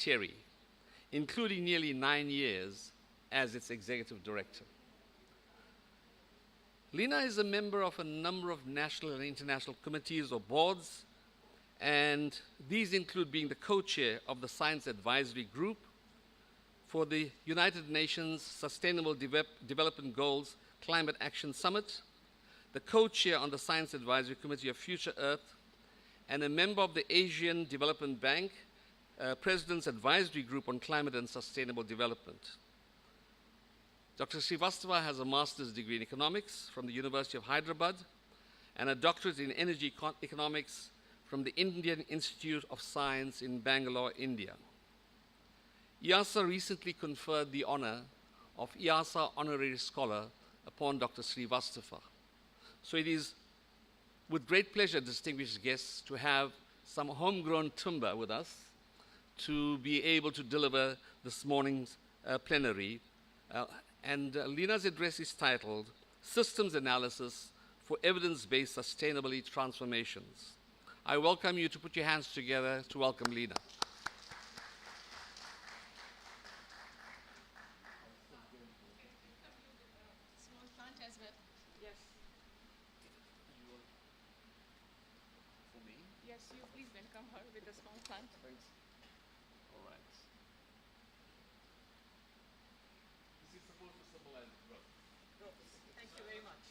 Cherry, including nearly 9 years as its executive director. Lina is a member of a number of national and international committees or boards, and these include being the co-chair of the Science Advisory Group for the United Nations Sustainable Development Goals Climate Action Summit, the co-chair on the Science Advisory Committee of Future Earth, and a member of the Asian Development Bank President's Advisory Group on Climate and Sustainable Development. Dr. Srivastava has a master's degree in economics from the University of Hyderabad and a doctorate in energy economics from the Indian Institute of Science in Bangalore, India. IIASA recently conferred the honor of IIASA Honorary Scholar upon Dr. Srivastava. So it is with great pleasure, distinguished guests, to have some homegrown timber with us to be able to deliver this morning's plenary. Lina's address is titled, Systems Analysis for Evidence-Based Sustainability Transformations. I welcome you to put your hands together to welcome Lina. Small plant as well. Yes. For me? Yes, you please welcome her with a small plant. Thanks. All right. This is supposed to symbolize growth. Thank you very much.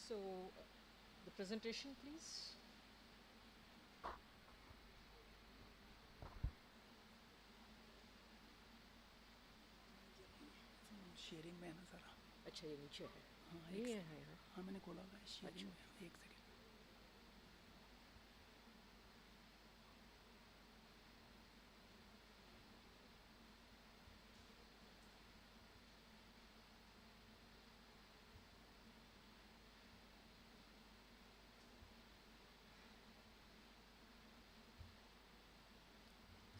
So, the presentation, please. Sharing में है ना सारा अच्छा ये नीचे है हाँ नहीं है हाँ मैंने खोला हुआ है शेयरिंग में है, एक second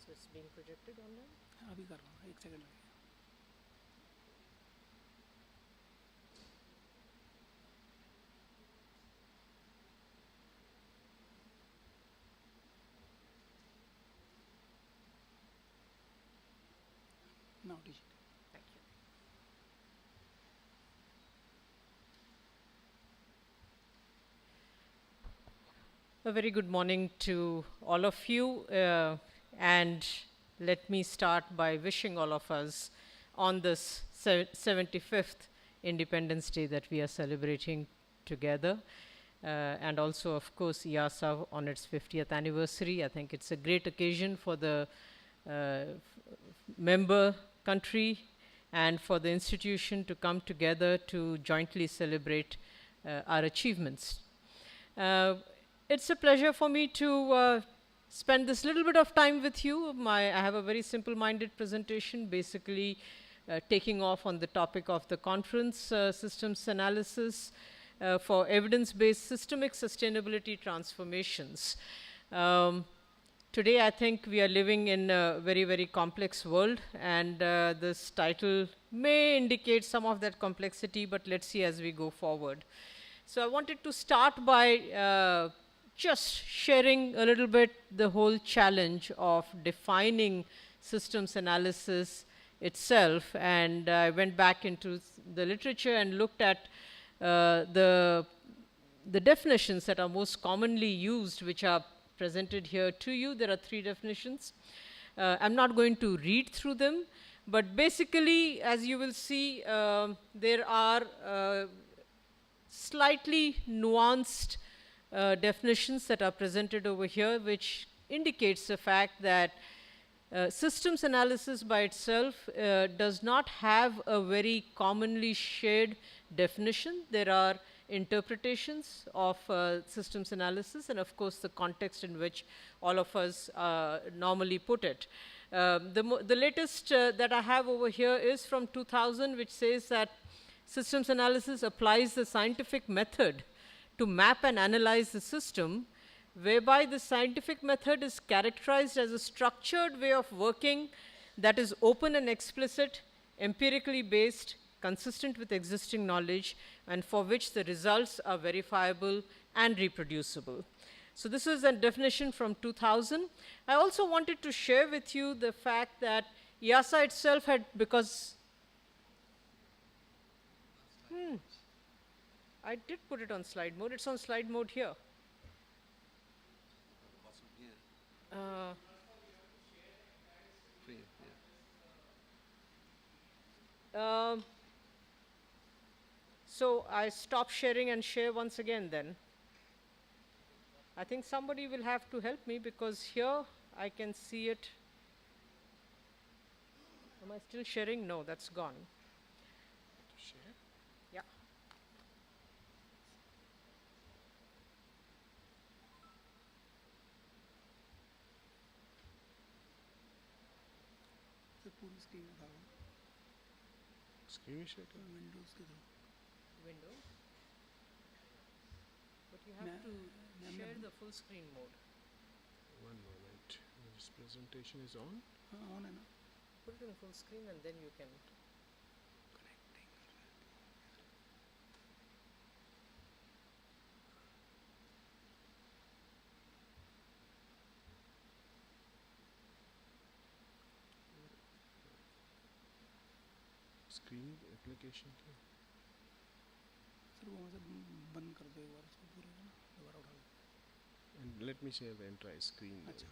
So it's being projected online. हाँ, अभी कर रहा हूँ एक सेकंड लगेगा now teach Thank you. A very good morning to all of you, and let me start by wishing all of us on this 75th Independence Day that we are celebrating together, and also, of course, IIASA on its 50th anniversary. I think it's a great occasion for the member country and for the institution to come together to jointly celebrate our achievements. It's a pleasure for me to spend this little bit of time with you. I have a very simple-minded presentation, basically taking off on the topic of the conference, systems analysis for evidence-based systemic sustainability transformations. Today, I think we are living in a very, very complex world, and this title may indicate some of that complexity, but let's see as we go forward. So I wanted to start by just sharing a little bit the whole challenge of defining systems analysis itself, and I went back into the literature and looked at the definitions that are most commonly used, which are presented here to you. There are 3 definitions. I'm not going to read through them, but basically, as you will see, there are slightly nuanced definitions that are presented over here, which indicates the fact that systems analysis by itself does not have a very commonly shared definition. There are interpretations of systems analysis, and of course the context in which all of us normally put it. The latest that I have over here is from 2000, which says that systems analysis applies the scientific method to map and analyze the system whereby the scientific method is characterized as a structured way of working that is open and explicit, empirically based, consistent with existing knowledge, and for which the results are verifiable and reproducible. So this is a definition from 2000. I also wanted to share with you the fact that IIASA itself had, because I did put it on slide mode. It's on slide mode here. Free, yeah. So I stop sharing and share once again then. I think somebody will have to help me because here I can see it. Am I still sharing? No, that's gone. Share. Yeah. Sir पूरी screen उठाओ Screen share कर Windows के through Window. But you have to share the full screen mode. one moment. This presentation is on. हाँ on है ना Put it in full screen and then you can. Screen application क्या? Sir वो वहाँ से बंद कर दो एक बार उसको पूरे को ना दोबारा उठा लो And let me share the entire screen. then. अच्छा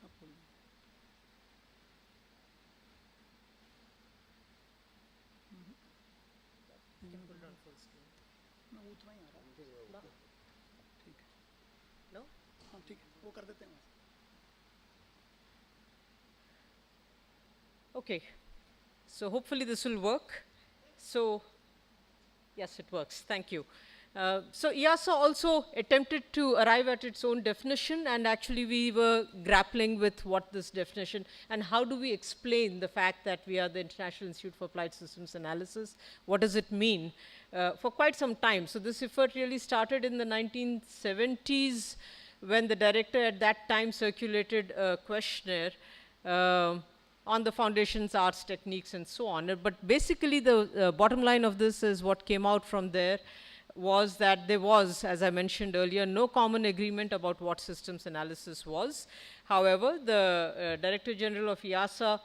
अब खोल दो You can put it on full screen. ना वो उतना ही आ रहा है No? ठीक है No? हाँ ठीक है वो कर देते हैं वहाँ से Okay. So hopefully this will work. So, yes, it works. Thank you. So IIASA also attempted to arrive at its own definition, and actually we were grappling with what this definition and how do we explain the fact that we are the International Institute for Applied Systems Analysis. What does it mean? For quite some time. So this effort really started in the 1970s when the director at that time circulated a questionnaire on the foundations, arts, techniques, and so on. But basically the bottom line of this is what came out from there was that there was, as I mentioned earlier, no common agreement about what systems analysis was. However, the Director General of IIASA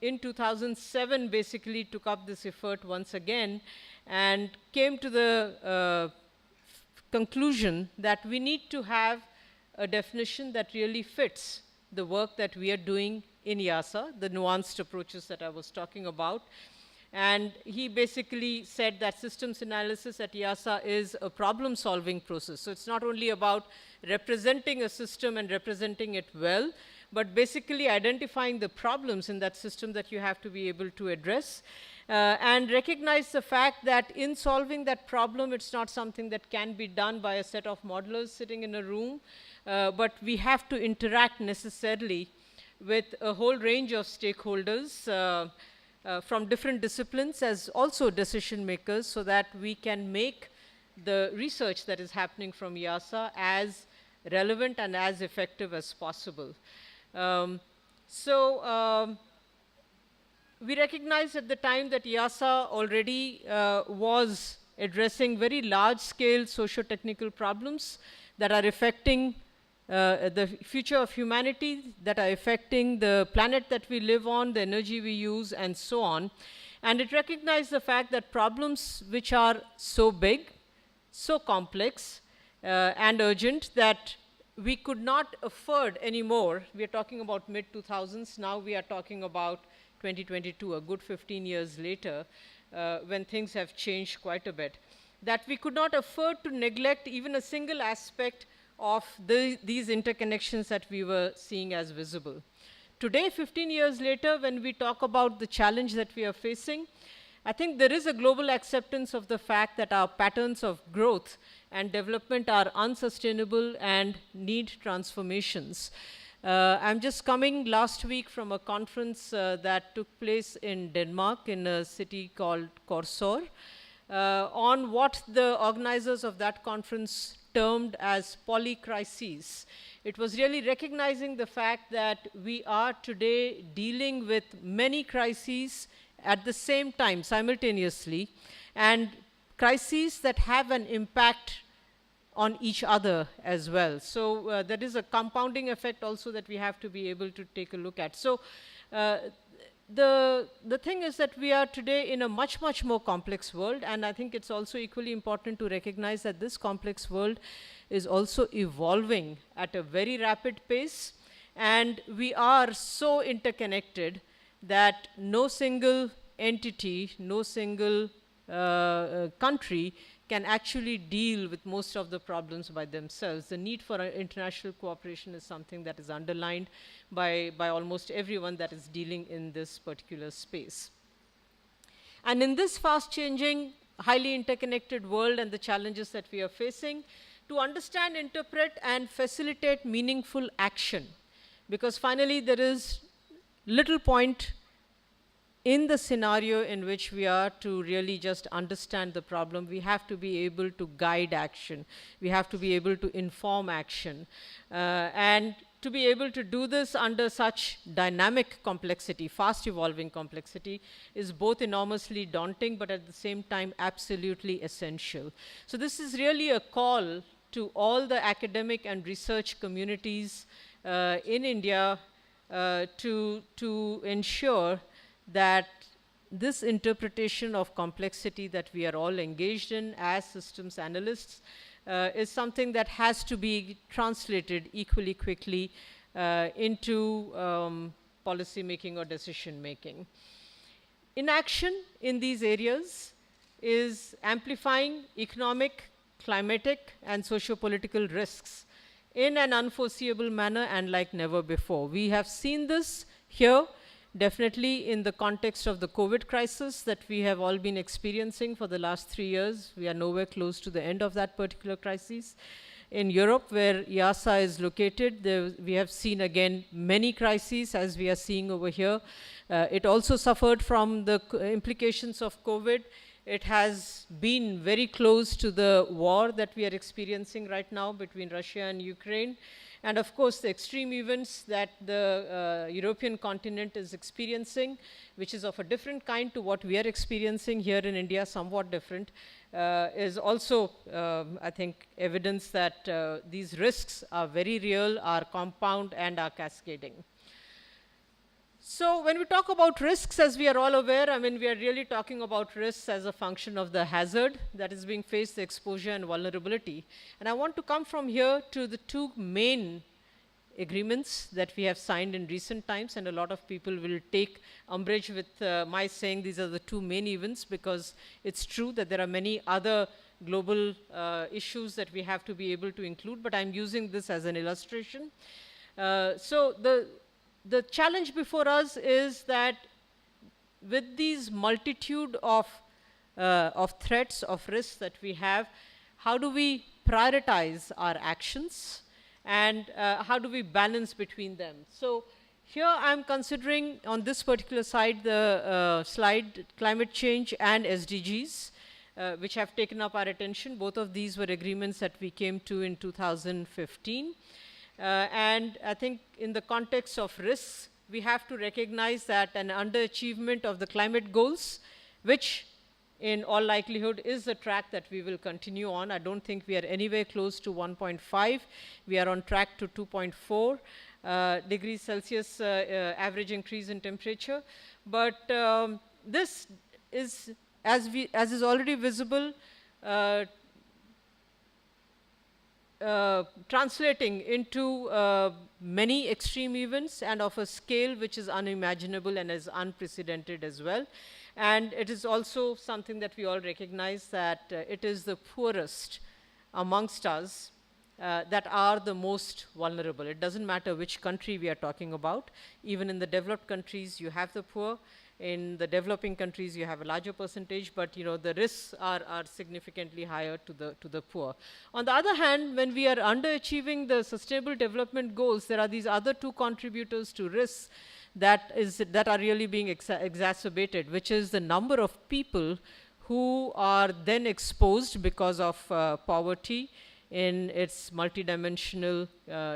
in 2007 basically took up this effort once again and came to the conclusion that we need to have a definition that really fits the work that we are doing in IIASA, the nuanced approaches that I was talking about. And he basically said that systems analysis at IIASA is a problem-solving process. So it's not only about representing a system and representing it well, but basically identifying the problems in that system that you have to be able to address. And recognize the fact that in solving that problem, it's not something that can be done by a set of modelers sitting in a room, but we have to interact necessarily with a whole range of stakeholders from different disciplines as also decision makers so that we can make the research that is happening from IIASA as relevant and as effective as possible. We recognized at the time that IIASA already was addressing very large-scale socio-technical problems that are affecting the future of humanity, that are affecting the planet that we live on, the energy we use, and so on. And it recognized the fact that problems which are so big, so complex, and urgent that we could not afford anymore. We are talking about mid-2000s, now we are talking about 2022, a good 15 years later, when things have changed quite a bit, that we could not afford to neglect even a single aspect of these interconnections that we were seeing as visible. Today, 15 years later, when we talk about the challenge that we are facing, I think there is a global acceptance of the fact that our patterns of growth and development are unsustainable and need transformations. I'm just coming last week from a conference that took place in Denmark in a city called Korsør on what the organizers of that conference termed as polycrises. It was really recognizing the fact that we are today dealing with many crises at the same time, simultaneously, and crises that have an impact on each other as well. So there is a compounding effect also that we have to be able to take a look at. So the thing is that we are today in a much, much more complex world, and I think it's also equally important to recognize that this complex world is also evolving at a very rapid pace, and we are so interconnected that no single entity, no single country can actually deal with most of the problems by themselves. The need for international cooperation is something that is underlined by almost everyone that is dealing in this particular space. And in this fast-changing, highly interconnected world and the challenges that we are facing, to understand, interpret, and facilitate meaningful action, because finally there is little point in the scenario in which we are to really just understand the problem. We have to be able to guide action. We have to be able to inform action. And to be able to do this under such dynamic complexity, fast evolving complexity, is both enormously daunting, but at the same time absolutely essential. So this is really a call to all the academic and research communities in India to ensure that this interpretation of complexity that we are all engaged in as systems analysts is something that has to be translated equally quickly into policy making or decision making. Inaction in these areas is amplifying economic, climatic, and socio-political risks in an unforeseeable manner and like never before. We have seen this here, definitely in the context of the COVID crisis that we have all been experiencing for the last 3 years. We are nowhere close to the end of that particular crisis. In Europe, where IIASA is located, we have seen again many crises as we are seeing over here. It also suffered from the implications of COVID. It has been very close to the war that we are experiencing right now between Russia and Ukraine. And of course, the extreme events that the European continent is experiencing, which is of a different kind to what we are experiencing here in India, somewhat different, is also, I think, evidence that these risks are very real, are compound, and are cascading. So when we talk about risks, as we are all aware, I mean, we are really talking about risks as a function of the hazard that is being faced, the exposure and vulnerability. And I want to come from here to the two main agreements that we have signed in recent times, and a lot of people will take umbrage with my saying these are the two main events, because it's true that there are many other global issues that we have to be able to include, but I'm using this as an illustration. So the challenge before us is that with these multitude of threats, of risks that we have, how do we prioritize our actions, and how do we balance between them? So here I'm considering on this particular side, the slide, climate change and SDGs, which have taken up our attention. Both of these were agreements that we came to in 2015. And I think in the context of risks, we have to recognize that an underachievement of the climate goals, which in all likelihood is the track that we will continue on. I don't think we are anywhere close to 1.5. We are on track to 2.4 degrees Celsius average increase in temperature. But this is, as is already visible, translating into many extreme events and of a scale which is unimaginable and is unprecedented as well. And it is also something that we all recognize that it is the poorest amongst us that are the most vulnerable. It doesn't matter which country we are talking about. Even in the developed countries, you have the poor, In the developing countries, you have a larger percentage, but the risks are significantly higher to the poor. On the other hand, when we are underachieving the Sustainable Development Goals, there are these other two contributors to risks that are really being exacerbated, which is the number of people who are then exposed because of poverty in its multidimensional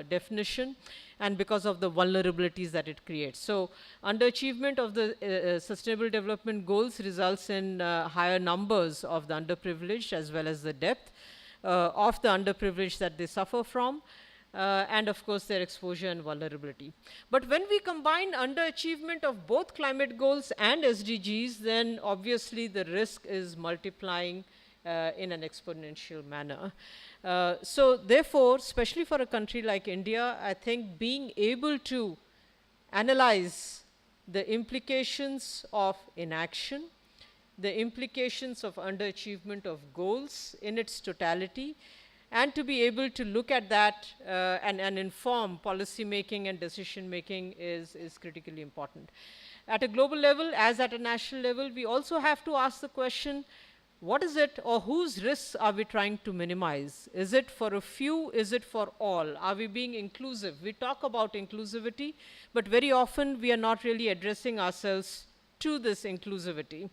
definition, and because of the vulnerabilities that it creates. So underachievement of the Sustainable Development Goals results in higher numbers of the underprivileged, as well as the depth of the underprivileged that they suffer from, and of course their exposure and vulnerability. But when we combine underachievement of both climate goals and SDGs, then obviously the risk is multiplying in an exponential manner. So therefore, especially for a country like India, I think being able to analyze the implications of inaction, the implications of underachievement of goals in its totality, and to be able to look at that and inform policy making and decision making is critically important. At a global level, as at a national level, we also have to ask the question, what is it, or whose risks are we trying to minimize? Is it for a few? Is it for all? Are we being inclusive? We talk about inclusivity, but very often we are not really addressing ourselves to this inclusivity.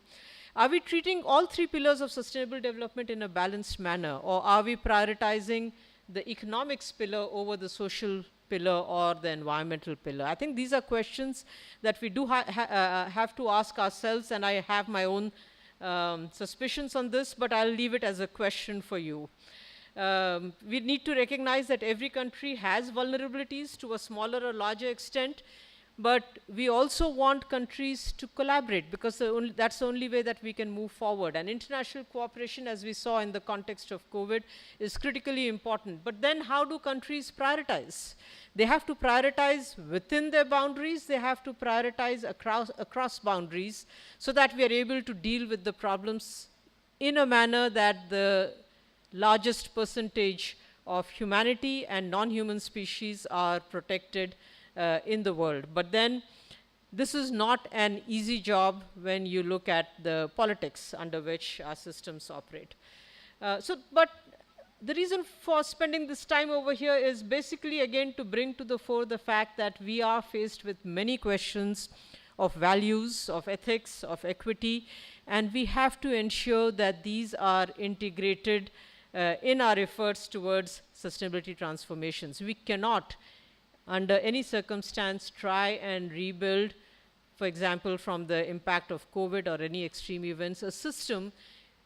Are we treating all three pillars of sustainable development in a balanced manner, or are we prioritizing the economics pillar over the social pillar or the environmental pillar? I think these are questions that we do have to ask ourselves, and I have my own suspicions on this, but I'll leave it as a question for you. We need to recognize that every country has vulnerabilities to a smaller or larger extent, but we also want countries to collaborate, because that's the only way that we can move forward. And international cooperation, as we saw in the context of COVID, is critically important. But then how do countries prioritize? They have to prioritize within their boundaries. They have to prioritize across boundaries, so that we are able to deal with the problems in a manner that the largest percentage of humanity and non-human species are protected in the world. But then this is not an easy job when you look at the politics under which our systems operate. But the reason for spending this time over here is basically, again, to bring to the fore the fact that we are faced with many questions of values, of ethics, of equity, and we have to ensure that these are integrated in our efforts towards sustainability transformations. We cannot, under any circumstance, try and rebuild, for example, from the impact of COVID or any extreme events, a system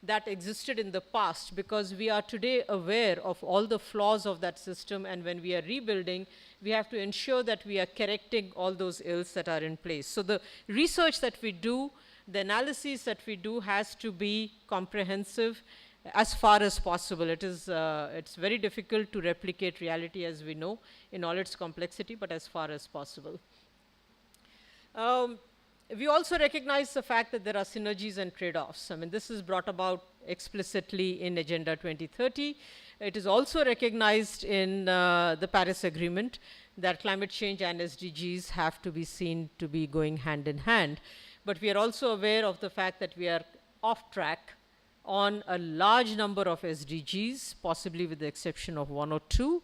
that existed in the past, because we are today aware of all the flaws of that system, and when we are rebuilding, we have to ensure that we are correcting all those ills that are in place. So the research that we do, the analysis that we do, has to be comprehensive as far as possible. It's very difficult to replicate reality, as we know, in all its complexity, but as far as possible. We also recognize the fact that there are synergies and trade-offs. I mean, this is brought about explicitly in Agenda 2030. It is also recognized in the Paris Agreement that climate change and SDGs have to be seen to be going hand in hand. But we are also aware of the fact that we are off track on a large number of SDGs, possibly with the exception of one or two,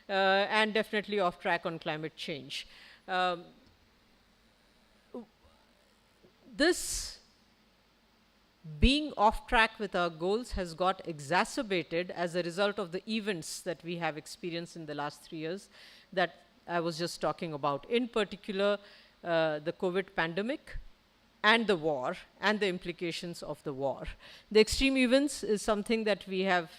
and definitely off track on climate change. This being off track with our goals has got exacerbated as a result of the events that we have experienced in the last 3 years that I was just talking about, in particular the COVID pandemic and the war and the implications of the war. The extreme events is something that we have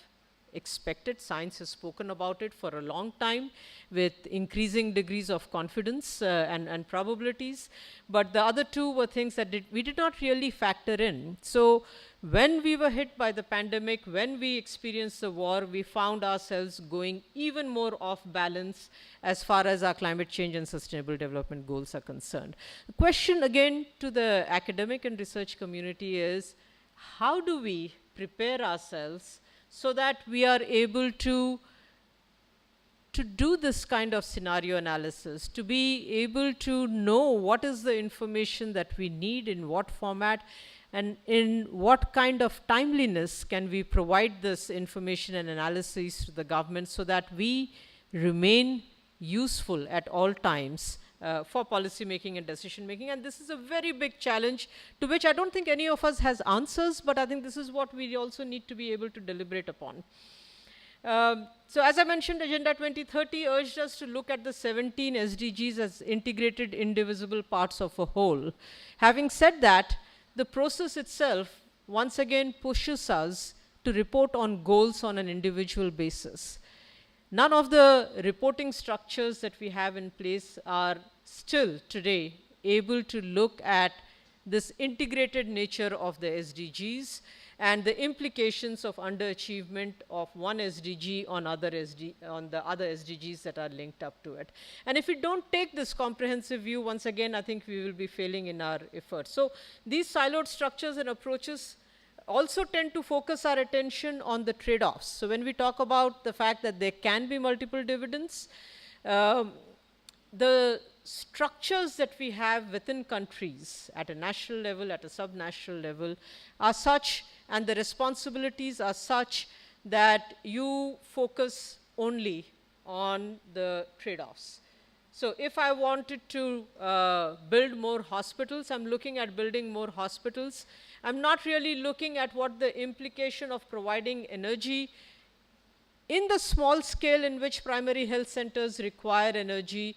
expected. Science has spoken about it for a long time with increasing degrees of confidence and probabilities. But the other two were things that we did not really factor in. So when we were hit by the pandemic, when we experienced the war, we found ourselves going even more off balance as far as our climate change and sustainable development goals are concerned. The question again to the academic and research community is, how do we prepare ourselves so that we are able to to do this kind of scenario analysis, to be able to know what is the information that we need, in what format, and in what kind of timeliness can we provide this information and analysis to the government so that we remain useful at all times for policy making and decision making. And this is a very big challenge to which I don't think any of us has answers, but I think this is what we also need to be able to deliberate upon. So as I mentioned, Agenda 2030 urged us to look at the 17 SDGs as integrated, indivisible parts of a whole. Having said that, the process itself once again pushes us to report on goals on an individual basis. None of the reporting structures that we have in place are still today able to look at this integrated nature of the SDGs and the implications of underachievement of one SDG on the other SDGs that are linked up to it. And if we don't take this comprehensive view, once again, I think we will be failing in our efforts. So these siloed structures and approaches also tend to focus our attention on the trade-offs. So when we talk about the fact that there can be multiple dividends, the structures that we have within countries at a national level, at a subnational level, are such, and the responsibilities are such, that you focus only on the trade-offs. So if I wanted to build more hospitals, I'm looking at building more hospitals. I'm not really looking at what the implication of providing energy in the small scale in which primary health centers require energy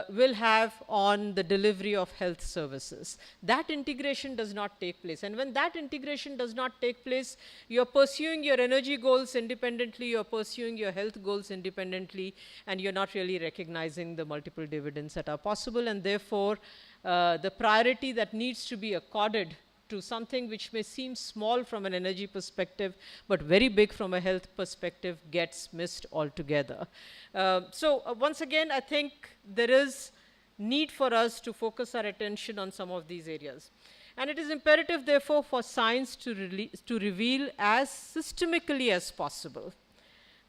will have on the delivery of health services. That integration does not take place. And when that integration does not take place, you're pursuing your energy goals independently, you're pursuing your health goals independently, and you're not really recognizing the multiple dividends that are possible. And therefore, the priority that needs to be accorded to something which may seem small from an energy perspective, but very big from a health perspective, gets missed altogether. Once again, I think there is need for us to focus our attention on some of these areas. And it is imperative, therefore, for science to reveal as systemically as possible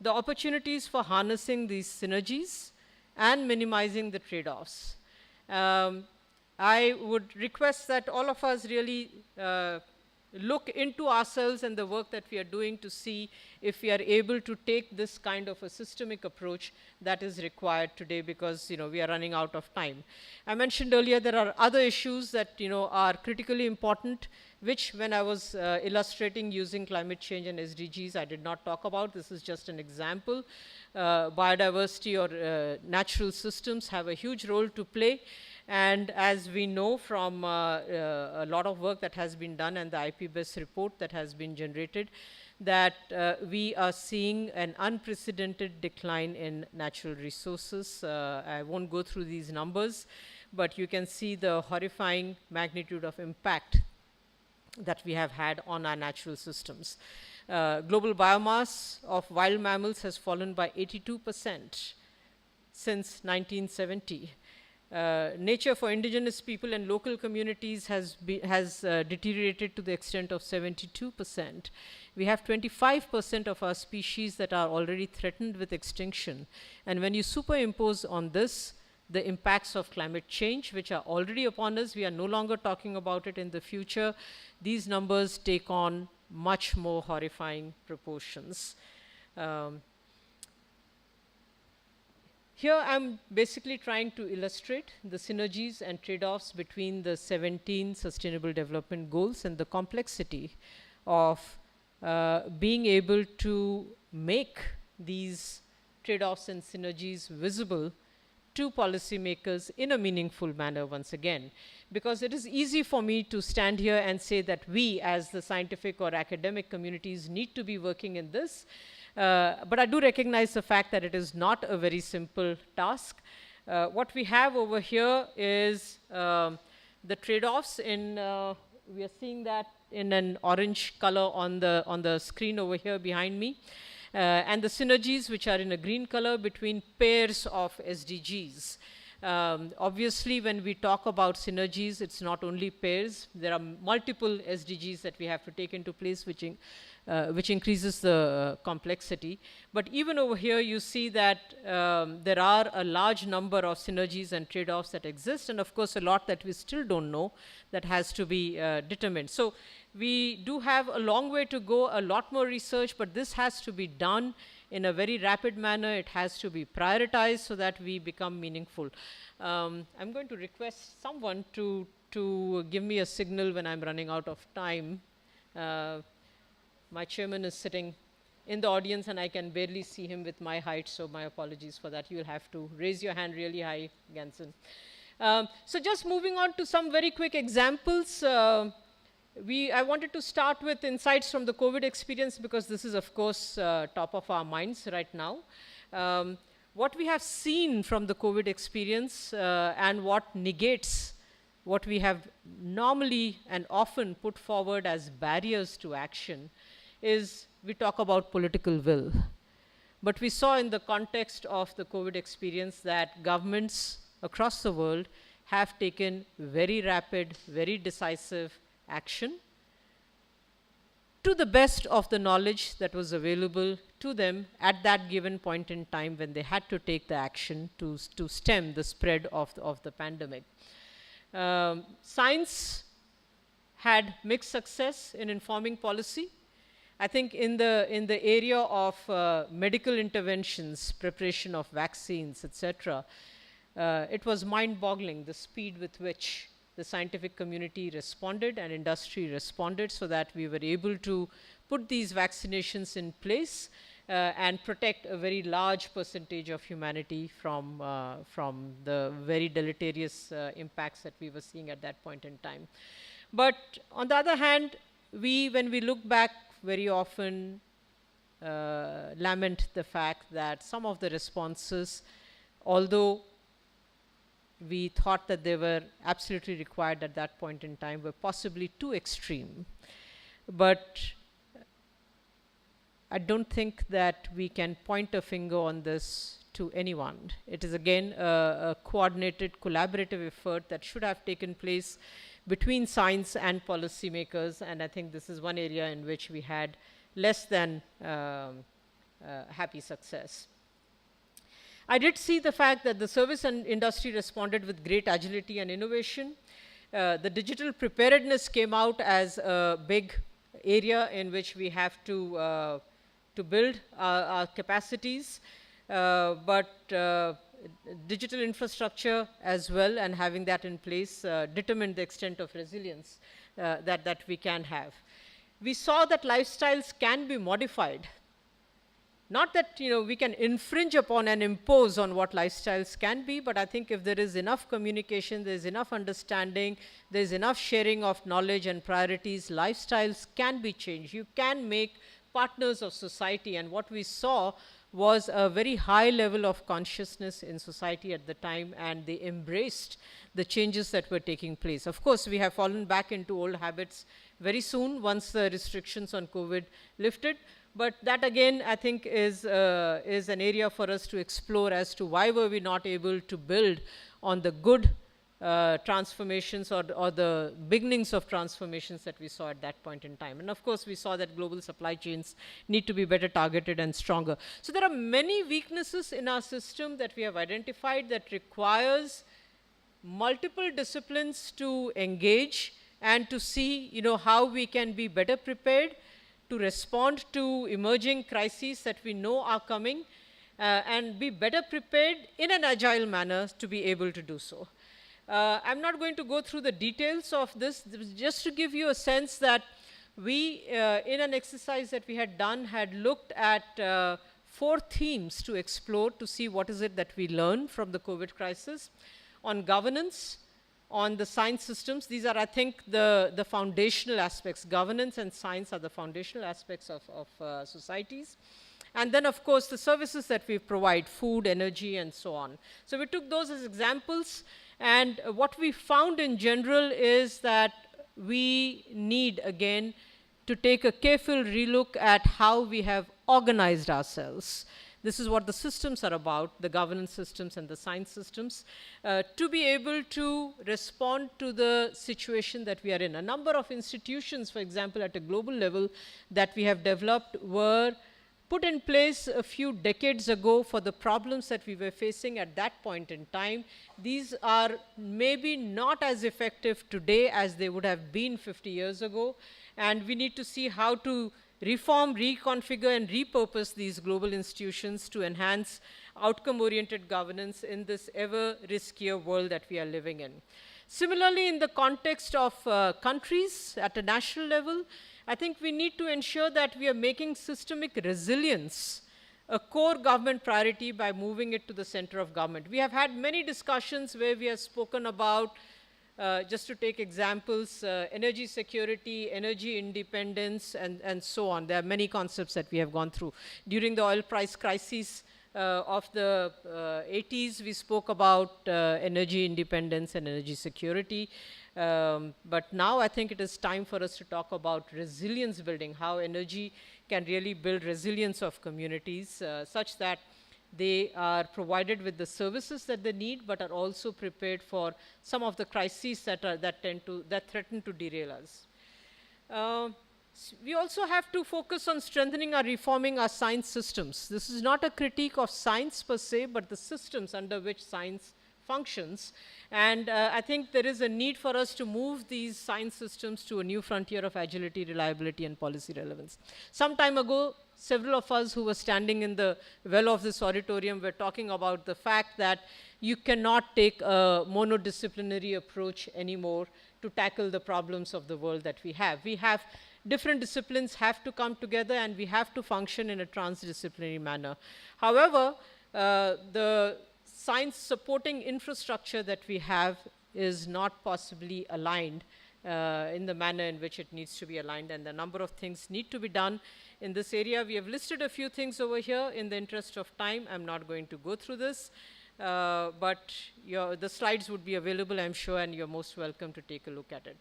the opportunities for harnessing these synergies and minimizing the trade-offs. I would request that all of us really look into ourselves and the work that we are doing to see if we are able to take this kind of a systemic approach that is required today, because we are running out of time. I mentioned earlier there are other issues that are critically important, which when I was illustrating using climate change and SDGs, I did not talk about. This is just an example. Biodiversity or natural systems have a huge role to play. And as we know from a lot of work that has been done and the IPBES report that has been generated, that we are seeing an unprecedented decline in natural resources. I won't go through these numbers, but you can see the horrifying magnitude of impact that we have had on our natural systems. Global biomass of wild mammals has fallen by 82% since 1970. Nature for indigenous people and local communities has deteriorated to the extent of 72%. We have 25% of our species that are already threatened with extinction. And when you superimpose on this the impacts of climate change, which are already upon us, we are no longer talking about it in the future, these numbers take on much more horrifying proportions. Here I'm basically trying to illustrate the synergies and trade-offs between the 17 Sustainable Development Goals and the complexity of being able to make these trade-offs and synergies visible to policymakers in a meaningful manner once again. Because it is easy for me to stand here and say that we as the scientific or academic communities need to be working in this. But I do recognize the fact that it is not a very simple task. What we have over here is the trade-offs in, we are seeing that in an orange color on the screen over here behind me, and the synergies which are in a green color between pairs of SDGs. Obviously, when we talk about synergies, it's not only pairs. There are multiple SDGs that we have to take into place, which increases the complexity. But even over here, you see that there are a large number of synergies and trade-offs that exist, and of course, a lot that we still don't know that has to be determined. So we do have a long way to go, a lot more research, but this has to be done in a very rapid manner. It has to be prioritized so that we become meaningful. I'm going to request someone to give me a signal when I'm running out of time. My chairman is sitting in the audience and I can barely see him with my height, so my apologies for that. You'll have to raise your hand really high, Gansen. So just moving on to some very quick examples. I wanted to start with insights from the COVID experience because this is, of course, top of our minds right now. What we have seen from the COVID experience and what negates what we have normally and often put forward as barriers to action is we talk about political will. But we saw in the context of the COVID experience that governments across the world have taken very rapid, very decisive action to the best of the knowledge that was available to them at that given point in time when they had to take the action to stem the spread of the pandemic. Science had mixed success in informing policy. I think in the area of medical interventions, preparation of vaccines, etc., it was mind-boggling the speed with which the scientific community responded and industry responded so that we were able to put these vaccinations in place and protect a very large percentage of humanity from the very deleterious impacts that we were seeing at that point in time. But on the other hand, when we look back, very often lament the fact that some of the responses, although we thought that they were absolutely required at that point in time, were possibly too extreme. But I don't think that we can point a finger on this to anyone. It is again a coordinated, collaborative effort that should have taken place between science and policymakers, and I think this is one area in which we had less than happy success. I did see the fact that the service and industry responded with great agility and innovation. The digital preparedness came out as a big area in which we have to build our capacities, but digital infrastructure as well, and having that in place determined the extent of resilience that we can have. We saw that lifestyles can be modified. Not that we can infringe upon and impose on what lifestyles can be, but I think if there is enough communication, there is enough understanding, there is enough sharing of knowledge and priorities, lifestyles can be changed. You can make partners of society, and what we saw was a very high level of consciousness in society at the time, and they embraced the changes that were taking place. Of course, we have fallen back into old habits very soon once the restrictions on COVID lifted. But that again, I think, is an area for us to explore as to why were we not able to build on the good transformations or the beginnings of transformations that we saw at that point in time. And of course, we saw that global supply chains need to be better targeted and stronger. So there are many weaknesses in our system that we have identified that requires multiple disciplines to engage and to see how we can be better prepared to respond to emerging crises that we know are coming and be better prepared in an agile manner to be able to do so. I'm not going to go through the details of this, just to give you a sense that we, in an exercise that we had done, had looked at 4 themes to explore to see what is it that we learned from the COVID crisis. On governance, on the science systems, these are, I think, the foundational aspects. Governance and science are the foundational aspects of societies. And then, of course, the services that we provide, food, energy, and so on. So we took those as examples. And what we found in general is that we need, again, to take a careful relook at how we have organized ourselves. this is what the systems are about, the governance systems and the science systems, to be able to respond to the situation that we are in. A number of institutions, for example, at a global level that we have developed were put in place a few decades ago for the problems that we were facing at that point in time. These are maybe not as effective today as they would have been 50 years ago, and we need to see how to reform, reconfigure, and repurpose these global institutions to enhance outcome-oriented governance in this ever riskier world that we are living in. Similarly, in the context of countries at a national level, I think we need to ensure that we are making systemic resilience a core government priority by moving it to the center of government. We have had many discussions where we have spoken about, just to take examples, energy security, energy independence, and so on. There are many concepts that we have gone through. During the oil price crisis of the 80s, we spoke about energy independence and energy security. But now I think it is time for us to talk about resilience building, how energy can really build resilience of communities such that they are provided with the services that they need, but are also prepared for some of the crises that threaten to derail us. We also have to focus on strengthening or reforming our science systems. This is not a critique of science per se, but the systems under which science functions. And I think there is a need for us to move these science systems to a new frontier of agility, reliability, and policy relevance. Some time ago, several of us who were standing in the well of this auditorium were talking about the fact that you cannot take a monodisciplinary approach anymore to tackle the problems of the world that we have. We have different disciplines have to come together, and we have to function in a transdisciplinary manner. However, the science supporting infrastructure that we have is not possibly aligned in the manner in which it needs to be aligned, and a number of things need to be done in this area. We have listed a few things over here. In the interest of time, I'm not going to go through this, but the slides would be available, I'm sure, and you're most welcome to take a look at it.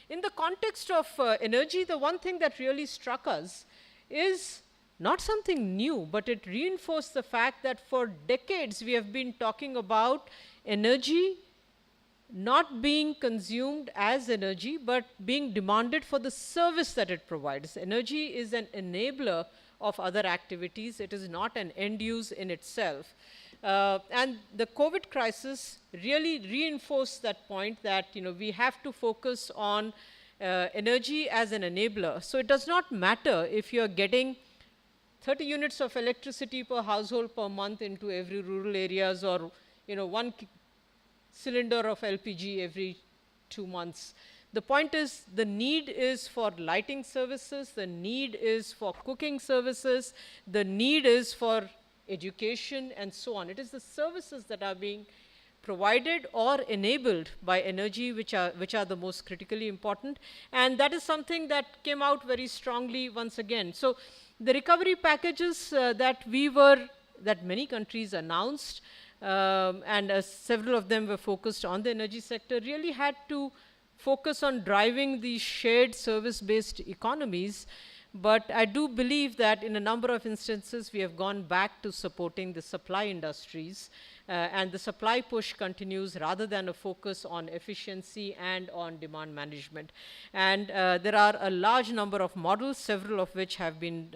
In the context of energy, the one thing that really struck us is not something new, but it reinforced the fact that for decades we have been talking about energy not being consumed as energy, but being demanded for the service that it provides. Energy is an enabler of other activities. It is not an end use in itself. And the COVID crisis really reinforced that point that we have to focus on energy as an enabler. So it does not matter if you're getting 30 units of electricity per household per month into every rural areas, or 1 cylinder of LPG every 2 months. The point is, the need is for lighting services, the need is for cooking services, the need is for education, and so on. It is the services that are being provided or enabled by energy which are the most critically important, and that is something that came out very strongly once again. So the recovery packages that many countries announced, and several of them were focused on the energy sector, really had to focus on driving these shared service-based economies. But I do believe that in a number of instances, we have gone back to supporting the supply industries, and the supply push continues rather than a focus on efficiency and on demand management. And there are a large number of models, several of which have been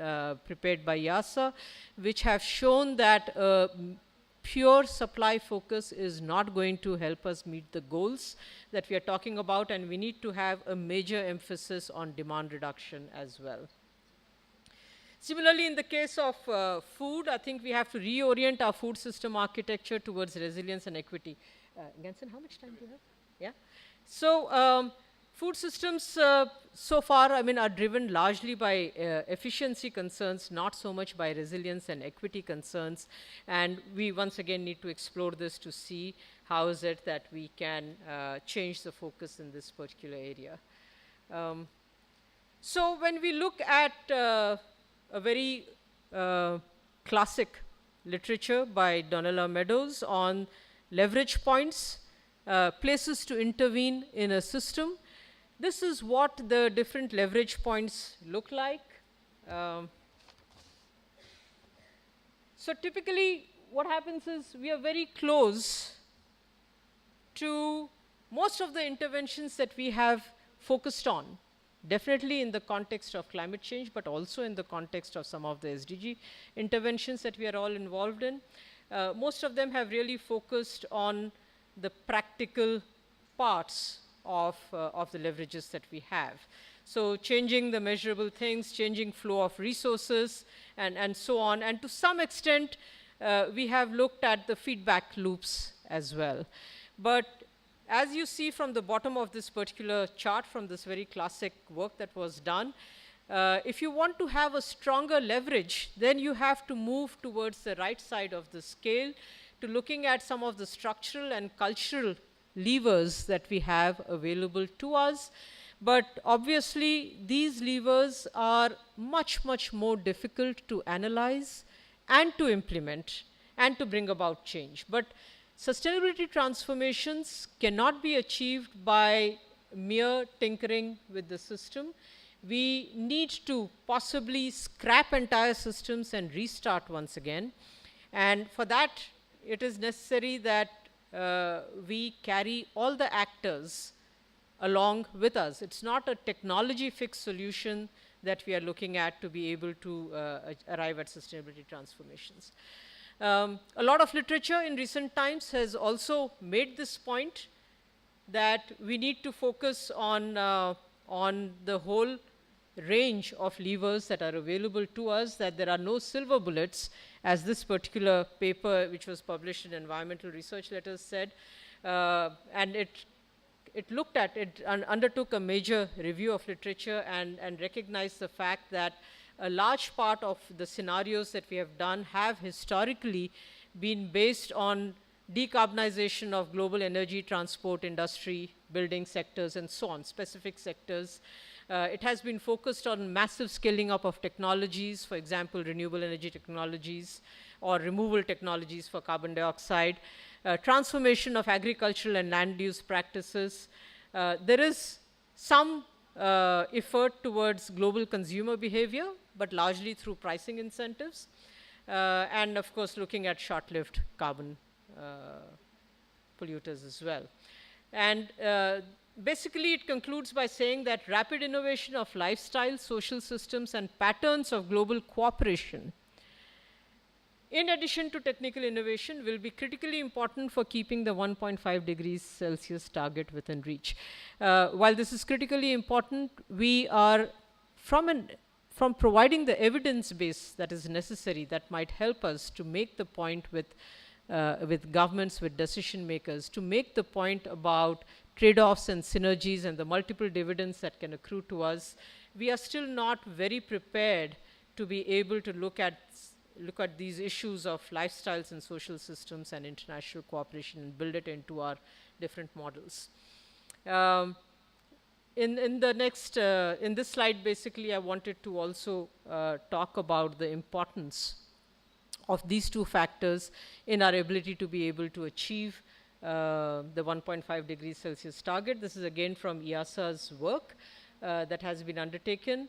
prepared by IIASA, which have shown that pure supply focus is not going to help us meet the goals that we are talking about, and we need to have a major emphasis on demand reduction as well. Similarly, in the case of food, I think we have to reorient our food system architecture towards resilience and equity. Gansen, how much time do you have? Yeah. So food systems so far, are driven largely by efficiency concerns, not so much by resilience and equity concerns. And we once again need to explore this to see how is it that we can change the focus in this particular area. So when we look at a very classic literature by Donella Meadows on leverage points, places to intervene in a system. This is what the different leverage points look like. So typically, what happens is we are very close to most of the interventions that we have focused on, definitely in the context of climate change, but also in the context of some of the SDG interventions that we are all involved in. Most of them have really focused on the practical parts of the leverages that we have. So changing the measurable things, changing flow of resources, and so on. And to some extent, we have looked at the feedback loops as well. But as you see from the bottom of this particular chart, from this very classic work that was done, if you want to have a stronger leverage, then you have to move towards the right side of the scale to looking at some of the structural and cultural levers that we have available to us. But obviously, these levers are much, much more difficult to analyze and to implement and to bring about change. But sustainability transformations cannot be achieved by mere tinkering with the system. We need to possibly scrap entire systems and restart once again. And for that, it is necessary that we carry all the actors along with us. It's not a technology fixed solution that we are looking at to be able to arrive at sustainability transformations. A lot of literature in recent times has also made this point that we need to focus on the whole range of levers that are available to us, that there are no silver bullets, as this particular paper, which was published in Environmental Research Letters, said. And it looked at, it undertook a major review of literature and recognized the fact that a large part of the scenarios that we have done have historically been based on decarbonization of global energy, transport, industry, building sectors, and so on, specific sectors. It has been focused on massive scaling up of technologies, for example, renewable energy technologies or removal technologies for carbon dioxide, transformation of agricultural and land use practices. There is some effort towards global consumer behavior, but largely through pricing incentives, and of course looking at short-lived carbon polluters as well. And basically it concludes by saying that rapid innovation of lifestyle, social systems, and patterns of global cooperation, in addition to technical innovation, will be critically important for keeping the 1.5 degrees Celsius target within reach. While this is critically important, we are, from providing the evidence base that is necessary, that might help us to make the point with governments, with decision makers, to make the point about trade-offs and synergies and the multiple dividends that can accrue to us, we are still not very prepared to be able to look at these issues of lifestyles and social systems and international cooperation and build it into our different models. In this slide, basically, I wanted to also talk about the importance of these two factors in our ability to be able to achieve the 1.5 degrees Celsius target. This is again from IIASA's work that has been undertaken.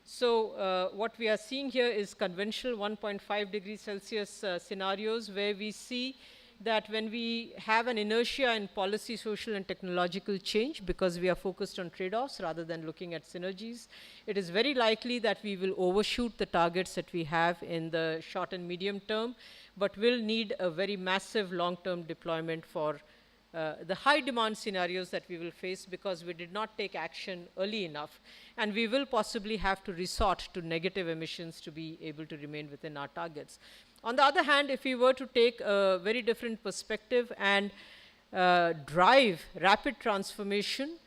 So what we are seeing here is conventional 1.5 degrees Celsius scenarios, where we see that when we have an inertia in policy, social, and technological change, because we are focused on trade-offs rather than looking at synergies, it is very likely that we will overshoot the targets that we have in the short and medium term, but will need a very massive long-term deployment for the high demand scenarios that we will face, because we did not take action early enough. And we will possibly have to resort to negative emissions to be able to remain within our targets. On the other hand, if we were to take a very different perspective and drive rapid transformation,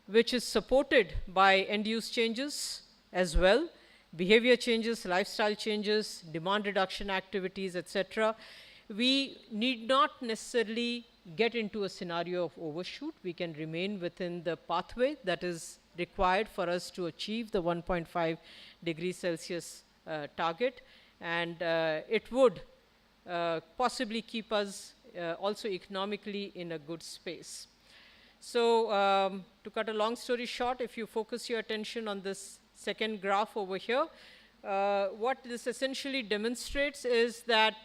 which is supported by end-use changes as well, behavior changes, lifestyle changes, demand reduction activities, etc., we need not necessarily get into a scenario of overshoot. We can remain within the pathway that is required for us to achieve the 1.5 degrees Celsius target, and it would possibly keep us also economically in a good space. So to cut a long story short, if you focus your attention on this second graph over here, what this essentially demonstrates is that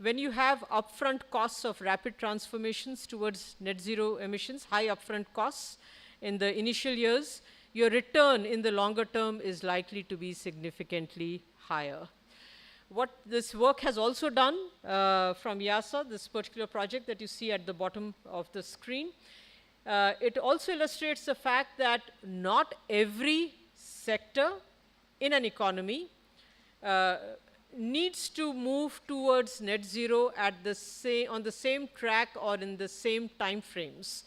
when you have upfront costs of rapid transformations towards net zero emissions, high upfront costs in the initial years, your return in the longer term is likely to be significantly higher. What this work has also done from IIASA, this particular project that you see at the bottom of the screen, it also illustrates the fact that not every sector in an economy needs to move towards net zero at on the same track or in the same time frames.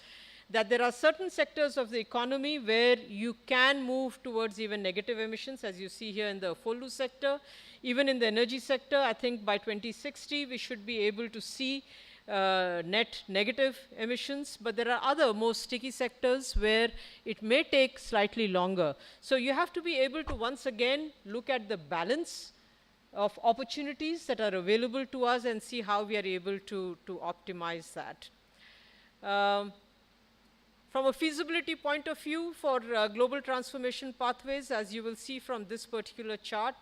That there are certain sectors of the economy where you can move towards even negative emissions, as you see here in the Follu sector. Even in the energy sector, I think by 2060 we should be able to see net negative emissions, but there are other more sticky sectors where it may take slightly longer. So you have to be able to once again look at the balance of opportunities that are available to us and see how we are able to optimize that. From a feasibility point of view for global transformation pathways, as you will see from this particular chart,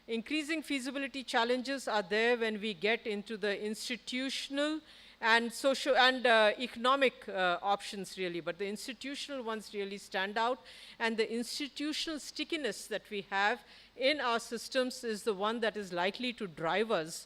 increasing feasibility challenges are there when we get into the institutional and social and economic options really, but the institutional ones really stand out, and the institutional stickiness that we have in our systems is the one that is likely to drive us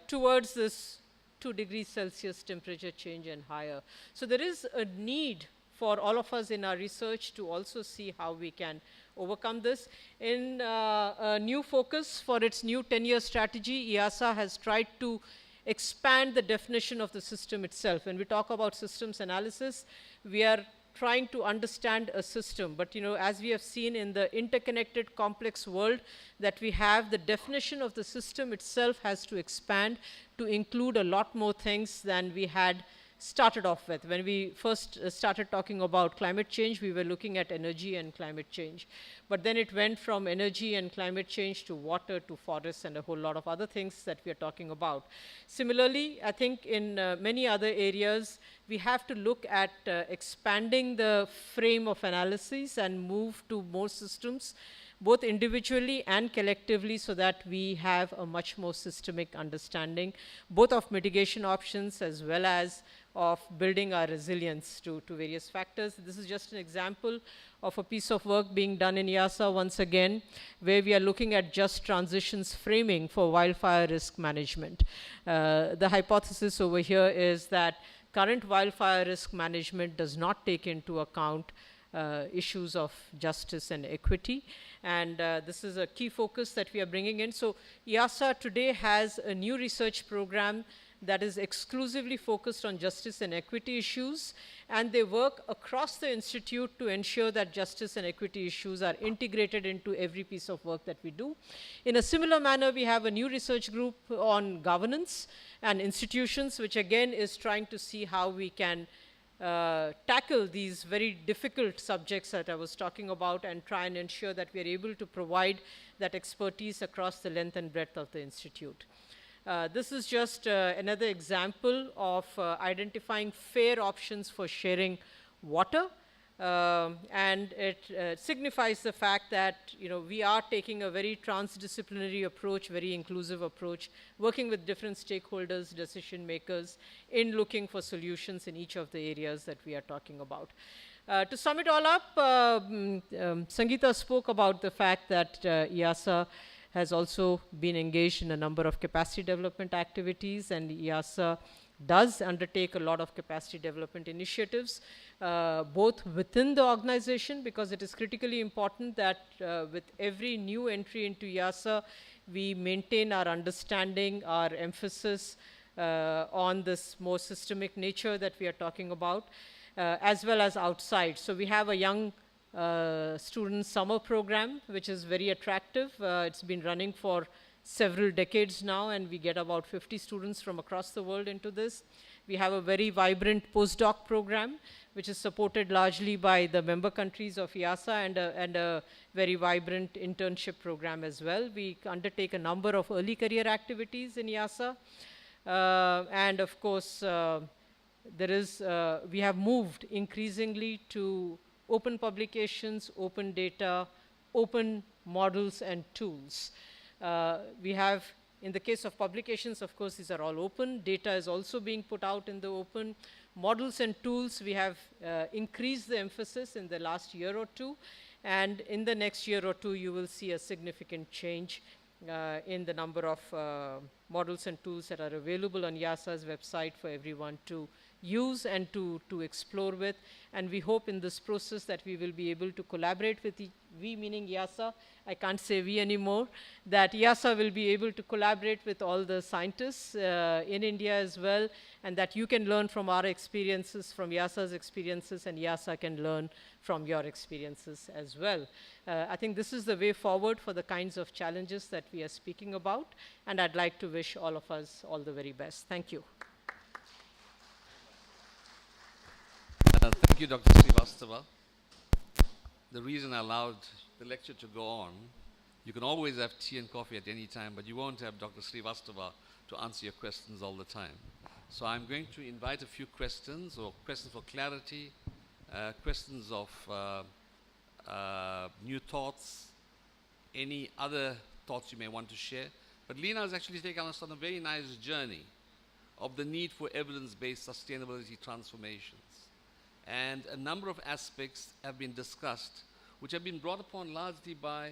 towards this 2 degrees Celsius temperature change and higher. So there is a need for all of us in our research to also see how we can overcome this. In a new focus for its new 10-year strategy, IIASA has tried to expand the definition of the system itself. When we talk about systems analysis, we are trying to understand a system. But as we have seen in the interconnected, complex world that we have, the definition of the system itself has to expand to include a lot more things than we had started off with. When we first started talking about climate change, we were looking at energy and climate change. But then it went from energy and climate change to water to forests and a whole lot of other things that we are talking about. Similarly, I think in many other areas, we have to look at expanding the frame of analysis and move to more systems, both individually and collectively, so that we have a much more systemic understanding, both of mitigation options as well as of building our resilience to various factors. This is just an example of a piece of work being done in IIASA once again, where we are looking at just transitions framing for wildfire risk management. The hypothesis over here is that current wildfire risk management does not take into account issues of justice and equity, and this is a key focus that we are bringing in. So IIASA today has a new research program that is exclusively focused on justice and equity issues, and they work across the institute to ensure that justice and equity issues are integrated into every piece of work that we do. In a similar manner, we have a new research group on governance and institutions, which again is trying to see how we can tackle these very difficult subjects that I was talking about and try and ensure that we are able to provide that expertise across the length and breadth of the institute. This is just another example of identifying fair options for sharing water, and it signifies the fact that we are taking a very transdisciplinary approach, very inclusive approach, working with different stakeholders, decision makers, in looking for solutions in each of the areas that we are talking about. To sum it all up, Sangeeta spoke about the fact that IIASA has also been engaged in a number of capacity development activities, and IIASA does undertake a lot of capacity development initiatives, both within the organization, because it is critically important that with every new entry into IIASA, we maintain our understanding, our emphasis on this more systemic nature that we are talking about, as well as outside. So we have a young student summer program, which is very attractive. It's been running for several decades now, and we get about 50 students from across the world into this. We have a very vibrant postdoc program, which is supported largely by the member countries of IIASA, and a very vibrant internship program as well. We undertake a number of early career activities in IIASA. And of course, we have moved increasingly to open publications, open data, open models and tools. We have, in the case of publications, of course, these are all open. Data is also being put out in the open. Models and tools, we have increased the emphasis in the last year or two. And in the next year or two, you will see a significant change in the number of models and tools that are available on IIASA's website for everyone to use and to explore with. And we hope in this process that we will be able to collaborate with we meaning IIASA, I can't say we anymore, that IIASA will be able to collaborate with all the scientists in India as well, and that you can learn from our experiences, from IIASA's experiences, and IIASA can learn from your experiences as well. I think this is the way forward for the kinds of challenges that we are speaking about, and I'd like to wish all of us all the very best. Thank you. Thank you, Dr. Srivastava. The reason I allowed the lecture to go on, you can always have tea and coffee at any time, but you won't have Dr. Srivastava to answer your questions all the time. So I'm going to invite a few questions, or questions for clarity, questions of new thoughts, any other thoughts you may want to share. But Lena has actually taken us on a very nice journey of the need for evidence-based sustainability transformations. And a number of aspects have been discussed, which have been brought upon largely by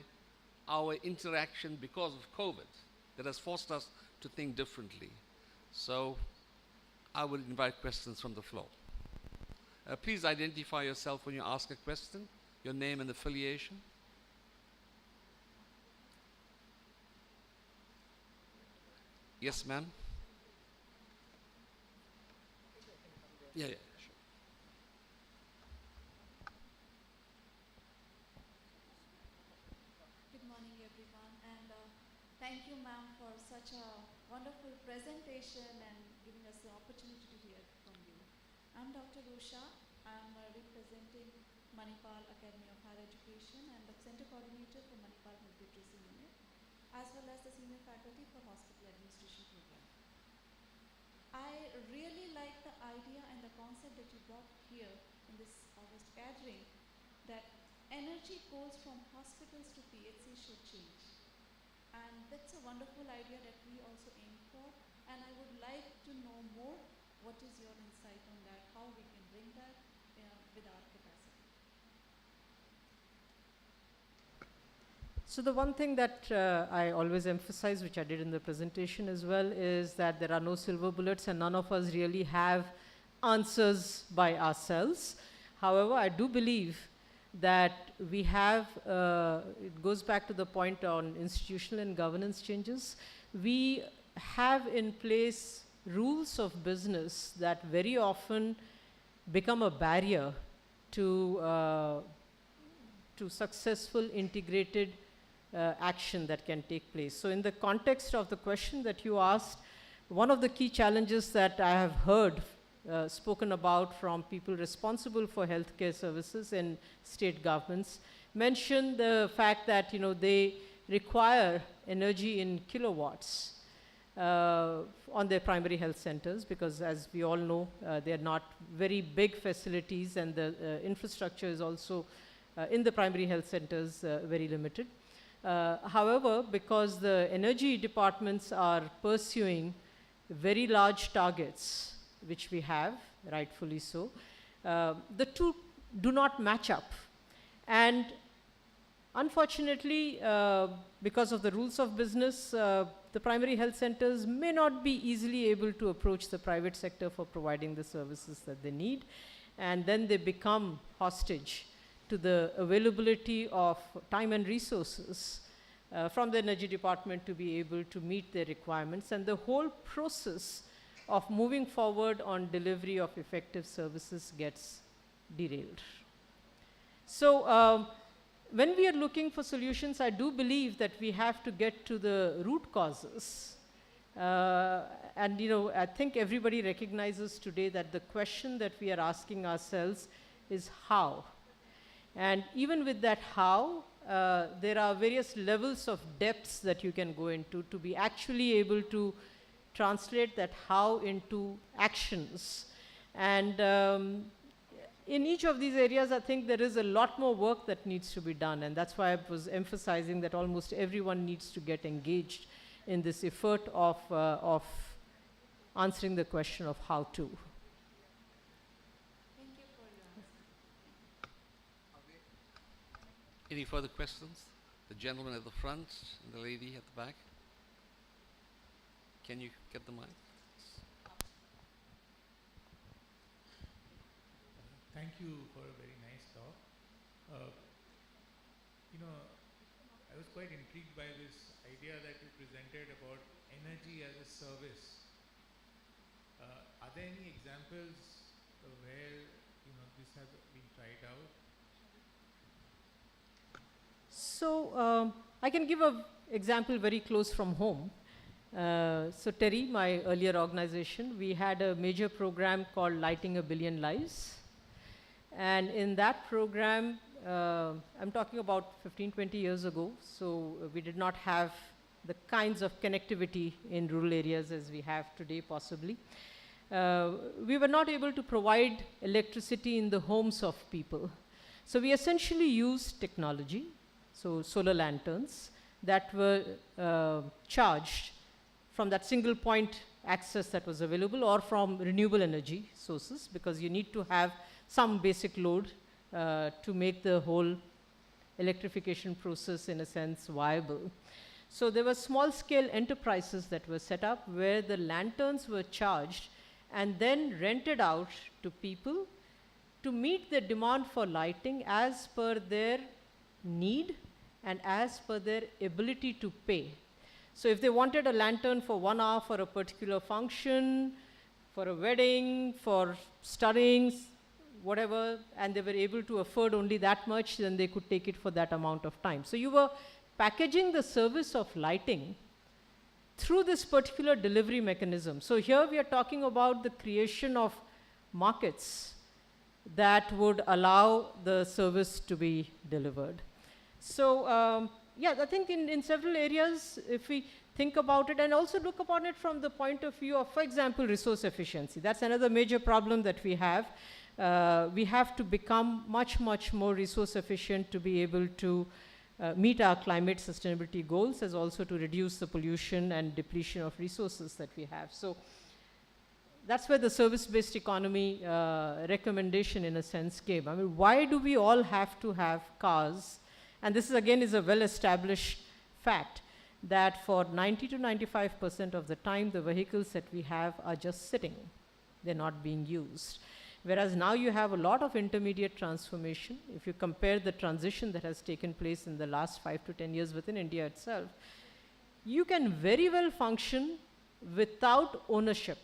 our interaction because of COVID, that has forced us to think differently. So I will invite questions from the floor. Please identify yourself when you ask a question, your name and affiliation. Yes, ma'am? Yeah, yeah. Thank you, ma'am, for such a wonderful presentation and giving us the opportunity to hear from you. I'm Dr. Usha. I'm representing Manipal Academy of Higher Education and the Center Coordinator for Manipal Health Literacy Unit, as well as the Senior Faculty for Hospital Administration Program. I really like the idea and the concept that you brought here in this August gathering, that energy goals from hospitals to PHC should change. And that's a wonderful idea that we also aim for. And I would like to know more, what is your insight on that, how we can bring that with our capacity. So the one thing that I always emphasize, which I did in the presentation as well, is that there are no silver bullets and none of us really have answers by ourselves. However, I do believe that we have, it goes back to the point on institutional and governance changes. We have in place rules of business that very often become a barrier to successful integrated action that can take place. So in the context of the question that you asked, one of the key challenges that I have heard spoken about from people responsible for healthcare services in state governments mention the fact that they require energy in kilowatts on their primary health centers, because as we all know, they are not very big facilities, and the infrastructure is also in the primary health centers very limited. However, because the energy departments are pursuing very large targets, which we have, rightfully so, the two do not match up. And unfortunately, because of the rules of business, the primary health centers may not be easily able to approach the private sector for providing the services that they need. And then they become hostage to the availability of time and resources from the energy department to be able to meet their requirements. And the whole process of moving forward on delivery of effective services gets derailed. So when we are looking for solutions, I do believe that we have to get to the root causes. And I think everybody recognizes today that the question that we are asking ourselves is how. And even with that how, there are various levels of depths that you can go into to be actually able to translate that how into actions. And in each of these areas, I think there is a lot more work that needs to be done, and that's why I was emphasizing that almost everyone needs to get engaged in this effort of answering the question of how to. Thank you for your answer. Any further questions? The gentleman at the front and the lady at the back. Can you get the mic? Thank you for a very nice talk. I was quite intrigued by this idea that you presented about energy as a service. Are there any examples where this has been tried out? So I can give an example very close from home. So Terry, my earlier organization, we had a major program called Lighting a Billion Lives. And in that program, I'm talking about 15, 20 years ago, so we did not have the kinds of connectivity in rural areas as we have today, possibly. We were not able to provide electricity in the homes of people. So we essentially used technology, so solar lanterns, that were charged from that single point access that was available or from renewable energy sources, because you need to have some basic load to make the whole electrification process, in a sense, viable. So there were small-scale enterprises that were set up where the lanterns were charged and then rented out to people to meet the demand for lighting as per their need and as per their ability to pay. So if they wanted a lantern for 1 hour for a particular function, for a wedding, for studying, whatever, and they were able to afford only that much, then they could take it for that amount of time. So you were packaging the service of lighting through this particular delivery mechanism. So here we are talking about the creation of markets that would allow the service to be delivered. So yeah, I think in several areas, if we think about it and also look upon it from the point of view of, for example, resource efficiency. That's another major problem that we have. We have to become much, much more resource efficient to be able to meet our climate sustainability goals, as also to reduce the pollution and depletion of resources that we have. So that's where the service-based economy recommendation, in a sense, came. I mean, why do we all have to have cars? And this is, again, is a well-established fact that for 90 to 95% of the time, the vehicles that we have are just sitting. They're not being used. Whereas now you have a lot of intermediate transformation. If you compare the transition that has taken place in the last 5 to 10 years within India itself, you can very well function without ownership.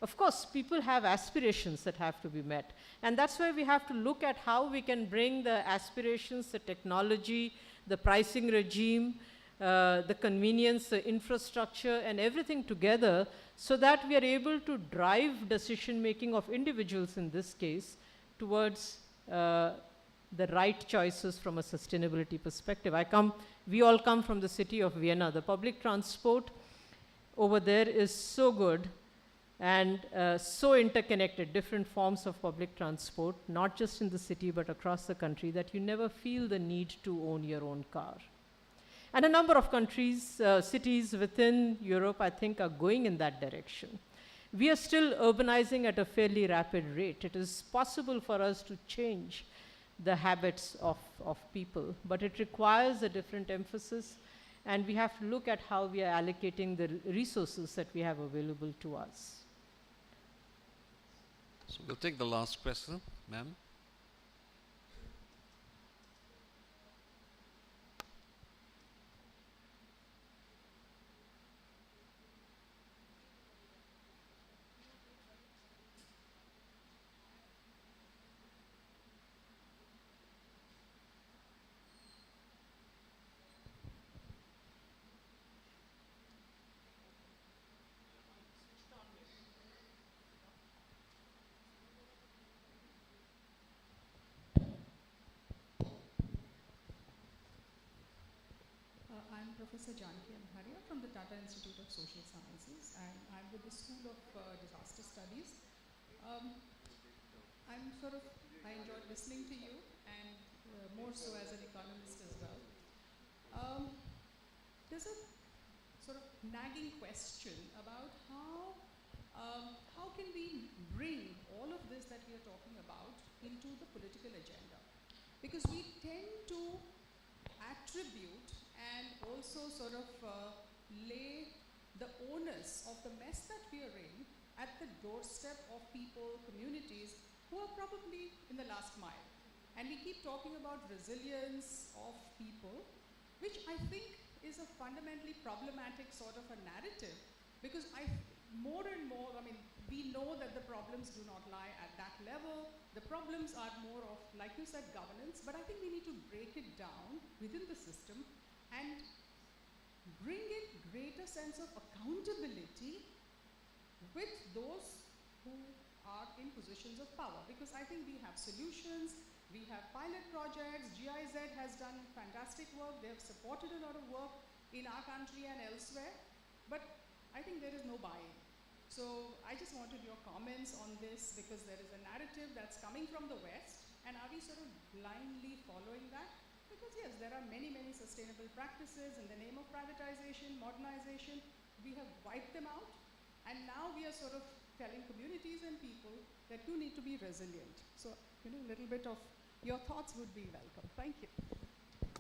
Of course, people have aspirations that have to be met. And that's why we have to look at how we can bring the aspirations, the technology, the pricing regime, the convenience, the infrastructure, and everything together, so that we are able to drive decision-making of individuals, in this case, towards the right choices from a sustainability perspective. We all come from the city of Vienna. The public transport over there is so good and so interconnected, different forms of public transport, not just in the city but across the country, that you never feel the need to own your own car. And a number of countries, cities within Europe, I think, are going in that direction. We are still urbanizing at a fairly rapid rate. It is possible for us to change the habits of people, but it requires a different emphasis, and we have to look at how we are allocating the resources that we have available to us. So we'll take the last question, ma'am. I'm Professor Janaki Amharia from the Tata Institute of Social Sciences, and I'm with the School of Disaster Studies. I enjoyed listening to you, and more so as an economist as well. There's a sort of nagging question about how can we bring all of this that we are talking about into the political agenda? Because we tend to attribute and also sort of lay the onus of the mess that we are in at the doorstep of people, communities who are probably in the last mile. And we keep talking about resilience of people, which I think is a fundamentally problematic sort of a narrative, because more and more, I mean, we know that the problems do not lie at that level. The problems are more of, like you said, governance, but I think we need to break it down within the system and bring in greater sense of accountability with those who are in positions of power. Because I think we have solutions, we have pilot projects, GIZ has done fantastic work, they have supported a lot of work in our country and elsewhere, but I think there is no buy-in. So I just wanted your comments on this, because there is a narrative that's coming from the West, and are we sort of blindly following that? Because yes, there are many, many sustainable practices in the name of privatization, modernization. We have wiped them out, and now we are sort of telling communities and people that you need to be resilient. So, a little bit of your thoughts would be welcome. Thank you.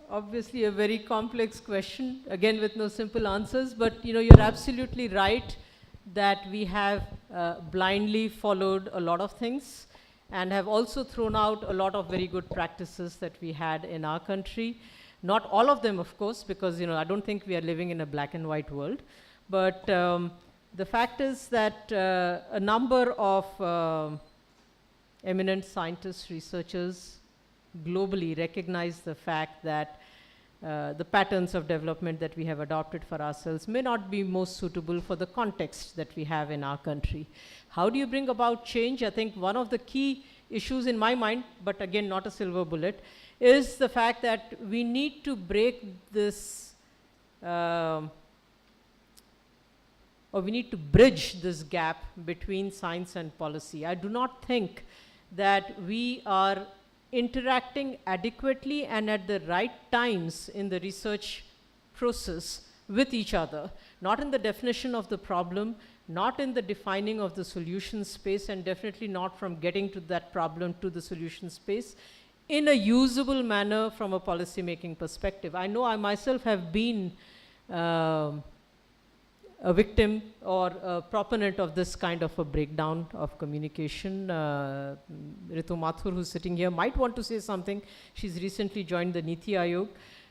Obviously a very complex question, again with no simple answers, but you're absolutely right that we have blindly followed a lot of things and have also thrown out a lot of very good practices that we had in our country. Not all of them, of course, because I don't think we are living in a black and white world. But the fact is that a number of eminent scientists, researchers globally recognize the fact that the patterns of development that we have adopted for ourselves may not be most suitable for the context that we have in our country. How do you bring about change? I think one of the key issues in my mind, but again not a silver bullet, is the fact that we need to break this, or we need to bridge this gap between science and policy. I do not think that we are interacting adequately and at the right times in the research process with each other, not in the definition of the problem, not in the defining of the solution space, and definitely not from getting to that problem to the solution space in a usable manner from a policy making perspective. I know I myself have been a victim or a proponent of this kind of a breakdown of communication. Ritu Mathur, who's sitting here, might want to say something. She's recently joined the Niti Aayog.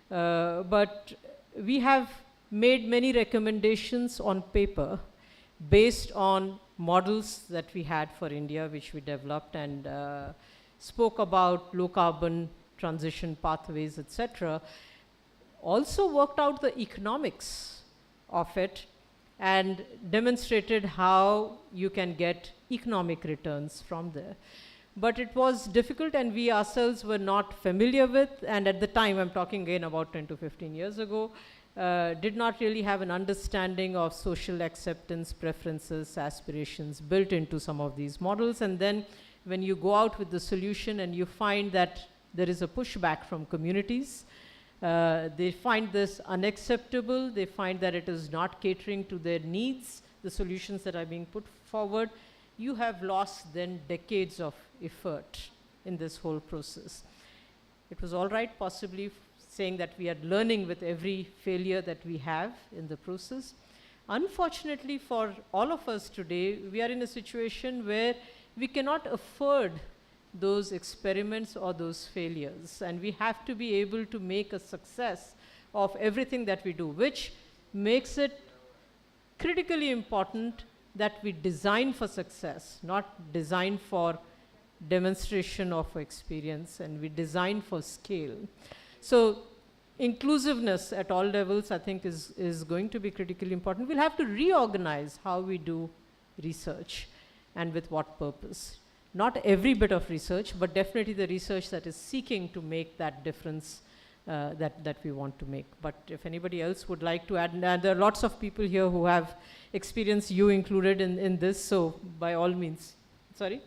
But we have made many recommendations on paper based on models that we had for India, which we developed, and spoke about low carbon transition pathways, etc. Also worked out the economics of it and demonstrated how you can get economic returns from there. But it was difficult, and we ourselves were not familiar with, and at the time, I'm talking again about 10 to 15 years ago, did not really have an understanding of social acceptance, preferences, aspirations built into some of these models. And then when you go out with the solution and you find that there is a pushback from communities, they find this unacceptable, they find that it is not catering to their needs, the solutions that are being put forward, you have lost then decades of effort in this whole process. It was all right possibly saying that we are learning with every failure that we have in the process. Unfortunately for all of us today, we are in a situation where we cannot afford those experiments or those failures, and we have to be able to make a success of everything that we do, which makes it critically important that we design for success, not design for demonstration of experience, and we design for scale. So inclusiveness at all levels, I think, is going to be critically important. We'll have to reorganize how we do research and with what purpose. Not every bit of research, but definitely the research that is seeking to make that difference that we want to make. But if anybody else would like to add, and there are lots of people here who have experience, you included in this, so by all means. Sorry?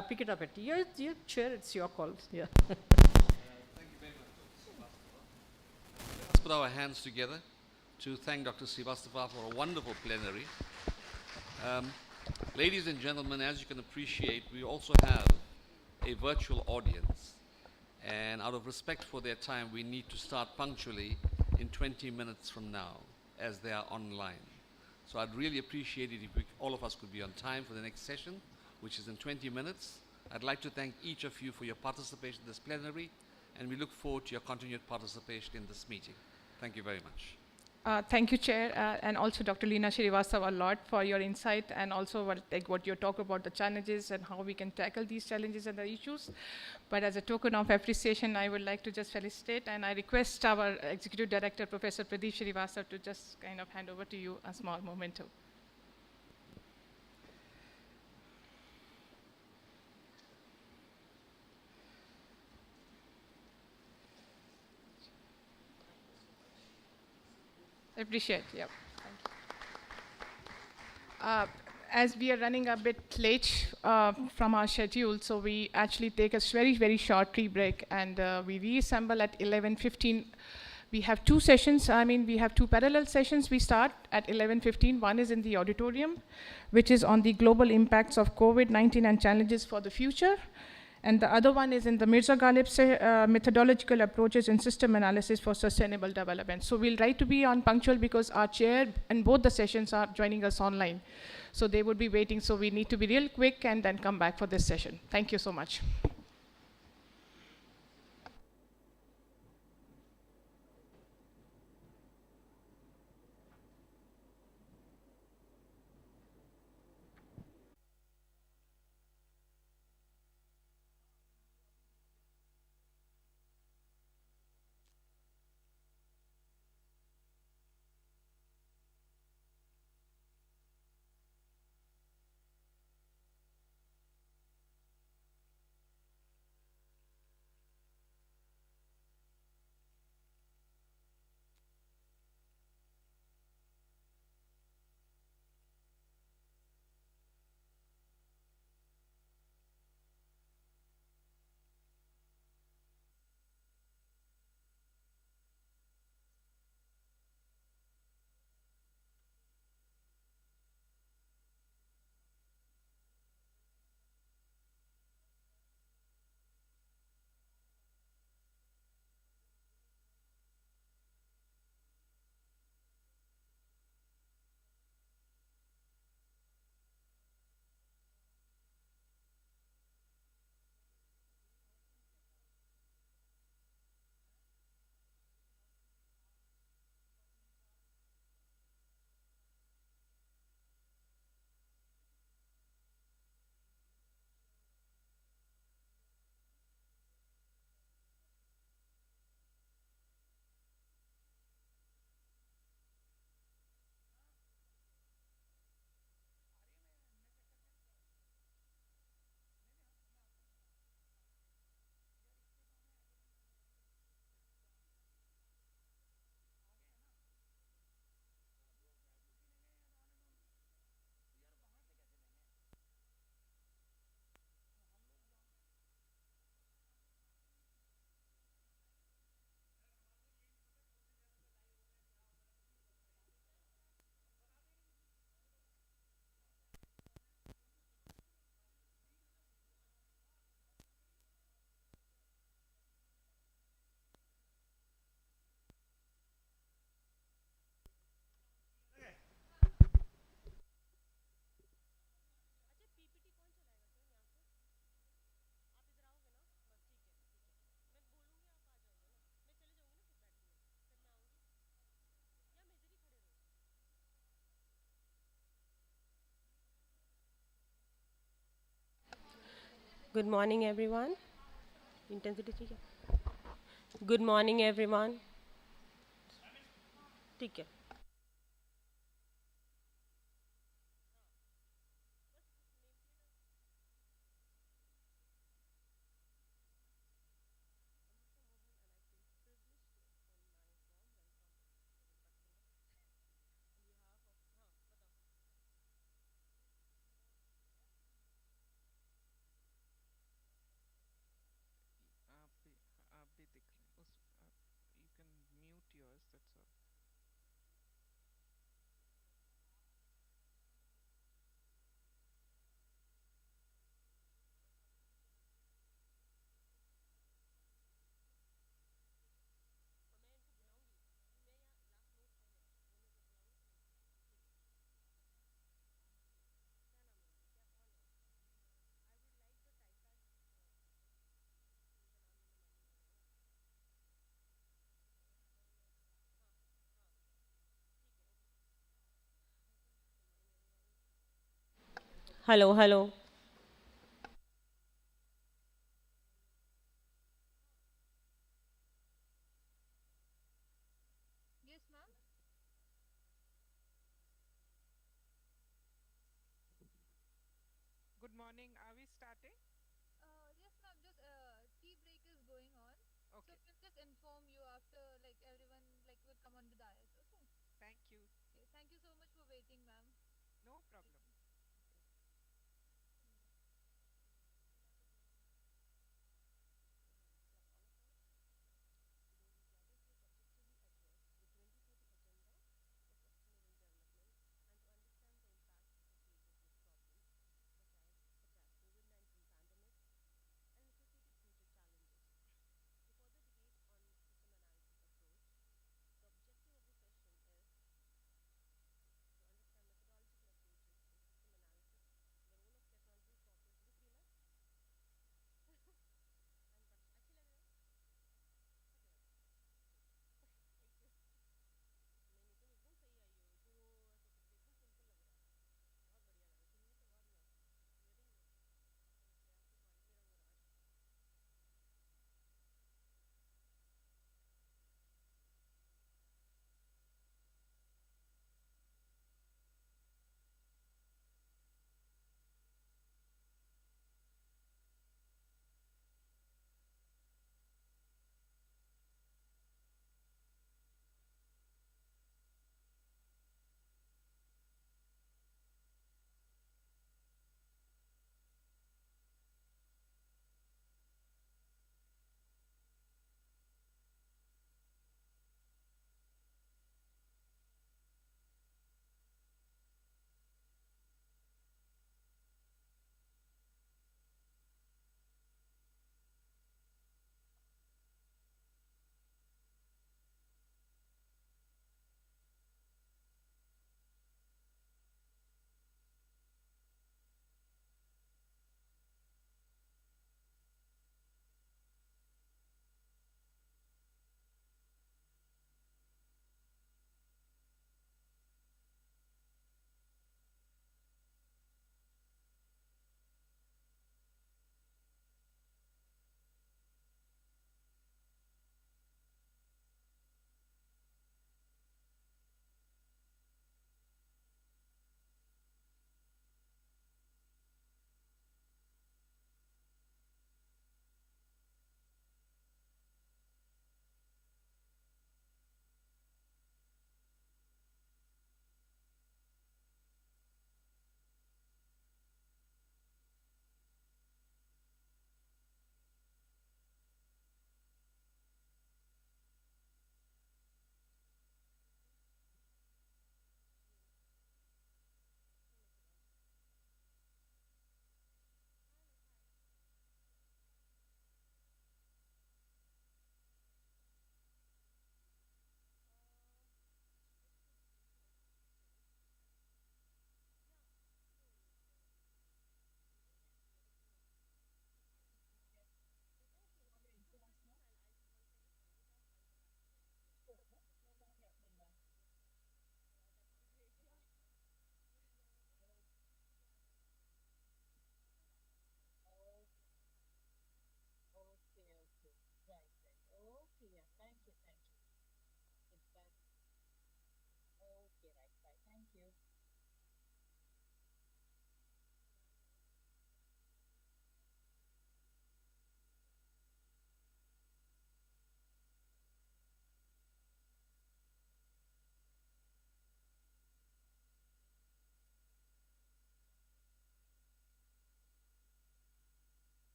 Pick it up at your chair, it's your call. Yeah. Let's put our hands together to thank Dr. Srivastava for a wonderful plenary. Ladies and gentlemen, as you can appreciate, we also have a virtual audience. And out of respect for their time, we need to start punctually in 20 minutes from now, as they are online. So I'd really appreciate it if all of us could be on time for the next session, which is in 20 minutes. I'd like to thank each of you for your participation in this plenary, and we look forward to your continued participation in this meeting. Thank you very much. Thank you, Chair, and also Dr. Leena Srivastava a lot for your insight and also what you talk about the challenges and how we can tackle these challenges and the issues. But as a token of appreciation, I would like to just felicitate, and I request our Executive Director, Professor Pradeep Srivastava, to just kind of hand over to you a small memento. Appreciate, yeah. Thank you. As we are running a bit late from our schedule, so we actually take a very, very short tea break, and we reassemble at 11:15. We have two sessions. We have two parallel sessions. We start at 11:15. One is in the auditorium, which is on the global impacts of COVID-19 and challenges for the future. And the other one is in the Mirza Ghalib's methodological approaches in system analysis for sustainable development. So we'll try to be on punctual because our chair and both the sessions are joining us online. So they would be waiting, so we need to be real quick and then come back for this session. Thank you so much. Good morning, everyone. Intensity ठीक है? Good morning, everyone. ठीक है. Hello, hello. Yes, ma'am. Good morning. Are we starting? Yes, ma'am. Just tea break is going on, so Okay. we'll just inform you after like everyone like will come on the dais. Okay. Thank you. Okay. Thank you so much for waiting, ma'am. No problem.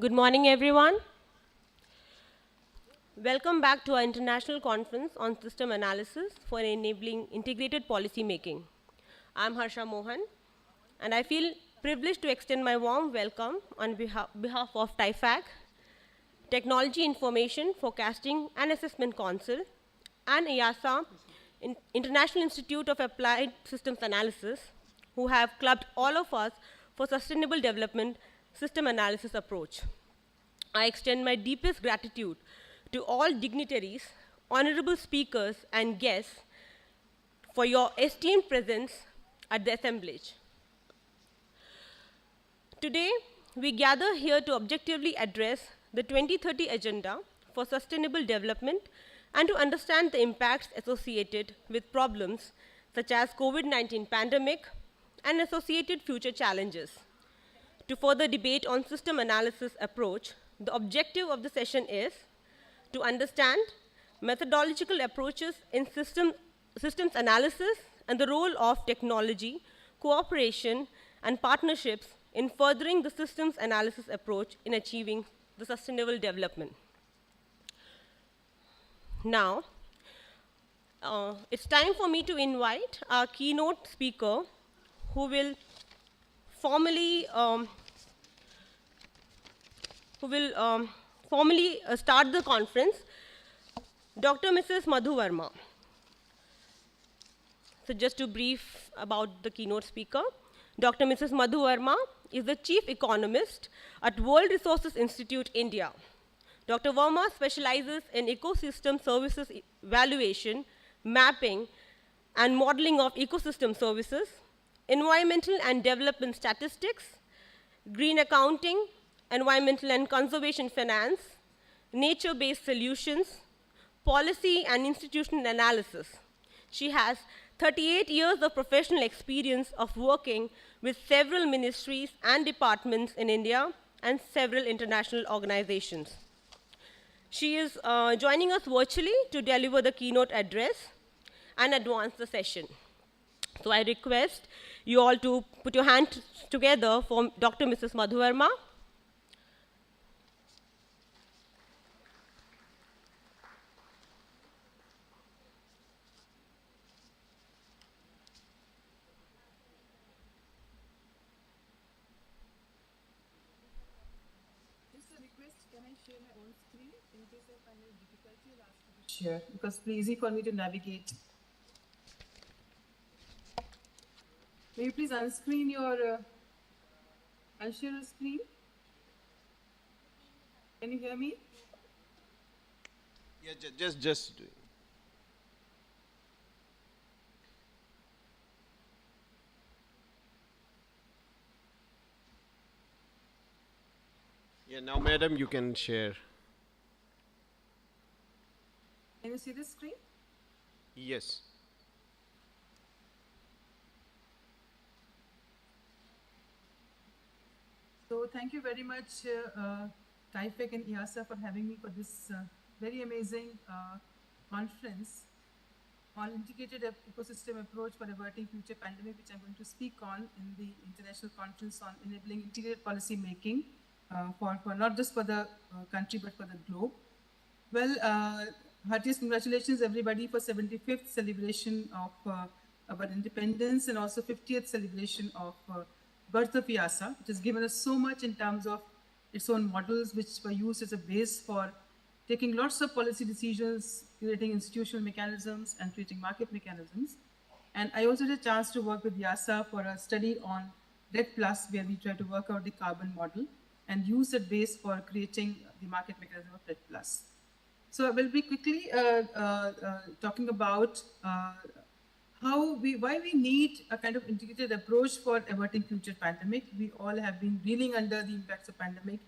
Good morning, everyone. Welcome back to our international conference on system analysis for enabling integrated policy making. I'm Harsha Mohan, and I feel privileged to extend my warm welcome on behalf of TIFAC, Technology Information Forecasting and Assessment Council, and IIASA, International Institute of Applied Systems Analysis, who have clubbed all of us for sustainable development system analysis approach. I extend my deepest gratitude to all dignitaries, honorable speakers, and guests for your esteemed presence at the assemblage. Today, we gather here to objectively address the 2030 Agenda for Sustainable Development and to understand the impacts associated with problems such as COVID-19 pandemic and associated future challenges. To further debate on system analysis approach, the objective of the session is to understand methodological approaches in systems analysis and the role of technology, cooperation, and partnerships in furthering the systems analysis approach in achieving the sustainable development. Now, it's time for me to invite our keynote speaker who will formally start the conference, Dr. Mrs. Madhu Verma. So just to brief about the keynote speaker, Dr. Mrs. Madhu Verma is the Chief Economist at World Resources Institute, India. Dr. Verma specializes in ecosystem services evaluation, mapping, and modeling of ecosystem services, environmental and development statistics, green accounting, environmental and conservation finance, nature-based solutions, policy and institutional analysis. She has 38 years of professional experience of working with several ministries and departments in India and several international organizations. She is joining us virtually to deliver the keynote address and advance the session. So I request you all to put your hands together for Dr. Mrs. Madhu Verma. Share because it's easy for me to navigate. May you please unscreen your unshare your screen? Can you hear me? Yeah, just. Yeah, now, madam, you can share. Can you see the screen? Yes. So thank you very much, TIFAC and IIASA for having me for this very amazing conference on integrated ecosystem approach for averting future pandemic, which I'm going to speak on in the International Conference on Enabling Integrated Policy Making for not just for the country but for the globe. Well, heartiest congratulations everybody for 75th celebration of our independence and also 50th celebration of birth of IIASA, which has given us so much in terms of its own models, which were used as a base for taking lots of policy decisions, creating institutional mechanisms, and creating market mechanisms. And I also had a chance to work with IIASA for a study on RED+, where we try to work out the carbon model and use that base for creating the market mechanism of RED+. So I will be quickly talking about why we need a kind of integrated approach for averting future pandemic. We all have been reeling under the impacts of pandemic.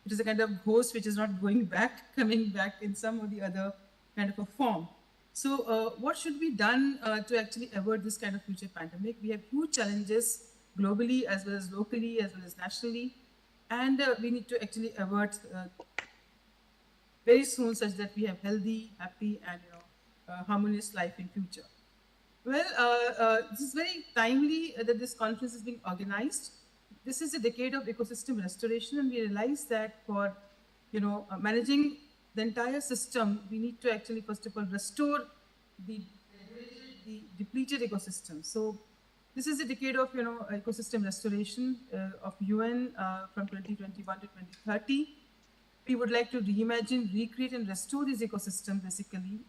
It is a kind of ghost which is not going back, coming back in some or the other kind of a form. So what should be done to actually avert this kind of future pandemic? We have huge challenges globally as well as locally as well as nationally. And we need to actually avert very soon such that we have healthy, happy, and harmonious life in future. Well, this is very timely that this conference is being organized. this is a decade of ecosystem restoration, and we realize that for managing the entire system, we need to actually first of all restore the depleted ecosystem. So this is a decade of ecosystem restoration of UN from 2021 to 2030. We would like to reimagine, recreate, and restore these ecosystems basically,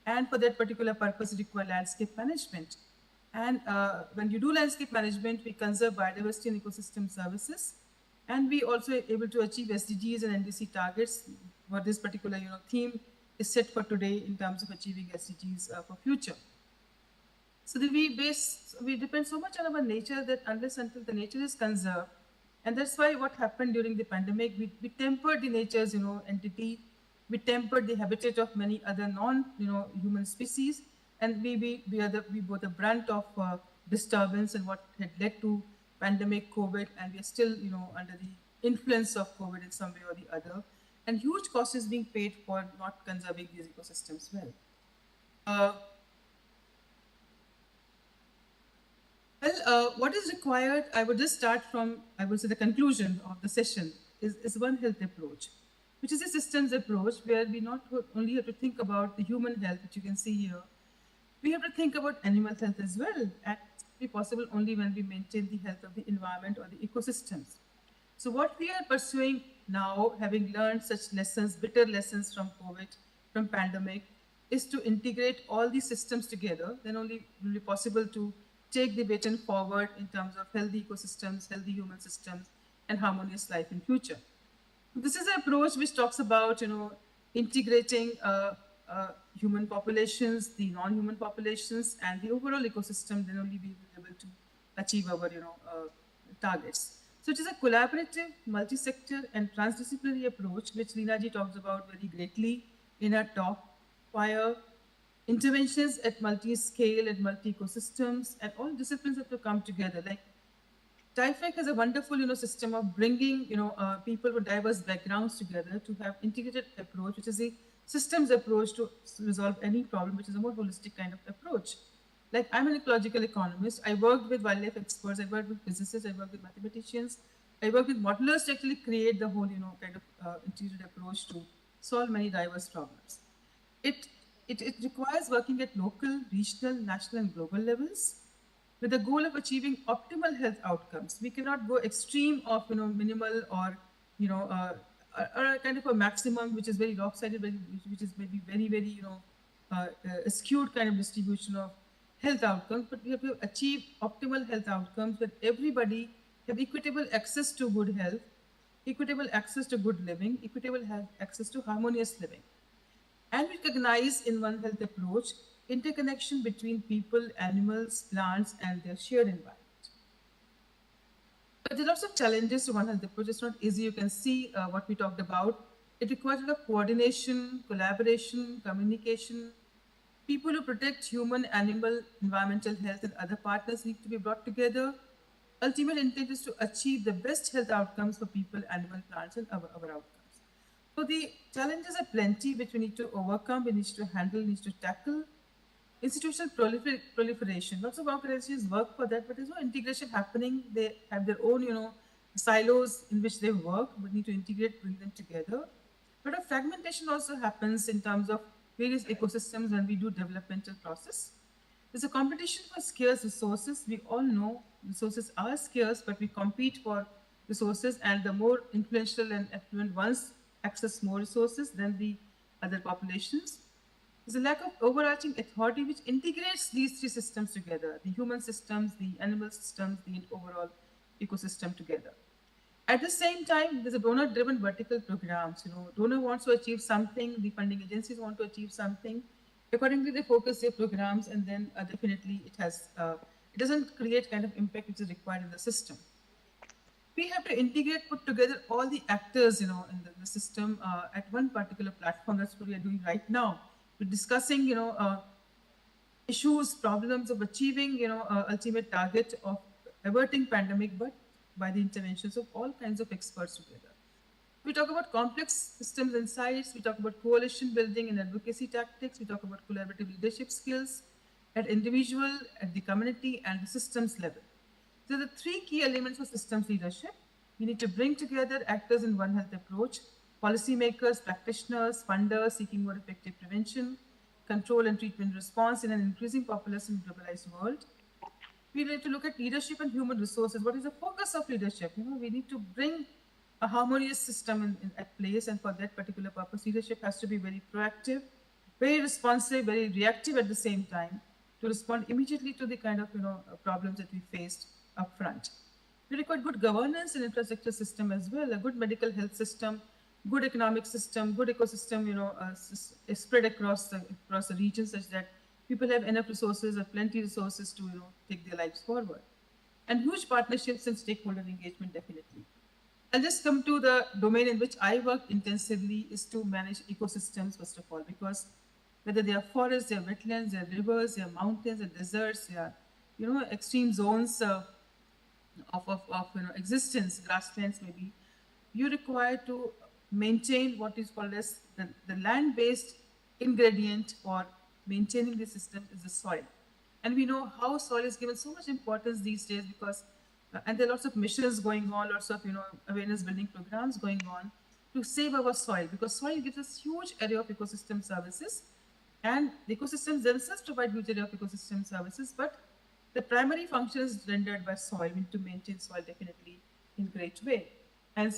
and for that particular purpose, require landscape management. And when you do landscape management, we conserve biodiversity and ecosystem services, and we also able to achieve SDGs and NDC targets. For this particular theme is set for today in terms of achieving SDGs for future. So we depend so much on our nature that unless until the nature is conserved, and that's why what happened during the pandemic, we tempered the nature's entity, we tempered the habitat of many other non-human species, and we bore the brunt of disturbance and what had led to pandemic COVID, and we are still under the influence of COVID in some way or the other, and huge cost is being paid for not conserving these ecosystems well. What is required, I would just start from, I would say the conclusion of the session is One Health approach, which is a systems approach where we not only have to think about the human health, which you can see here, we have to think about animal health as well, and it's be possible only when we maintain the health of the environment or the ecosystems. So what we are pursuing now, having learned such lessons, bitter lessons from COVID, from pandemic, is to integrate all these systems together, then only will be possible to take the baton forward in terms of healthy ecosystems, healthy human systems, and harmonious life in future. This is an approach which talks about, integrating human populations, the non-human populations, and the overall ecosystem. Then only we will be able to achieve our, targets. So it is a collaborative, multi-sector, and transdisciplinary approach, which Leena ji talks about very greatly in her talk, via interventions at multi-scale and multi-ecosystems, and all disciplines have to come together. Like TIFAC has a wonderful, system of bringing, people with diverse backgrounds together to have integrated approach, which is a systems approach to resolve any problem, which is a more holistic kind of approach. Like I'm an ecological economist. I worked with wildlife experts. I worked with physicists. I worked with mathematicians. I worked with modelers to actually create the whole, kind of integrated approach to solve many diverse problems. It requires working at local, regional, national, and global levels with the goal of achieving optimal health outcomes. We cannot go extreme of minimal or or a kind of a maximum, which is very lopsided, which is maybe very very skewed kind of distribution of health outcomes. But we have to achieve optimal health outcomes where everybody have equitable access to good health, equitable access to good living, equitable access to harmonious living. And we recognize in One Health approach interconnection between people, animals, plants, and their shared environment. But there are lots of challenges to One Health approach. It's not easy. You can see what we talked about. It requires a lot of coordination, collaboration, communication. People who protect human, animal, environmental health, and other partners need to be brought together. Ultimate intent is to achieve the best health outcomes for people, animal, plants, and our outcomes. So the challenges are plenty which we need to overcome, we need to handle, we need to tackle. Institutional proliferation. Lots of organizations work for that, but there's no integration happening. They have their own, silos in which they work. We need to integrate, bring them together. But a fragmentation also happens in terms of various ecosystems when we do developmental process. There's a competition for scarce resources. We all know resources are scarce, but we compete for resources, and the more influential and affluent ones access more resources than the other populations. There's a lack of overarching authority which integrates these three systems together, the human systems, the animal systems, the overall ecosystem together. At the same time, there's a donor-driven vertical programs. Donor wants to achieve something, the funding agencies want to achieve something. Accordingly, they focus their programs, and then definitely it doesn't create kind of impact which is required in the system. We have to integrate, put together all the actors, in the system at one particular platform. That's what we are doing right now. We're discussing, issues, problems of achieving, ultimate target of averting pandemic, but by the interventions of all kinds of experts together. We talk about complex systems insights. We talk about coalition building and advocacy tactics. We talk about collaborative leadership skills at individual, at the community, and the systems level. So the three key elements of systems leadership. We need to bring together actors in One Health approach, policymakers, practitioners, funders seeking more effective prevention, control and treatment response in an increasing populous and globalized world. We need to look at leadership and human resources. What is the focus of leadership? We need to bring a harmonious system at place, and for that particular purpose, leadership has to be very proactive, very responsive, very reactive at the same time to respond immediately to the kind of problems that we faced up front. We require good governance and infrastructure system as well, a good medical health system, good economic system, good ecosystem, spread across the region such that people have enough resources or plenty resources to take their lives forward. And huge partnerships and stakeholder engagement definitely. I'll just come to the domain in which I work intensively is to manage ecosystems first of all, because whether they are forests, they are wetlands, they are rivers, they are mountains, they are deserts, they are extreme zones of existence, grasslands maybe, you require to maintain what is called as the land-based ingredient for maintaining the system is the soil. And we know how soil is given so much importance these days because, and there are lots of missions going on, lots of awareness building programs going on to save our soil, because soil gives us huge array of ecosystem services, and the ecosystems themselves provide huge array of ecosystem services, but the primary function is rendered by soil. We need to maintain soil definitely in great way, and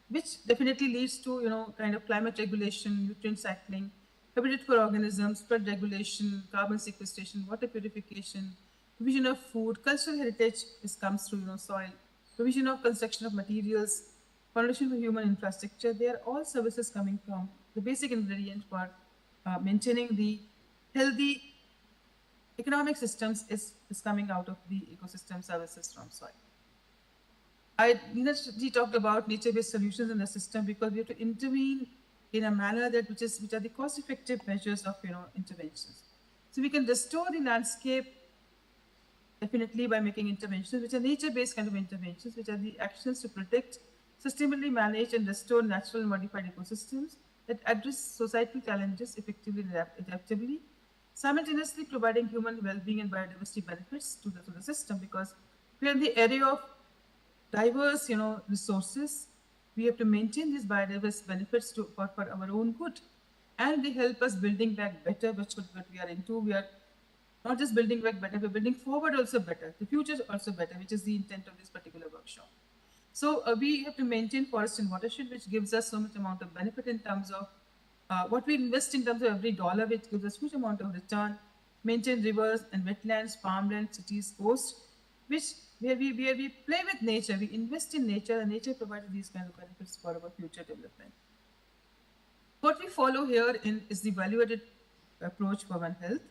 which definitely leads to kind of climate regulation, nutrient cycling, habitat for organisms, flood regulation, carbon sequestration, water purification, provision of food, cultural heritage comes through soil, provision of construction of materials, foundation for human infrastructure. They are all services coming from the basic ingredient for maintaining the healthy economic systems is coming out of the ecosystem services from soil. Neeraj talked about nature-based solutions in the system because we have to intervene in a manner which are the cost-effective measures of interventions. So we can restore the landscape definitely by making interventions which are nature-based kind of interventions, which are the actions to protect, sustainably manage and restore natural and modified ecosystems that address societal challenges effectively and adaptively, simultaneously providing human well-being and biodiversity benefits to the system, because we are in the area of diverse resources. We have to maintain these biodiverse benefits for our own good, and they help us building back better, which is what we are into. We are not just building back better, we're building forward also better, the future also better, which is the intent of this particular workshop. So we have to maintain forest and watershed, which gives us so much amount of benefit in terms of what we invest in terms of every dollar, which gives us huge amount of return. Maintain rivers and wetlands, farmland, cities, coasts, where we play with nature, we invest in nature, and nature provides these kind of benefits for our future development. What we follow here is the value-added approach for One Health,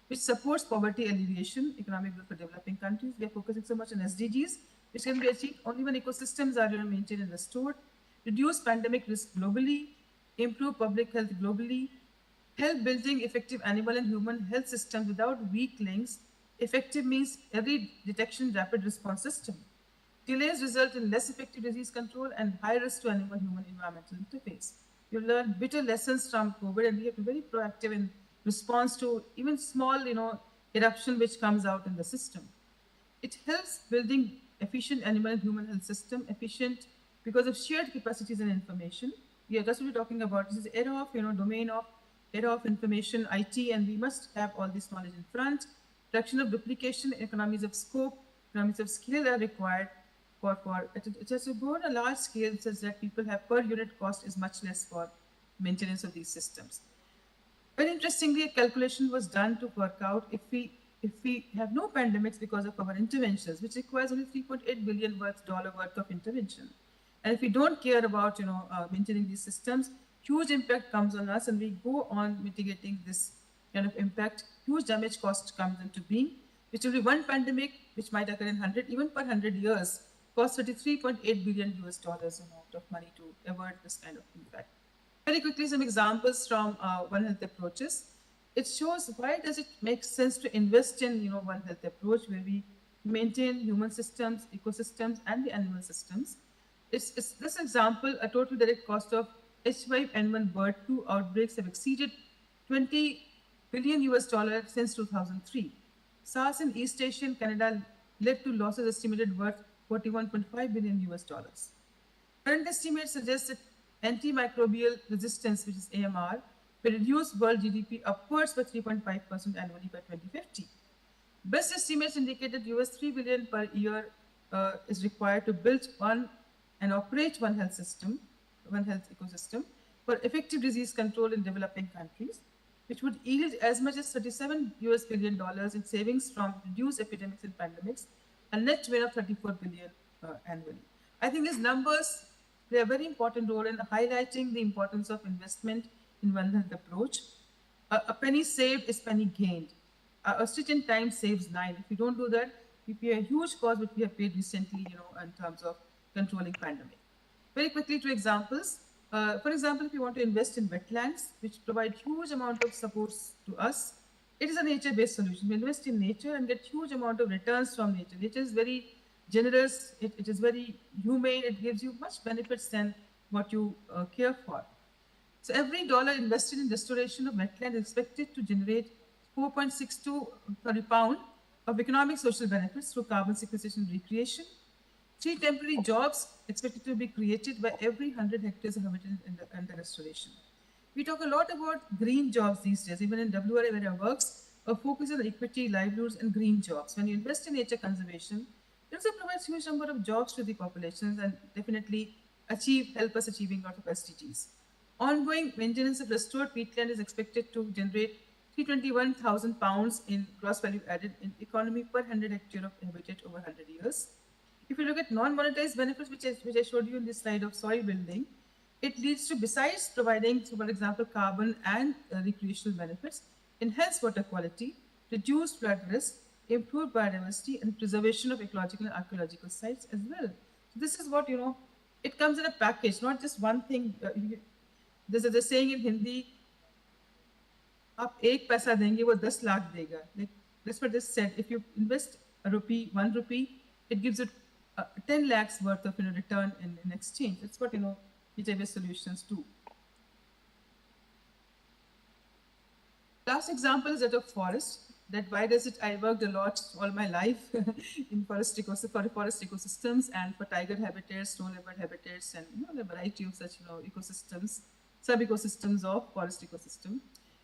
which supports poverty alleviation, economic growth for developing countries. We are focusing so much on SDGs, which can be achieved only when ecosystems are maintained and restored, reduce pandemic risk globally, improve public health globally, help building effective animal and human health systems without weak links. Effective means early detection, rapid response system. Delays result in less effective disease control and high risk to animal-human environmental interface. You learn bitter lessons from COVID, and we have to be very proactive in response to even small, eruption which comes out in the system. It helps building efficient animal and human health system, efficient because of shared capacities and information. Yeah, that's what we're talking about. This is era of, domain of, era of information, IT, and we must have all this knowledge in front. Reduction of duplication, economies of scope, economies of scale are required it has to go on a large scale such that people have per unit cost is much less for maintenance of these systems. Very interestingly, a calculation was done to work out if we have no pandemics because of our interventions, which requires only $3.8 billion worth of intervention. And if we don't care about maintaining these systems, huge impact comes on us, and we go on mitigating this kind of impact. Huge damage cost comes into being, which will be one pandemic, which might occur in 100, even per 100 years, cost $33.8 billion amount of money to avert this kind of impact. Very quickly, some examples from One Health approaches. It shows why does it make sense to invest in One Health approach, where we maintain human systems, ecosystems, and the animal systems. It's this example, a total direct cost of H5N1 bird flu outbreaks have exceeded $20 billion since 2003. SARS in East Asia and Canada led to losses estimated worth 41.5 billion US dollars. Current estimates suggest that antimicrobial resistance, which is AMR, will reduce world GDP upwards by 3.5% annually by 2050. Best estimates indicate that US 3 billion per year is required to build and operate one health ecosystem for effective disease control in developing countries, which would yield as much as $37 billion in savings from reduced epidemics and pandemics, a net win of 34 billion annually. I think these numbers play a very important role in highlighting the importance of investment in One Health approach. A penny saved is penny gained. A stitch in time saves 9. If you don't do that, you pay a huge cost, which we have paid recently, in terms of controlling pandemic. Very quickly, two examples. For example, if you want to invest in wetlands, which provide huge amount of supports to us, it is a nature-based solution. We invest in nature and get huge amount of returns from nature. Nature is very generous. It is very humane. It gives you much benefits than what you care for. So every dollar invested in restoration of wetland is expected to generate 4.62 pound of economic social benefits through carbon sequestration and recreation. 3 temporary jobs expected to be created by every 100 hectares of habitat in the restoration. We talk a lot about green jobs these days. Even in WRA where I works, a focus on equity, livelihoods, and green jobs. When you invest in nature conservation, it also provides huge number of jobs to the populations and definitely help us achieving a lot of SDGs. Ongoing maintenance of restored peatland is expected to generate 321,000 pounds in gross value added in economy per 100 hectare of habitat over 100 years. If you look at non-monetized benefits, which I showed you in this slide of soil building, it leads to, besides providing, so for example, carbon and recreational benefits, enhanced water quality, reduced flood risk, improved biodiversity, and preservation of ecological and archaeological sites as well. So this is what, it comes in a package, not just one thing. There's a saying in Hindi, आप एक पैसा देंगे वो 10 लाख देगा. Like that's what they said. If you invest one rupee, it gives you 10 lakhs worth of return in exchange. That's what EJV solutions do. Last example is that of forest. That why does it? I worked a lot all my life in forest ecosystems and for tiger habitats, snow leopard habitats, and a variety of such ecosystems, sub-ecosystems of forest ecosystem.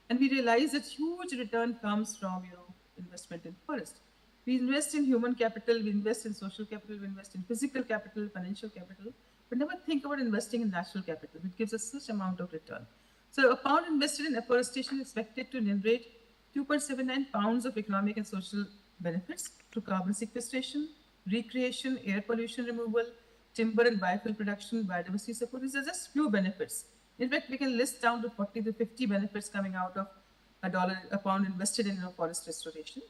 And we realize that huge return comes from investment in forest. We invest in human capital, we invest in social capital, we invest in physical capital, financial capital, but never think about investing in natural capital, which gives us such amount of return. So a pound invested in afforestation is expected to generate 2.79 pounds of economic and social benefits through carbon sequestration, recreation, air pollution removal, timber and biofuel production, biodiversity support. These are just few benefits. In fact, we can list down to 40 to 50 benefits coming out of a pound invested in forest restoration.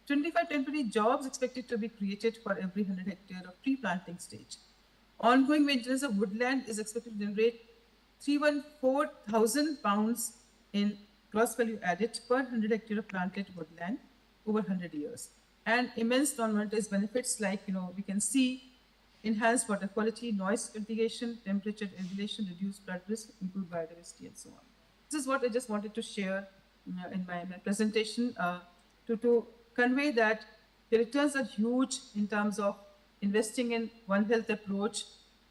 25 temporary jobs expected to be created for every 100 hectare of tree planting stage. Ongoing maintenance of woodland is expected to generate 314,000 pounds in gross value added per 100 hectare of planted woodland over 100 years. And immense non-monetized benefits like, we can see enhanced water quality, noise mitigation, temperature regulation, reduced flood risk, improved biodiversity, and so on. This is what I just wanted to share in my presentation to convey that the returns are huge in terms of investing in One Health approach,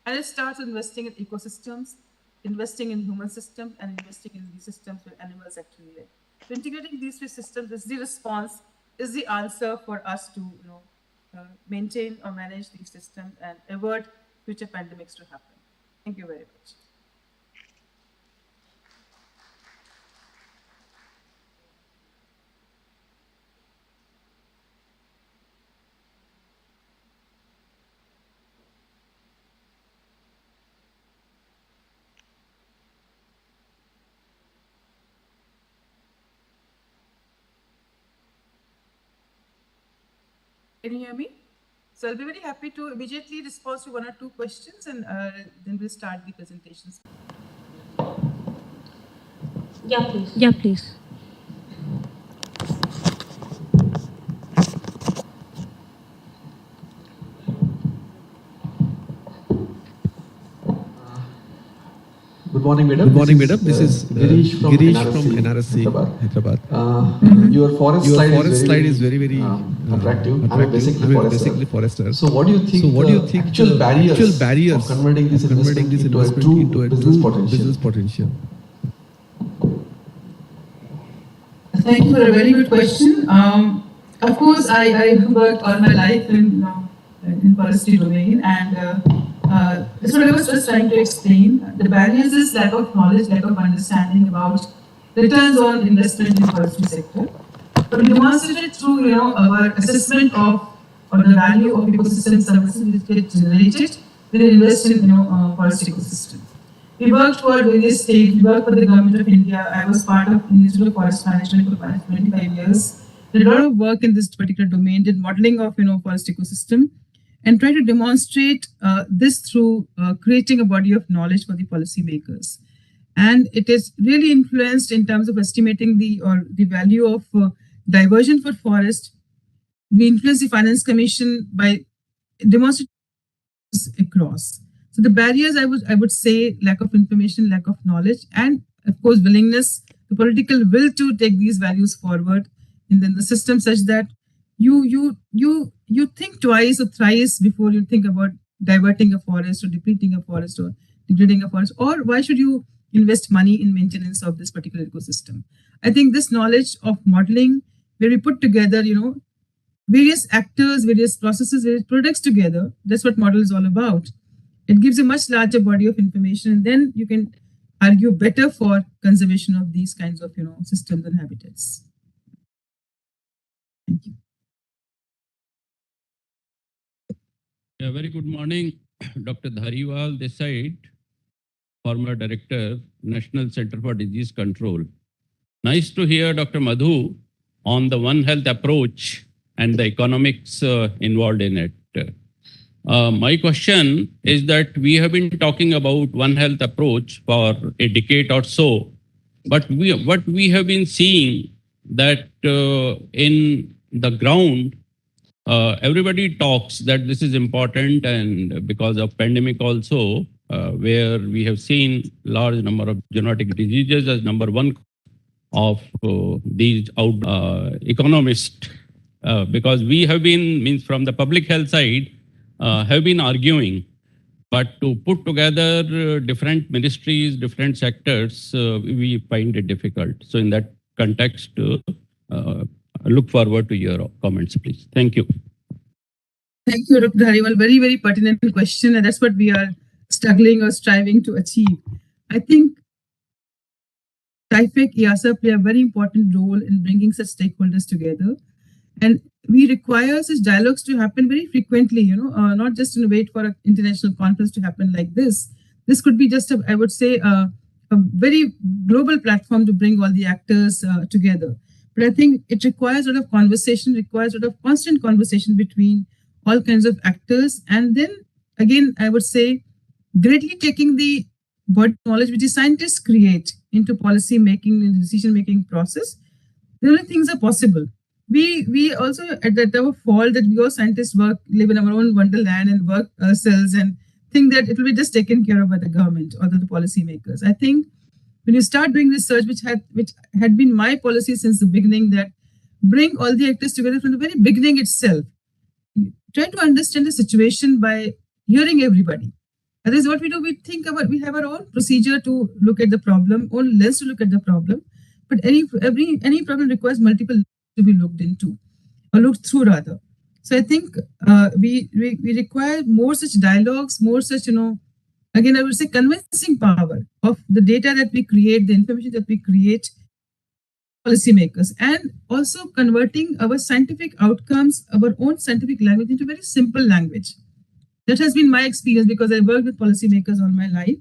and it starts with investing in ecosystems, investing in human systems, and investing in these systems where animals actually live. So integrating these three systems is the response, is the answer for us to maintain or manage these systems and avert future pandemics to happen. Thank you very much. Can you hear me? So I'll be very happy to immediately respond to one or two questions, and then we'll start the presentations. Yeah, please. Yeah, please. Good morning, madam. Good morning, madam. This is Girish from NRSC, Hyderabad. Your forest slide is very, attractive. I'm basically forester. So what do you think actual barriers of converting this investment into a true business potential? Thank you for a very good question. Of course, I worked all my life in forestry domain, and that's what I was just trying to explain. The barriers is lack of knowledge, lack of understanding about returns on investment in forestry sector. But we demonstrated through our assessment of or the value of ecosystem services which get generated when we invest in forest ecosystem. We worked for various states. We worked for the government of India. I was part of the Institute of Forest Management for 25 years. Did a lot of work in this particular domain. Did modeling of forest ecosystem, and try to demonstrate this through creating a body of knowledge for the policymakers. And it is really influenced in terms of estimating the value of diversion for forest. We influence the Finance Commission by demonstrating across. So the barriers, I would say, lack of information, lack of knowledge, and of course willingness, the political will to take these values forward, and then the system such that you think twice or thrice before you think about diverting a forest or depleting a forest or degrading a forest, or why should you invest money in maintenance of this particular ecosystem. I think this knowledge of modeling, where we put together, various actors, various processes, various products together, that's what model is all about. It gives a much larger body of information, and then you can argue better for conservation of these kinds of, systems and habitats. Thank you. Yeah, very good morning, Dr. Dhariwal this side, former director, National Center for Disease Control. Nice to hear Dr. Madhu on the One Health approach and the economics involved in it. My question is that we have been talking about One Health approach for a decade or so, but what we have been seeing that in the ground, everybody talks that this is important, and because of pandemic also, where we have seen large number of zoonotic diseases as number one of these economists, because we have been, means from the public health side, have been arguing, but to put together different ministries, different sectors, we find it difficult. So in that context, I look forward to your comments, please. Thank you. Thank you, Dr. Dhariwal. Very, very pertinent question, and that's what we are struggling or striving to achieve. I think TIFAC, IIASA play a very important role in bringing such stakeholders together, and we require such dialogues to happen very frequently. Not just to wait for an international conference to happen like this. This could be just I would say, a very global platform to bring all the actors together. But I think it requires a lot of conversation, requires a lot of constant conversation between all kinds of actors. And then again, I would say, greatly taking the body knowledge which the scientists create into policy making and decision making process. The only things are possible. We also at our fault that we all scientists live in our own wonderland and work ourselves and think that it will be just taken care of by the government or the policy makers. I think when you start doing research, which had been my policy since the beginning, that bring all the actors together from the very beginning itself. Try to understand the situation by hearing everybody. That is what we do. We have our own procedure to look at the problem, own lens to look at the problem. But any problem requires multiple to be looked into or looked through rather. So I think we require more such dialogues, more such, again, I would say convincing power of the data that we create, the information that we create, policymakers, and also converting our scientific outcomes, our own scientific language into very simple language. That has been my experience because I worked with policymakers all my life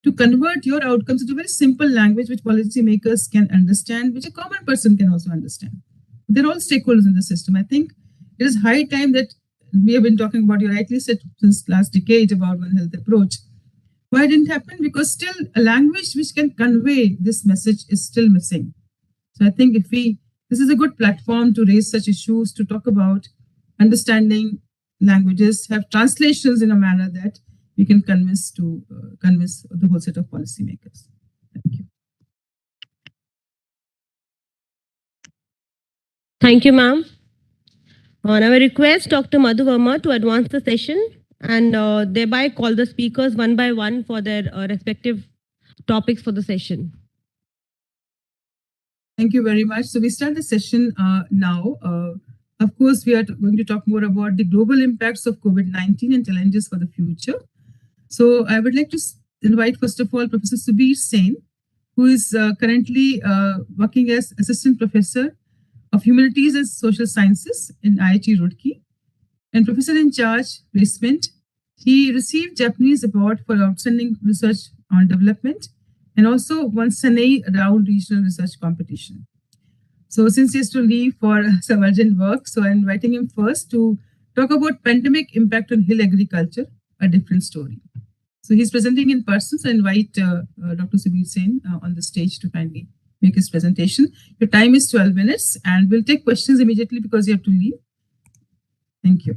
to convert your outcomes into very simple language which policymakers can understand, which a common person can also understand. They're all stakeholders in the system. I think it is high time that we have been talking about, you rightly said, since last decade about One Health approach. Why it didn't happen? Because still a language which can convey this message is still missing. So I think this is a good platform to raise such issues, to talk about understanding languages, have translations in a manner that we can convince the whole set of policymakers. Thank you. Thank you, ma'am. Now I request Dr. Madhu Verma to advance the session and thereby call the speakers one by one for their respective topics for the session. Thank you very much. So we start the session now. Of course, we are going to talk more about the global impacts of COVID-19 and challenges for the future. So I would like to invite, first of all, Professor Subir Sen, who is currently working as Assistant Professor of Humanities and Social Sciences in IIT Roorkee and Professor in Charge Placement. He received Japanese Award for Outstanding Research on Development and also won Sanei Round Regional Research Competition. So since he has to leave for some urgent work, so I'm inviting him first to talk about pandemic impact on hill agriculture, a different story. So he's presenting in person, so I invite Dr. Subir Sen on the stage to kindly make his presentation. Your time is 12 minutes and we'll take questions immediately because you have to leave. Thank you.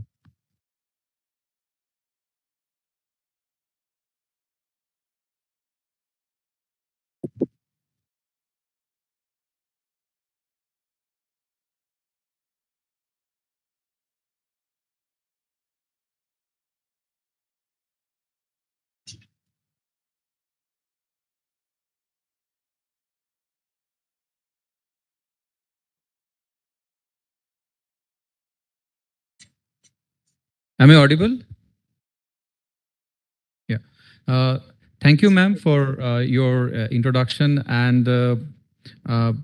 Am I audible? Yeah. Thank you, ma'am, for your introduction. And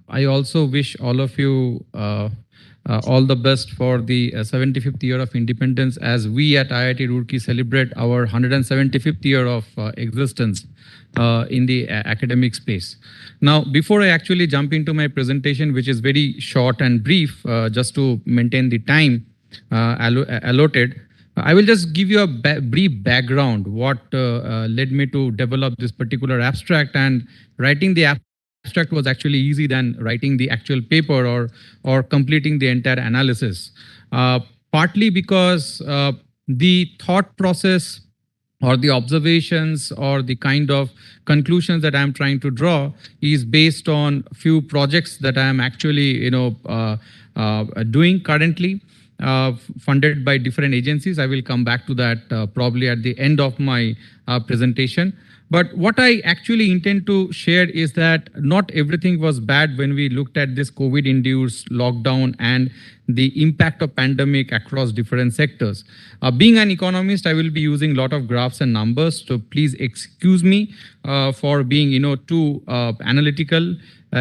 I also wish all of you all the best for the 75th year of independence as we at IIT Roorkee celebrate our 175th year of existence in the academic space. Now, before I actually jump into my presentation, which is very short and brief, just to maintain the time allotted, I will just give you a brief background, what led me to develop this particular abstract, and writing the abstract was actually easy than writing the actual paper or completing the entire analysis. Partly because the thought process or the observations or the kind of conclusions that I'm trying to draw is based on few projects that I am actually doing currently. Funded by different agencies. I will come back to that probably at the end of my presentation. But what I actually intend to share is that not everything was bad when we looked at this COVID-induced lockdown and the impact of pandemic across different sectors. Being an economist, I will be using a lot of graphs and numbers, so please excuse me for being too analytical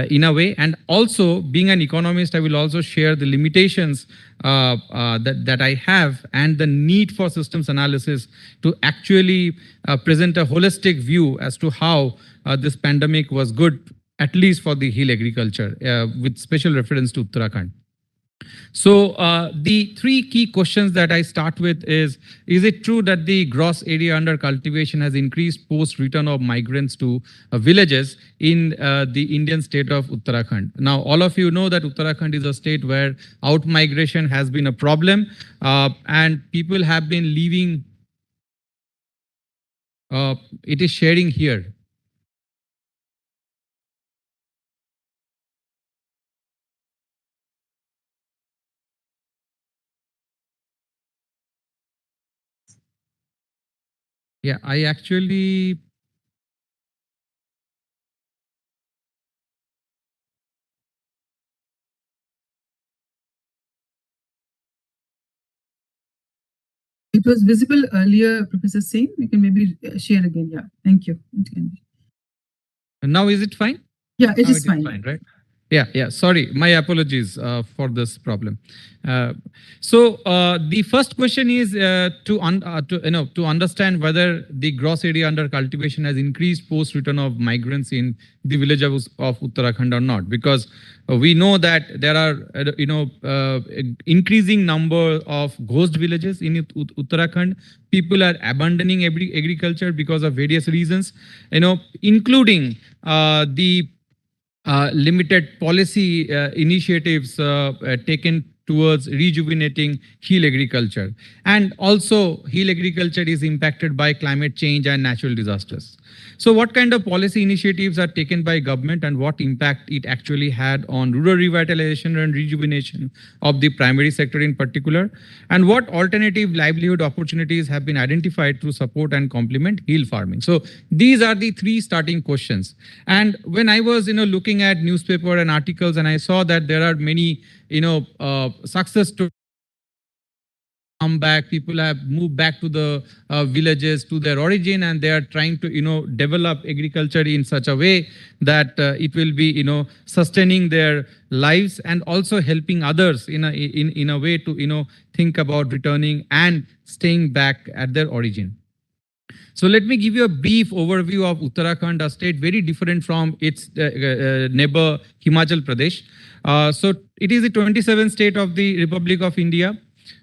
in a way. And also, being an economist, I will also share the limitations that I have and the need for systems analysis to actually present a holistic view as to how this pandemic was good, at least for the hill agriculture, with special reference to Uttarakhand. So the three key questions that I start with is it true that the gross area under cultivation has increased post return of migrants to villages in the Indian state of Uttarakhand? Now, all of you know that Uttarakhand is a state where out-migration has been a problem and people have been leaving. It is sharing here. Yeah, I actually It was visible earlier, Professor Singh. We can maybe share again. Yeah, thank you. And now is it fine? Yeah, it now is fine. Right? Yeah. Sorry, my apologies for this problem. So the first question is to understand whether the gross area under cultivation has increased post return of migrants in the village of Uttarakhand or not, because we know that there are increasing number of ghost villages in Uttarakhand. People are abandoning agriculture because of various reasons, including the limited policy initiatives taken towards rejuvenating hill agriculture. And also hill agriculture is impacted by climate change and natural disasters. So what kind of policy initiatives are taken by government and what impact it actually had on rural revitalization and rejuvenation of the primary sector in particular? And what alternative livelihood opportunities have been identified to support and complement hill farming? So these are the three starting questions. And when I was looking at newspaper and articles, and I saw that there are many success stories come back, people have moved back to the villages, to their origin, and they are trying to develop agriculture in such a way that it will be sustaining their lives and also helping others in a way to think about returning and staying back at their origin. So let me give you a brief overview of Uttarakhand, a state very different from its neighbor Himachal Pradesh. So it is the 27th state of the Republic of India.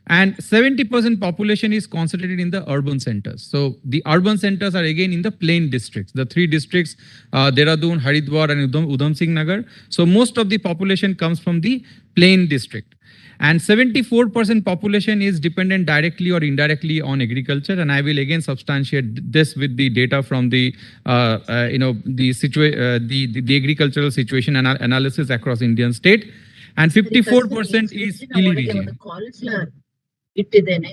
And 70% population is concentrated in the urban centers. So the urban centers are again in the plain districts, the three districts, Dehradun, Haridwar and Udham Singh Nagar. So most of the population comes from the plain district. And 74% population is dependent directly or indirectly on agriculture. And I will again substantiate this with the data from the agricultural situation analysis across Indian state. And 54% is hill region. ಇಟ್ಟಿದ್ದೇನೆ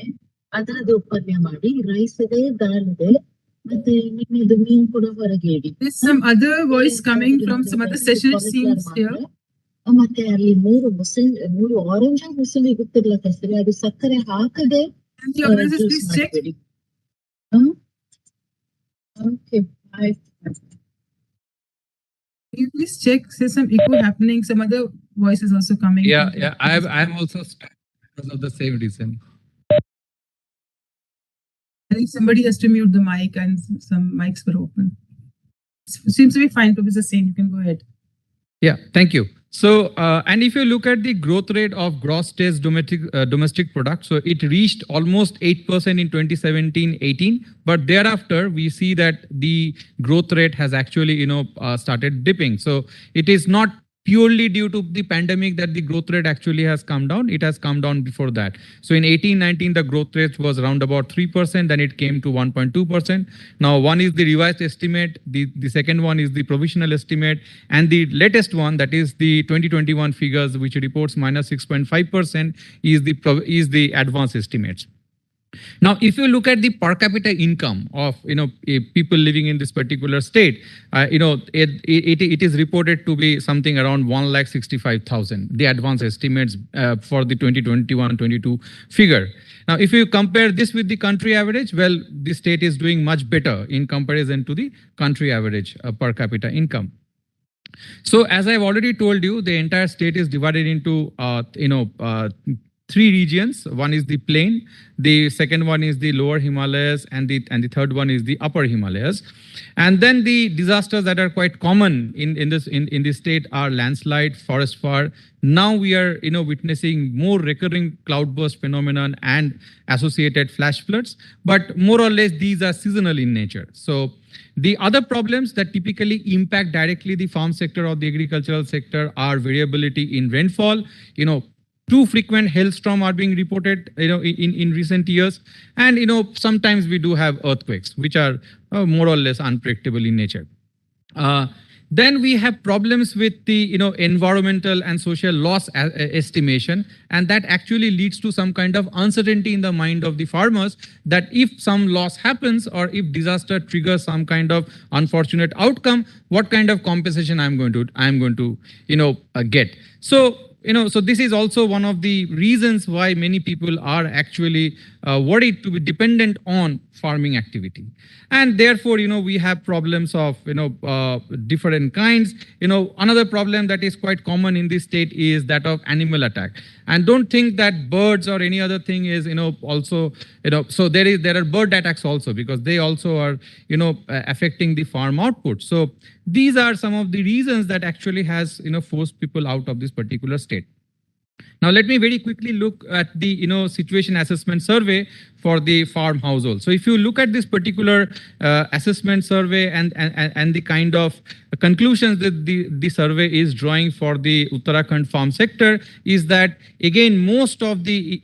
ಅದರದ್ದು ಉತ್ಪನ್ನ ಮಾಡಿ rice ಇದೆ ದಾಲ್ ಇದೆ ಮತ್ತೆ ನಿಮ್ಮದು ಮೀನು ಕೂಡ ಹೊರಗೆ ಇಡಿ. There's some other voice coming from some other session it seems here. ಮತ್ತೆ ಅಲ್ಲಿ ಮೂರು ಆರೆಂಜ್ ಮುಸಲಿ ಗೊತ್ತಿಲ್ಲ ಕಸ್ತರಿ ಅದು ಸಕ್ಕರೆ ಹಾಕದೆ And the organizers please check. Okay. Please check. There's some echo happening. Some other voices also coming. Yeah. I'm also stuck because of the same reason. I think somebody has to mute the mic and some mics were open. It seems to be fine, Professor Singh. You can go ahead. Yeah, thank you. So, and if you look at the growth rate of gross state domestic product, so it reached almost 8% in 2017-18, but thereafter we see that the growth rate has actually, started dipping. So it is not purely due to the pandemic that the growth rate actually has come down. It has come down before that. So in 18-19, the growth rate was around about 3%, then it came to 1.2%. Now one is the revised estimate, the second one is the provisional estimate, and the latest one, that is the 2021 figures, which reports minus 6.5%, is the advanced estimates. Now, if you look at the per capita income of people living in this particular state, it is reported to be something around 1,65,000. The advanced estimates for the 2021-22 figure. Now, if you compare this with the country average, well, the state is doing much better in comparison to the country average per capita income. So, as I've already told you, the entire state is divided into three regions. One is the plain, the second one is the lower Himalayas, and the third one is the upper Himalayas. And then the disasters that are quite common in this state are landslide, forest fire. Now we are witnessing more recurring cloudburst phenomenon and associated flash floods, but more or less these are seasonal in nature. So the other problems that typically impact directly the farm sector or the agricultural sector are variability in rainfall. Too frequent hailstorm are being reported, in recent years, and sometimes we do have earthquakes, which are more or less unpredictable in nature. Then we have problems with the environmental and social loss estimation, and that actually leads to some kind of uncertainty in the mind of the farmers that if some loss happens or if disaster triggers some kind of unfortunate outcome, what kind of compensation I'm going to get. So so this is also one of the reasons why many people are actually worried to be dependent on farming activity. And therefore, we have problems of, different kinds. Another problem that is quite common in this state is that of animal attack. And don't think that birds or any other thing is, also, so there are bird attacks also, because they also are, affecting the farm output. So these are some of the reasons that actually has, forced people out of this particular state. Now, let me very quickly look at the situation assessment survey for the farm household. So if you look at this particular assessment survey and the kind of conclusions that the survey is drawing for the Uttarakhand farm sector is that, again, most of the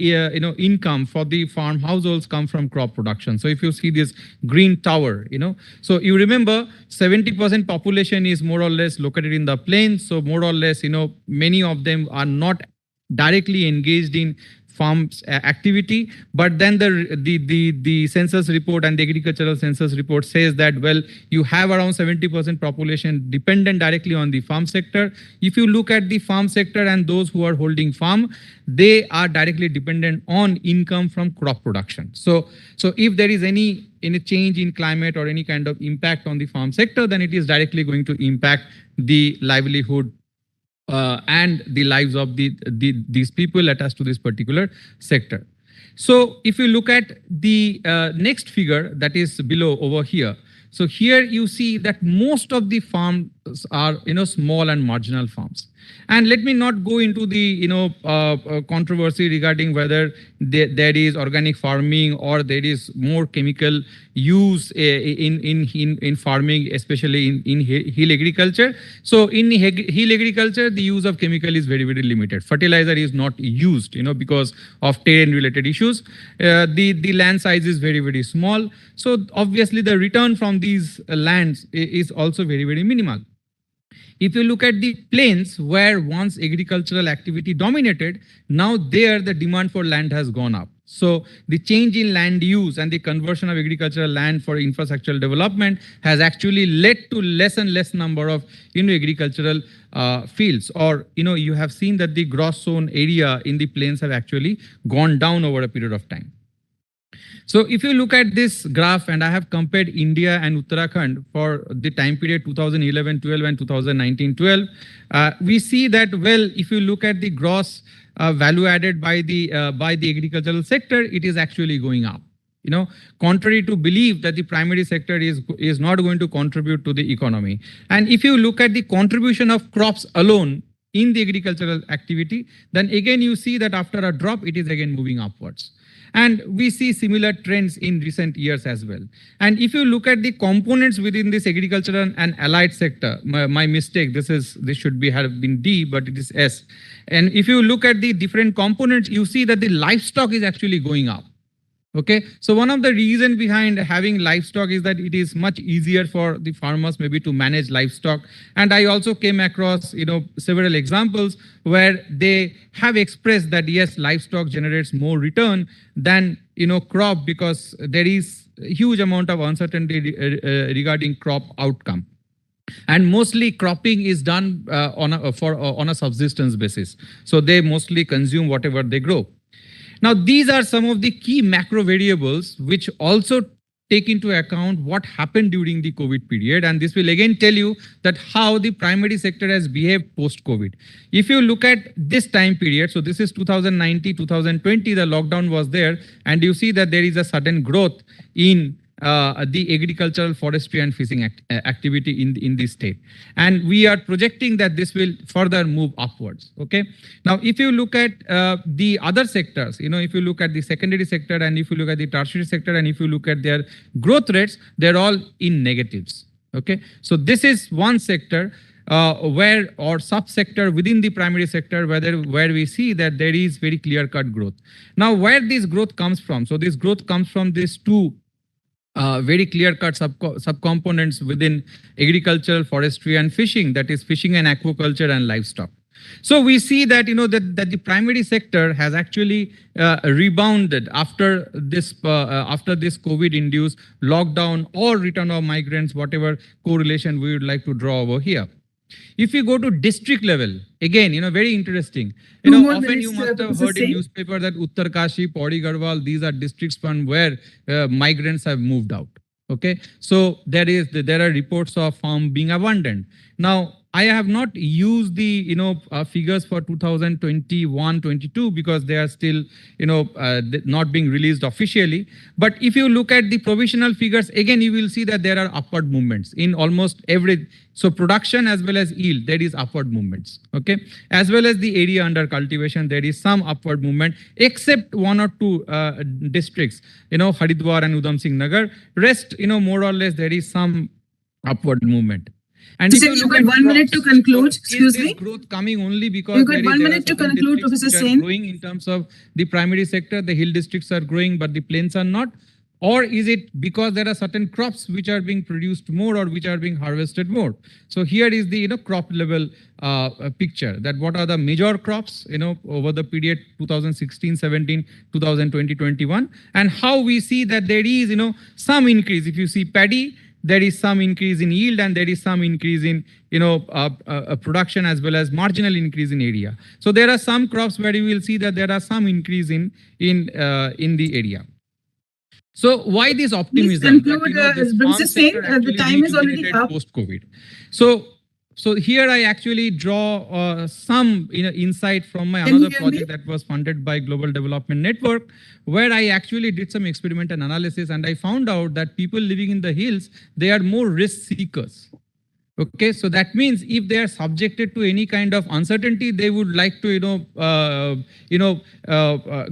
income for the farm households come from crop production. So if you see this green tower, so you remember 70% population is more or less located in the plains. So more or less, many of them are not directly engaged in farms activity, but then the census report and the agricultural census report says that, well, you have around 70% population dependent directly on the farm sector. If you look at the farm sector and those who are holding farm, they are directly dependent on income from crop production. So if there is any change in climate or any kind of impact on the farm sector, then it is directly going to impact the livelihood and the lives of these people attached to this particular sector. So if you look at the next figure that is below over here, so here you see that most of the farms are small and marginal farms. And let me not go into the controversy regarding whether there is organic farming or there is more chemical use in farming, especially in hill agriculture. So in hill agriculture, the use of chemical is very, very limited. Fertilizer is not used, because of terrain related issues. The land size is very, very small. So obviously the return from these lands is also very, very minimal. If you look at the plains where once agricultural activity dominated, now there the demand for land has gone up. So the change in land use and the conversion of agricultural land for infrastructural development has actually led to less and less number of agricultural fields. Or you have seen that the gross sown area in the plains have actually gone down over a period of time. So if you look at this graph, and I have compared India and Uttarakhand for the time period 2011-12 and 2019-12, we see that, well, if you look at the gross value added by the agricultural sector, it is actually going up. Contrary to belief that the primary sector is not going to contribute to the economy. And if you look at the contribution of crops alone in the agricultural activity, then again you see that after a drop, it is again moving upwards. And we see similar trends in recent years as well. And if you look at the components within this agricultural and allied sector, my mistake, this should have been D, but it is S. And if you look at the different components, you see that the livestock is actually going up. Okay, so one of the reasons behind having livestock is that it is much easier for the farmers maybe to manage livestock. And I also came across several examples where they have expressed that yes, livestock generates more return than crop, because there is a huge amount of uncertainty regarding crop outcome. And mostly cropping is done on a subsistence basis. So they mostly consume whatever they grow. Now, these are some of the key macro variables which also take into account what happened during the COVID period. And this will again tell you that how the primary sector has behaved post-COVID. If you look at this time period, so this is 2019, 2020, the lockdown was there, and you see that there is a sudden growth in the agricultural, forestry and fishing activity in this state. And we are projecting that this will further move upwards. Okay. Now, if you look at the other sectors, if you look at the secondary sector and if you look at the tertiary sector and if you look at their growth rates, they're all in negatives. Okay. So this is one sector where or subsector within the primary sector where we see that there is very clear-cut growth. Now, where this growth comes from? So this growth comes from these two very clear-cut subcomponents within agriculture, forestry and fishing, that is fishing and aquaculture and livestock. So we see that that the primary sector has actually rebounded after this COVID-induced lockdown or return of migrants, whatever correlation we would like to draw over here. If you go to district level, again, very interesting. Often you must have heard in newspaper that Uttarkashi, Pauri Garhwal, these are districts from where migrants have moved out. Okay, so there are reports of farm being abandoned. Now, I have not used the figures for 2021-22 because they are still not being released officially. But if you look at the provisional figures, again you will see that there are upward movements in almost every. So production as well as yield, there is upward movements, okay? As well as the area under cultivation, there is some upward movement, except one or two districts, Haridwar and Udham Singh Nagar. Rest, more or less, there is some upward movement. And if you got 1 minute to conclude, excuse me. Growth coming only because you got 1 minute to conclude, Professor Sen. Growing in terms of the primary sector, the hill districts are growing, but the plains are not. Or is it because there are certain crops which are being produced more or which are being harvested more? So here is the crop level picture, that what are the major crops over the period 2016-17, 2020-21, and how we see that there is some increase. If you see paddy, there is some increase in yield and there is some increase in production as well as marginal increase in area. So there are some crops where you will see that there are some increase in the area. So why this optimism? Please conclude, the time is already up. Post-COVID. So here I actually draw some insight from my another project that was funded by Global Development Network, where I actually did some experimental analysis and I found out that people living in the hills, they are more risk seekers. Okay, so that means if they are subjected to any kind of uncertainty, they would like to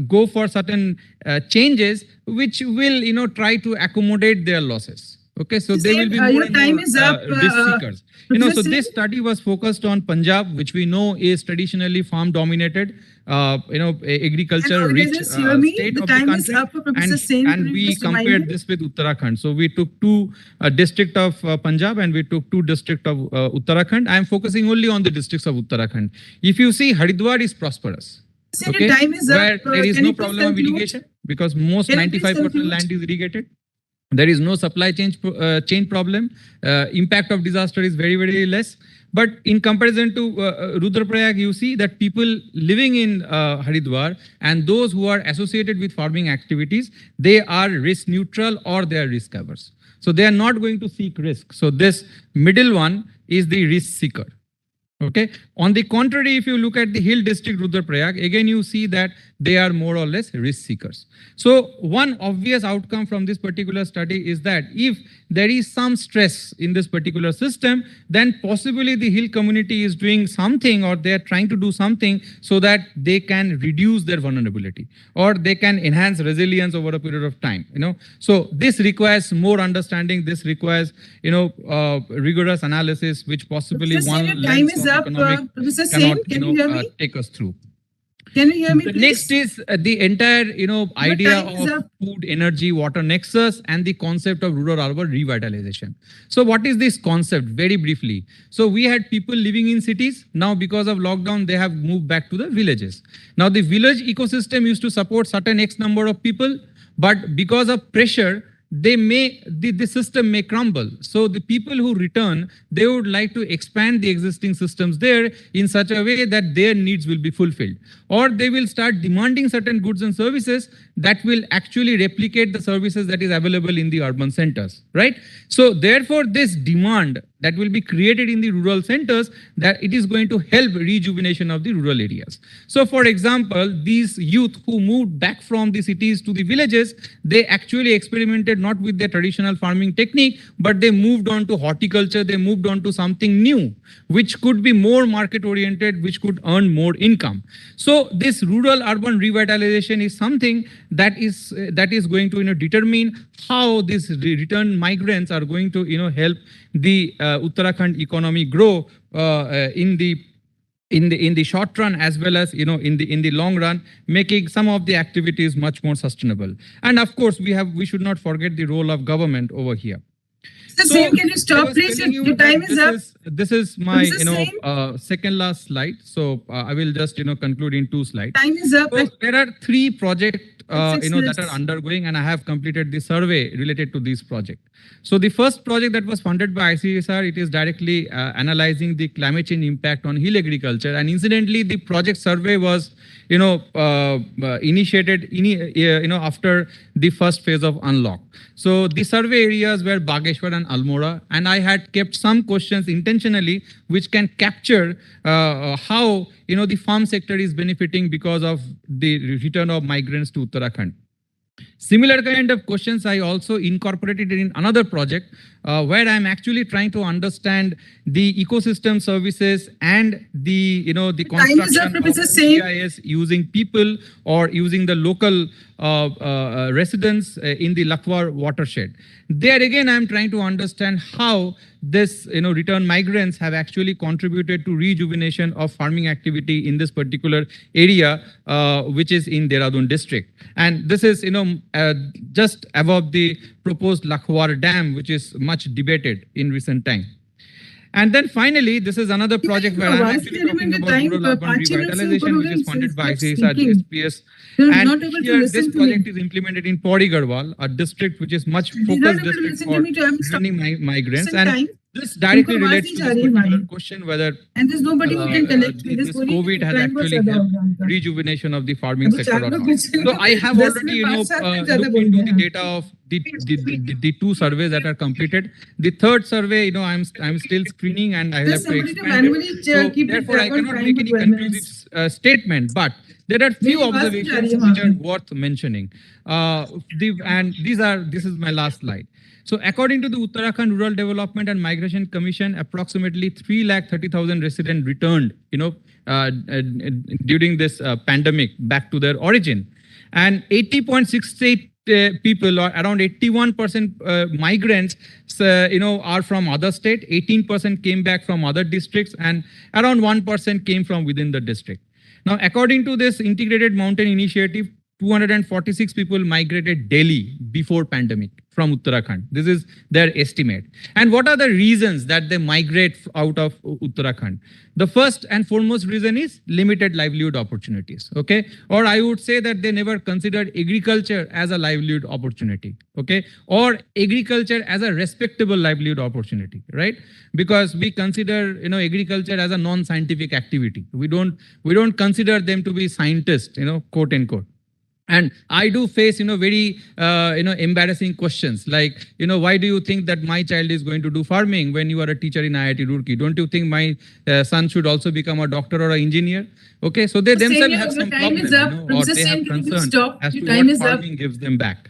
go for certain changes which will try to accommodate their losses. Okay, so they will be more and more risk seekers. So this study was focused on Punjab, which we know is traditionally farm dominated, agriculture rich state of the country. And we compared this with Uttarakhand. So we took two districts of Punjab and we took two districts of Uttarakhand. I am focusing only on the districts of Uttarakhand. If you see, Haridwar is prosperous. Okay, where there is no problem of irrigation because most 95% land is irrigated. There is no supply chain problem. Impact of disaster is very, very less. But in comparison to Rudraprayag, you see that people living in Haridwar and those who are associated with farming activities, they are risk neutral or they are risk averse. So they are not going to seek risk. So this middle one is the risk seeker. Okay. On the contrary, if you look at the hill district Rudraprayag, again you see that they are more or less risk seekers. So one obvious outcome from this particular study is that if there is some stress in this particular system, then possibly the hill community is doing something or they are trying to do something so that they can reduce their vulnerability or they can enhance resilience over a period of time. So this requires more understanding. This requires rigorous analysis, which possibly one lens of economic cannot take us through. Can you hear me, please? Next is the entire, idea of food, energy, water nexus and the concept of rural-urban revitalization. So what is this concept? Very briefly. So we had people living in cities. Now because of lockdown, they have moved back to the villages. Now the village ecosystem used to support certain X number of people, but because of pressure, the system may crumble. So the people who return, they would like to expand the existing systems there in such a way that their needs will be fulfilled. Or they will start demanding certain goods and services that will actually replicate the services that is available in the urban centers, right? So therefore, this demand that will be created in the rural centers, that it is going to help rejuvenation of the rural areas. So for example, these youth who moved back from the cities to the villages, they actually experimented not with their traditional farming technique, but they moved on to horticulture, they moved on to something new, which could be more market oriented, which could earn more income. So this rural urban revitalization is something that is going to determine how these returned migrants are going to help the Uttarakhand economy grow in the short run as well as in the long run, making some of the activities much more sustainable. And of course, we should not forget the role of government over here. So, can you stop, please? Your time is up. This is my second last slide. So I will just conclude in 2 slides. Time is up. So there are 3 projects that are undergoing, and I have completed the survey related to this project. So the first project that was funded by IIASA, it is directly analyzing the climate change impact on hill agriculture. And incidentally, the project survey was initiated after the first phase of unlock. So the survey areas were Bageshwar and Almora, and I had kept some questions intentionally which can capture how the farm sector is benefiting because of the return of migrants to Uttarakhand. Similar kind of questions I also incorporated in another project where I'm actually trying to understand the ecosystem services and the the construction of GIS using people or using the local residents in the Lakwar watershed. There again, I'm trying to understand how this return migrants have actually contributed to rejuvenation of farming activity in this particular area, which is in Dehradun district. And this is just above the proposed Lakwar Dam, which is much debated in recent time. And then finally, this is another project where I'm actually talking about rural urban revitalization, which is funded by IIASA, DSPS. And here, this project is implemented in Pauri Garhwal, a district which is much focused district for returning migrants. And this directly relates to this particular question whether this COVID has actually helped rejuvenation of the farming sector or not. So I have already looked into the data of the two surveys that are completed. The third survey, I'm still screening and I will have to expand it. So therefore, I cannot make any conclusive statement, but there are few observations which are worth mentioning. This is my last slide. So according to the Uttarakhand Rural Development and Migration Commission, approximately 330,000 residents returned, during this pandemic back to their origin. And 80.68 people, or around 81% migrants, are from other state, 18% came back from other districts, and around 1% came from within the district. Now, according to this Integrated Mountain Initiative, 246 people migrated daily before pandemic from Uttarakhand. This is their estimate. And what are the reasons that they migrate out of Uttarakhand? The first and foremost reason is limited livelihood opportunities, okay? Or I would say that they never considered agriculture as a livelihood opportunity, okay? Or agriculture as a respectable livelihood opportunity, right? Because we consider, agriculture as a non-scientific activity. We don't consider them to be scientists, quote unquote. And I do face, very, embarrassing questions like, why do you think that my child is going to do farming when you are a teacher in IIT Roorkee? Don't you think my son should also become a doctor or an engineer? Okay, so they themselves have some problems, or they have concerns as to what farming gives them back.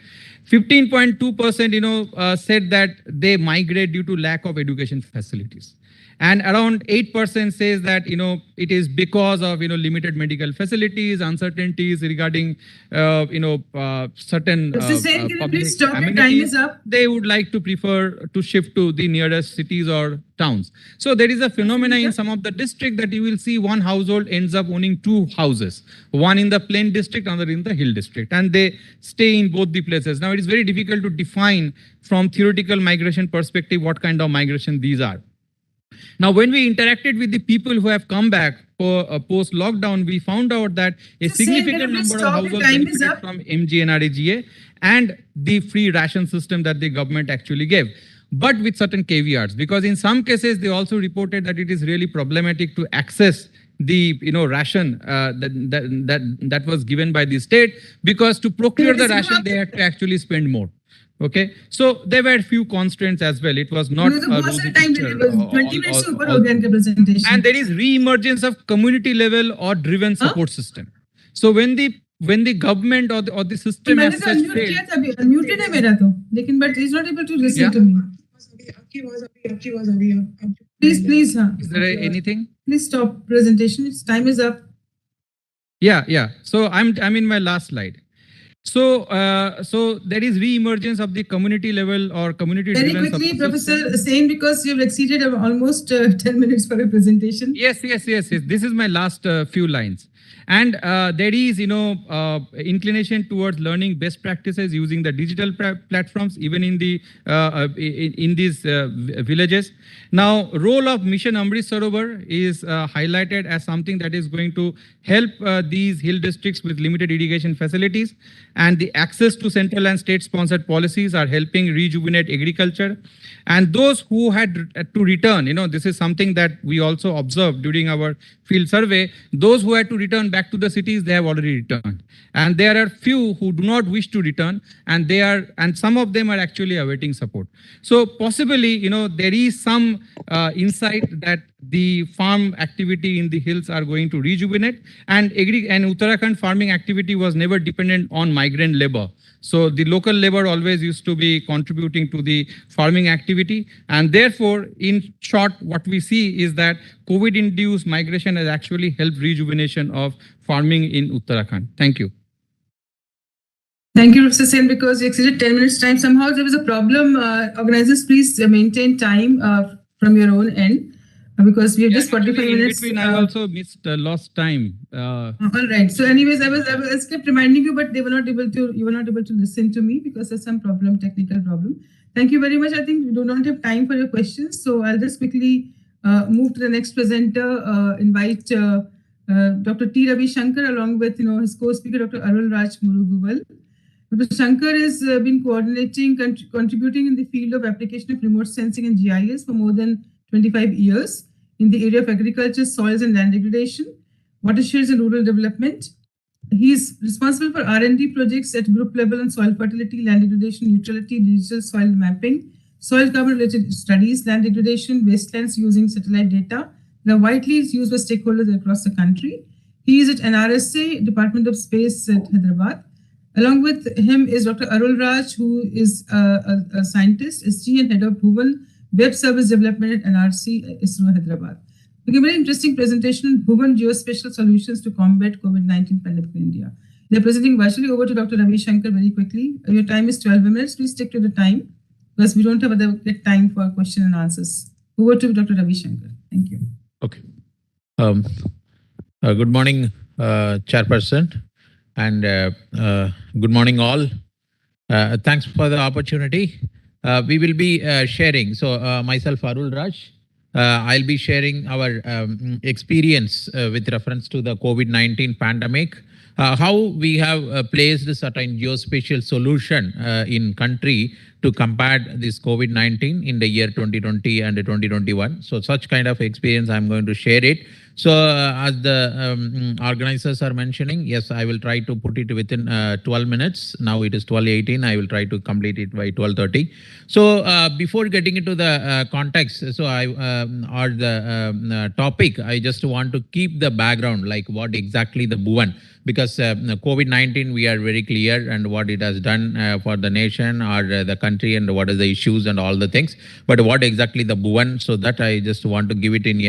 15.2%, said that they migrate due to lack of education facilities. And around 8% says that, it is because of, limited medical facilities, uncertainties regarding, certain public amenities. They would like to prefer to shift to the nearest cities or towns. So there is a phenomena in some of the districts that you will see one household ends up owning two houses, one in the plain district, another in the hill district, and they stay in both the places. Now, it is very difficult to define from theoretical migration perspective what kind of migration these are. Now, when we interacted with the people who have come back for post-lockdown, we found out that a significant number of households benefited from MGNREGA and the free ration system that the government actually gave, but with certain caveats, because in some cases, they also reported that it is really problematic to access the ration that was given by the state, because to procure the ration, they had to actually spend more. Okay, so there were few constraints as well. It was not a rosy picture. And there is re-emergence of community level or driven support system. So when the government or the system as such failed, but he's not able to listen to me. Please. Is there anything? Please stop presentation. Its time is up. Yeah. So I'm in my last slide. So, so there is re-emergence of the community level or community. Very quickly, Professor, same because you've exceeded almost 10 minutes for a presentation. Yes. This is my last few lines. And there is, inclination towards learning best practices using the digital platforms, even in the in these villages. Now, role of Mission Amrit Sarovar is highlighted as something that is going to help these hill districts with limited irrigation facilities, and the access to central and state-sponsored policies are helping rejuvenate agriculture. And those who had to return, this is something that we also observed during our field survey. Those who had to return return back to the cities, they have already returned. And there are few who do not wish to return, and some of them are actually awaiting support. So possibly, there is some insight that the farm activity in the hills are going to rejuvenate, and Uttarakhand farming activity was never dependent on migrant labor. So the local labor always used to be contributing to the farming activity. And therefore, in short, what we see is that COVID-induced migration has actually helped rejuvenation of farming in Uttarakhand. Thank you. Thank you, Mr. Sen, because you exceeded 10 minutes time. Somehow there was a problem. Organizers, please maintain time from your own end. Because we have just 45 minutes. In between, I also lost time. All right. So, anyways, I was kept reminding you, but you were not able to listen to me because there's some technical problem. Thank you very much. I think we do not have time for your questions, so I'll just quickly move to the next presenter. Invite Dr. T. Ravi Shankar along with his co-speaker Dr. Arul Raj Muruguval. Dr. Shankar has been coordinating, contributing in the field of application of remote sensing and GIS for more than 25 years in the area of agriculture, soils and land degradation, watersheds and rural development. He is responsible for R&D projects at group level on soil fertility, land degradation, neutrality, digital soil mapping, soil carbon related studies, land degradation, wastelands using satellite data. Now widely used by stakeholders across the country. He is at NRSA, Department of Space at Hyderabad. Along with him is Dr. Arul Raj, who is a scientist, SG and head of Bhuvan Web Service Development at NRC, ISRO, Hyderabad. Okay, very interesting presentation on Bhuvan Geospatial Solutions to Combat COVID-19 Pandemic in India. They're presenting virtually. Over to Dr. Ravi Shankar very quickly. Your time is 12 minutes. Please stick to the time because we don't have other time for question and answers. Over to Dr. Ravi Shankar. Thank you. Okay. Good morning, Chairperson, and good morning all. Thanks for the opportunity. We will be sharing, myself Arul Raj, I'll be sharing our experience with reference to the COVID-19 pandemic, how we have placed a certain geospatial solution in country to combat this COVID-19 in the year 2020 and 2021. So such kind of experience, I'm going to share it. So as the organizers are mentioning, yes, I will try to put it within 12 minutes. Now it is 12:18. I will try to complete it by 12:30. So before getting into the context, or the topic, I just want to keep the background, like what exactly the Bhuvan, because COVID-19, we are very clear and what it has done for the nation or the country and what are the issues and all the things. But what exactly the Bhuvan, so that I just want to give it in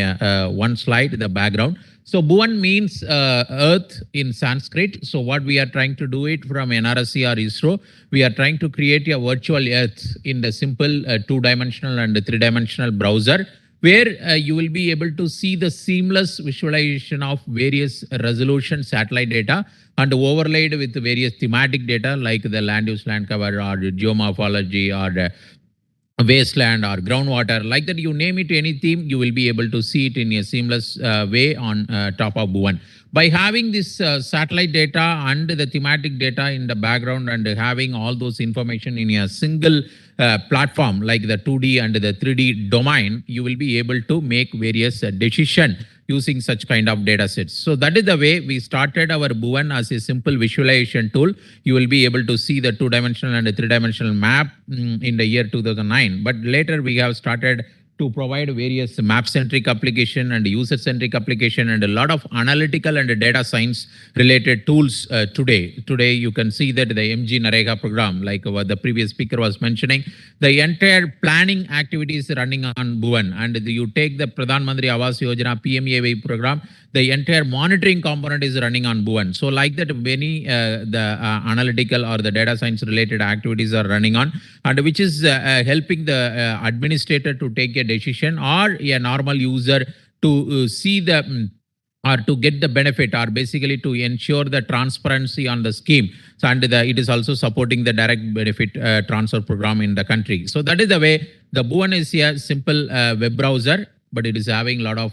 one slide, the background. So Bhuvan means earth in Sanskrit. So what we are trying to do it from NRSC or ISRO, we are trying to create a virtual earth in the simple 2-dimensional and 3-dimensional browser, where you will be able to see the seamless visualization of various resolution satellite data and overlaid with various thematic data like the land use, land cover, or geomorphology, or wasteland or groundwater, like that, you name it, any theme, you will be able to see it in a seamless way on top of Bhuvan. By having this satellite data and the thematic data in the background and having all those information in a single platform like the 2D and the 3D domain, you will be able to make various decisions using such kind of data sets. So that is the way we started our Bhuvan as a simple visualization tool. You will be able to see the 2-dimensional and 3-dimensional map in the year 2009. But later we have started to provide various map-centric application and user-centric application and a lot of analytical and data science related tools today. Today, you can see that the MG Narega program, like what the previous speaker was mentioning, the entire planning activity is running on Bhuvan. And you take the Pradhan Mantri Awas Yojana PMAY program, the entire monitoring component is running on Bhuvan. So like that, many the analytical or the data science related activities are running on, and which is helping the administrator to take a decision or a normal user to see the or to get the benefit, or basically to ensure the transparency on the scheme. So, and it is also supporting the direct benefit transfer program in the country. So that is the way the Bhuvan is a simple web browser but it is having a lot of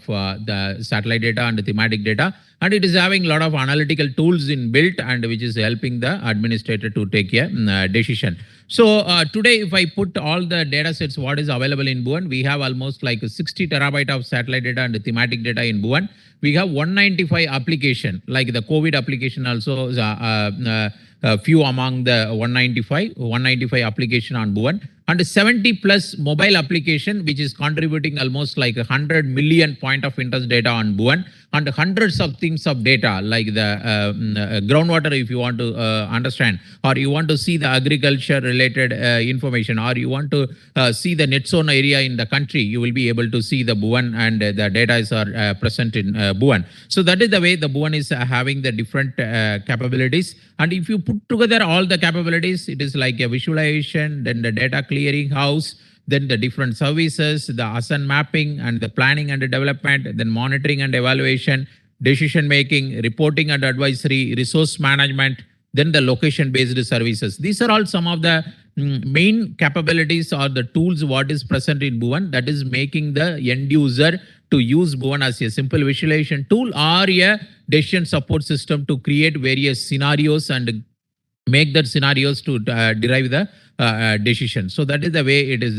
the satellite data and thematic data, and it is having a lot of analytical tools in built and which is helping the administrator to take a decision. So today, if I put all the data sets, what is available in Bhuvan, we have almost like 60 terabyte of satellite data and thematic data in Bhuvan. We have 195 application, like the COVID application also, few among the 195 application on Bhuvan, and 70 plus mobile application, which is contributing almost like 100 million point of interest data on Bhuvan, and hundreds of things of data like the groundwater, if you want to understand, or you want to see the agriculture related information, or you want to see the net zone area in the country, you will be able to see the Bhuvan, and the data is present in Bhuvan. So that is the way the Bhuvan is having the different capabilities. And if you put together all the capabilities, it is like a visualization, then the data clearing house, then the different services, the asset mapping and the planning and the development, then monitoring and evaluation, decision making, reporting and advisory, resource management, then the location-based services. These are all some of the main capabilities or the tools what is present in Bhuvan that is making the end user to use Bhuvan as a simple visualization tool or a decision support system to create various scenarios and make that scenarios to derive the decision. So that is the way it is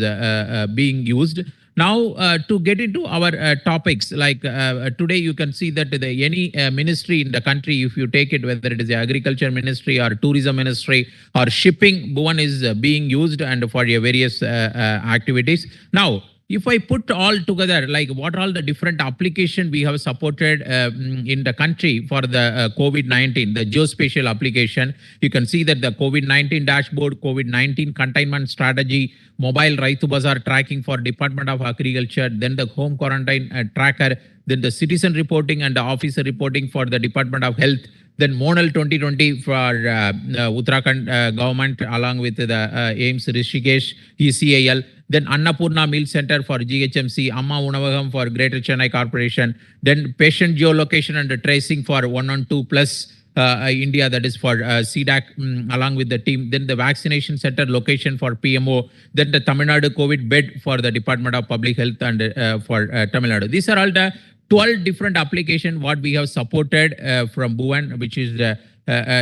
being used. Now, to get into our topics, like today you can see that any ministry in the country, if you take it, whether it is the agriculture ministry or tourism ministry or shipping, Bhuvan is being used and for various activities. Now, if I put all together, like what all the different application we have supported in the country for the COVID-19, the geospatial application, you can see that the COVID-19 dashboard, COVID-19 containment strategy, mobile Raitu Bazaar tracking for Department of Agriculture, then the home quarantine tracker, then the citizen reporting and the officer reporting for the Department of Health, then Monal 2020 for Uttarakhand government along with the AIMS Rishikesh, ECAL, then Annapurna Meal Center for GHMC, Amma Unavagam for Greater Chennai Corporation, then patient geolocation and tracing for 112 plus India, that is for CDAC along with the team, then the vaccination center location for PMO, then the Tamil Nadu COVID bed for the Department of Public Health and for Tamil Nadu. These are all the 12 different applications what we have supported from Bhuvan, which is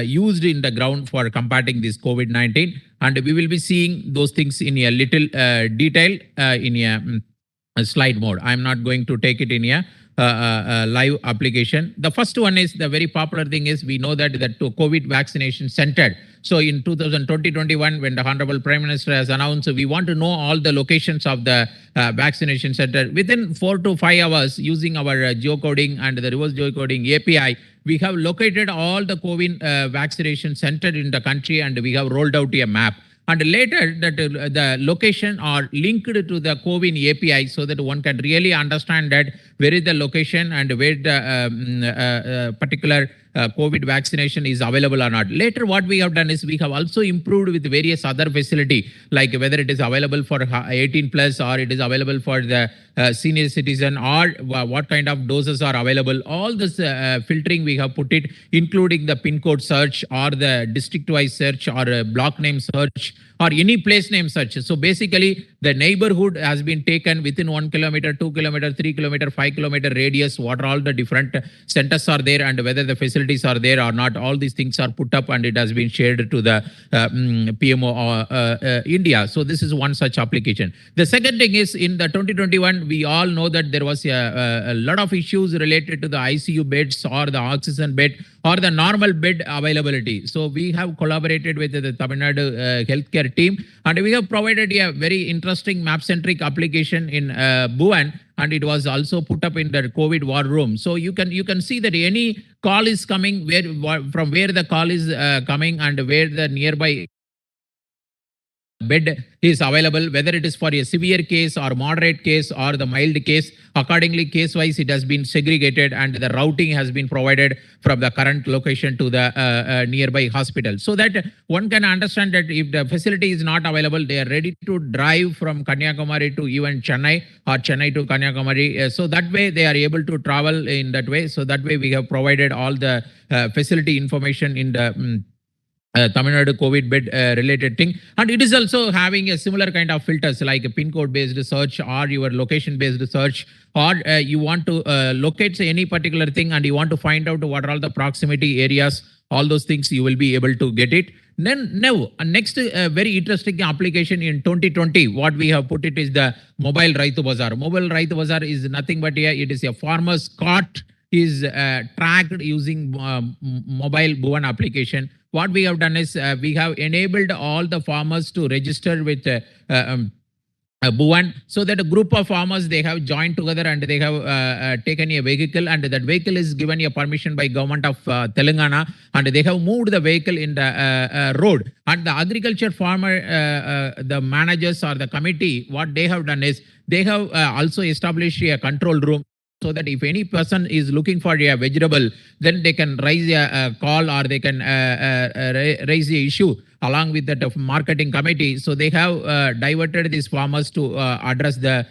used in the ground for combating this COVID-19. And we will be seeing those things in a little detail in a slide mode. I'm not going to take it in a live application. The first one is the very popular thing is we know that the COVID vaccination center. So in 2020-21, when the Honorable Prime Minister has announced, we want to know all the locations of the vaccination center. Within 4 to 5 hours, using our geocoding and the reverse geocoding API, we have located all the COVID vaccination center in the country and we have rolled out a map. And later that the location are linked to the COVID API so that one can really understand that where is the location and where the particular COVID vaccination is available or not. Later what we have done is we have also improved with various other facility, like whether it is available for 18 plus or it is available for the senior citizen or what kind of doses are available. All this filtering we have put it, including the pin code search or the district wise search or block name search or any place name search. So basically the neighborhood has been taken within 1 kilometer, 2 kilometer, 3 kilometer, 5 kilometer radius, what are all the different centers are there and whether the facilities are there or not. All these things are put up and it has been shared to the PMO India. So this is one such application. The second thing is in the 2021, we all know that there was a lot of issues related to the ICU beds or the oxygen bed or the normal bed availability. So we have collaborated with the Tamil Nadu healthcare team and we have provided a very interesting map-centric application in Bhuvan, and it was also put up in the COVID war room. So you can see that any call is coming from where the call is coming and where the nearby bed is available, whether it is for a severe case or moderate case or the mild case. Accordingly, case wise it has been segregated and the routing has been provided from the current location to the nearby hospital, so that one can understand that if the facility is not available, they are ready to drive from Kanyakumari to even Chennai or Chennai to Kanyakumari. So that way they are able to travel in that way. So that way we have provided all the facility information in the Tamil Nadu COVID bed related thing, and it is also having a similar kind of filters like a pin code based search or your location based search, or you want to locate any particular thing and you want to find out what are all the proximity areas, all those things you will be able to get it. Then now next very interesting application in 2020 what we have put it is the mobile Raitu Bazaar. Mobile Raitu Bazaar is nothing but it is a farmer's cart is tracked using mobile Bhuvan application. What we have done is we have enabled all the farmers to register with Bhuvan, so that a group of farmers they have joined together and they have taken a vehicle, and that vehicle is given a permission by government of Telangana, and they have moved the vehicle in the road, and the agriculture farmer the managers or the committee what they have done is they have also established a control room, so that if any person is looking for a vegetable, then they can raise a call or they can raise the issue along with that of marketing committee. So they have diverted these farmers to address the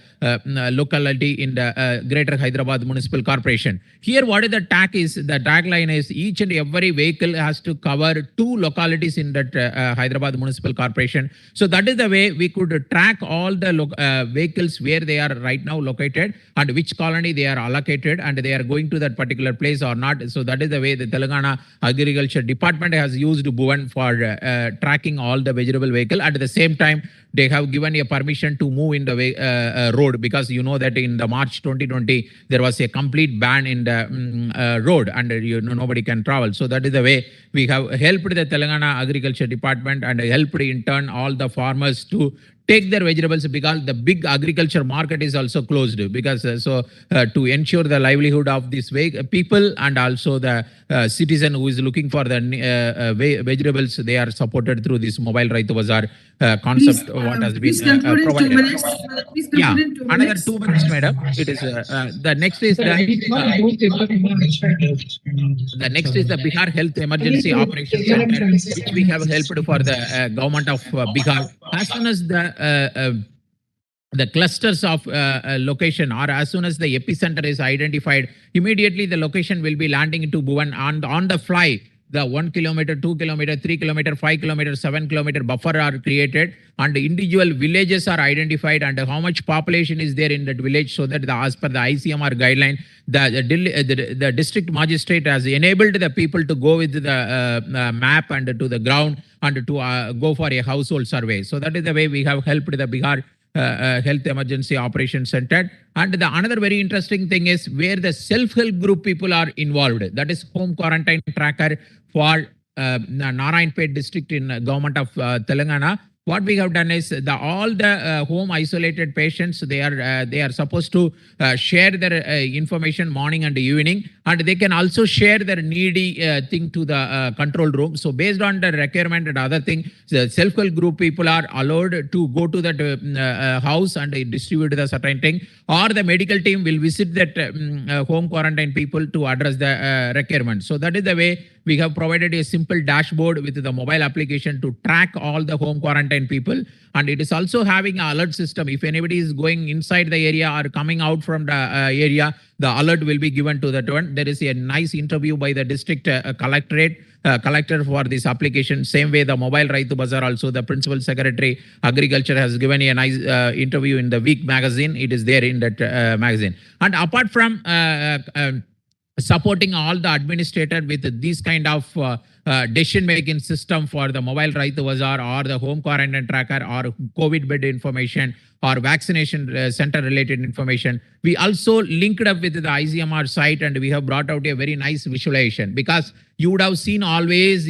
locality in the Greater Hyderabad Municipal Corporation. Here what is the tag is, the tagline is each and every vehicle has to cover 2 localities in that Hyderabad Municipal Corporation. So that is the way we could track all the vehicles where they are right now located and which colony they are allocated and they are going to that particular place or not. So that is the way the Telangana Agriculture Department has used Bhuvan for tracking all the vegetable vehicle. At the same time, they have given a permission to move in the road, because you know that in the March 2020 there was a complete ban in the road and nobody can travel. So that is the way we have helped the Telangana Agriculture Department and helped in turn all the farmers to take their vegetables, because the big agriculture market is also closed, because to ensure the livelihood of these people and also the citizen who is looking for the vegetables, they are supported through this mobile Raitu Bazaar concept. What has been provided. Yeah, another 2 minutes, madam. It is the next is the next is the Bihar Health Emergency Operations Center, which we have helped for the government of Bihar. As soon as the clusters of location, or as soon as the epicenter is identified, immediately the location will be landing into Bhuvan on the fly. The 1 kilometer, 2 kilometer, 3 kilometer, 5 kilometer, 7 kilometer buffer are created, and individual villages are identified and how much population is there in that village, so that as per the ICMR guideline, the district magistrate has enabled the people to go with the map and to the ground and to go for a household survey. So that is the way we have helped the Bihar Health Emergency Operations Center. And the another very interesting thing is where the self-help group people are involved. That is home quarantine tracker for Narayanpet district in government of Telangana. What we have done is all the home isolated patients, they are supposed to share their information morning and evening, and they can also share their needy thing to the control room. So based on the requirement and other thing, the self-help group people are allowed to go to that house and distribute the certain thing, or the medical team will visit that home quarantine people to address the requirement. So that is the way we have provided a simple dashboard with the mobile application to track all the home quarantine people. And it is also having an alert system. If anybody is going inside the area or coming out from the area, the alert will be given to that one. There is a nice interview by the district collector for this application. Same way the mobile Raitu Bazaar also, the principal secretary agriculture has given a nice interview in the Week magazine. It is there in that magazine. And apart from supporting all the administrator with this kind of decision-making system for the mobile Raitu Bazaar or the home quarantine tracker or COVID bed information or vaccination center-related information, we also linked up with the ICMR site and we have brought out a very nice visualization, because you would have seen always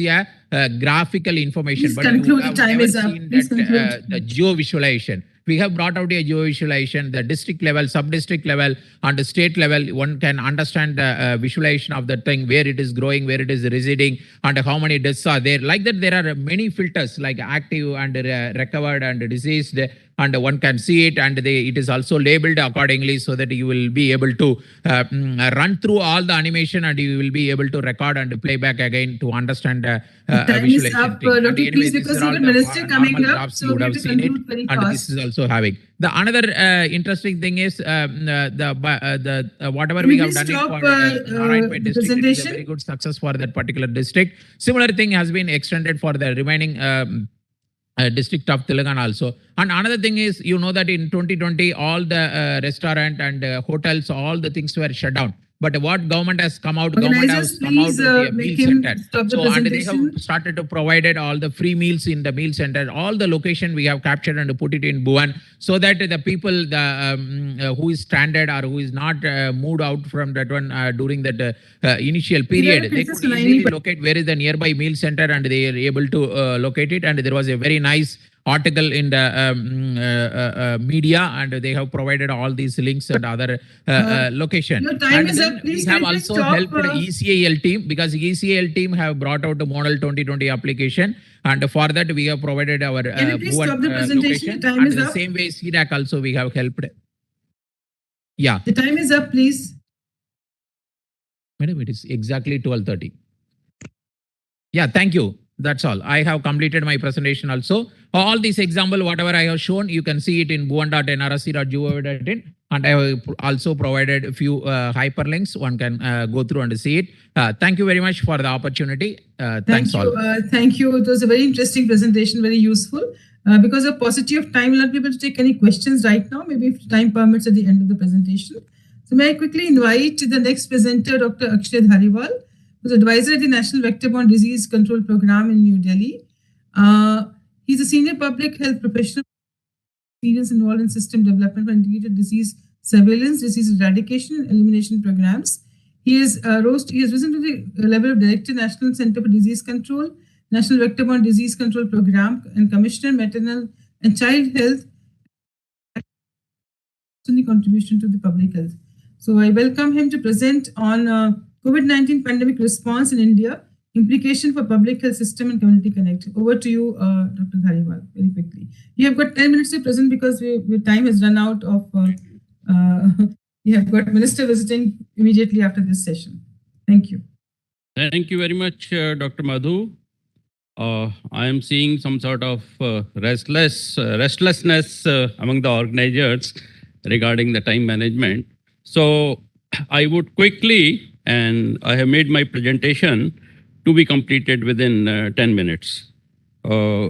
graphical information, Please but conclude, you have time never is up. seen Please that conclude. geo visualization. We have brought out a geo-visualization, the district level, sub-district level, and the state level. One can understand the visualization of the thing, where it is growing, where it is residing, and how many deaths are there. Like that, there are many filters like active and recovered and diseased, and one can see it, and it is also labeled accordingly, so that you will be able to run through all the animation and you will be able to record and play back again to understand the Time is visualization up, thing. And Dr. anyway, Please, these because are we have all a the minister coming normal up, graphs, so you would we have have to seen it, conclude very and this fast. is also also having. The another interesting thing is whatever we have done it for Narayanpet district, it is a very good success for that particular district. Similar thing has been extended for the remaining district of Telangana also. And another thing is, you know that in 2020, all the restaurant and hotels, all the things were shut down. But what government has come out, government has come out with a meal center. So, and they have started to provide all the free meals in the meal center. All the location we have captured and put it in Bhuvan, so that the people who is stranded or who is not moved out from that one during that initial period, they could easily locate where is the nearby meal center, and they are able to locate it. And there was a very nice article in the media, and they have provided all these links and other location. Your time And is then up. Please we have can you also stop, helped ECAL team, because ECAL team have brought out the model 2020 application, and for that we have provided our Can you please Bhuvan, stop the presentation? location. The time And is the up. same way CDAC also we have helped. Yeah, The time is up, please. madam, it is exactly 12:30. Yeah, thank you. That's all. I have completed my presentation also. All these example, whatever I have shown, you can see it in bhuvan.nrsc.gov.in, and I have also provided a few hyperlinks. One can go through and see it. Thank you very much for the opportunity. Thanks all. Thank you. It was a very interesting presentation, very useful. Because of paucity of time, we'll not be able to take any questions right now. Maybe if time permits at the end of the presentation. So may I quickly invite the next presenter, Dr. Akshay Dhariwal, who's advisor at the National Vector-Borne Disease Control Program in New Delhi. He's a senior public health professional, experience involved in system development for integrated disease surveillance, disease eradication, and elimination programs. He has risen to the level of Director, National Center for Disease Control, National Vector-Borne Disease Control Program, and Commissioner, Maternal and Child Health, the contribution to the public health. So I welcome him to present on COVID-19 pandemic response in India, implication for public health system and community connect. Over to you, Dr. Dhariwal, very quickly. You have got 10 minutes to present because your time has run out of, you have got minister visiting immediately after this session. Thank you. Thank you very much, Dr. Madhu. I am seeing some sort of restlessness among the organizers regarding the time management. So I would quickly, and I have made my presentation to be completed within 10 minutes. Yeah.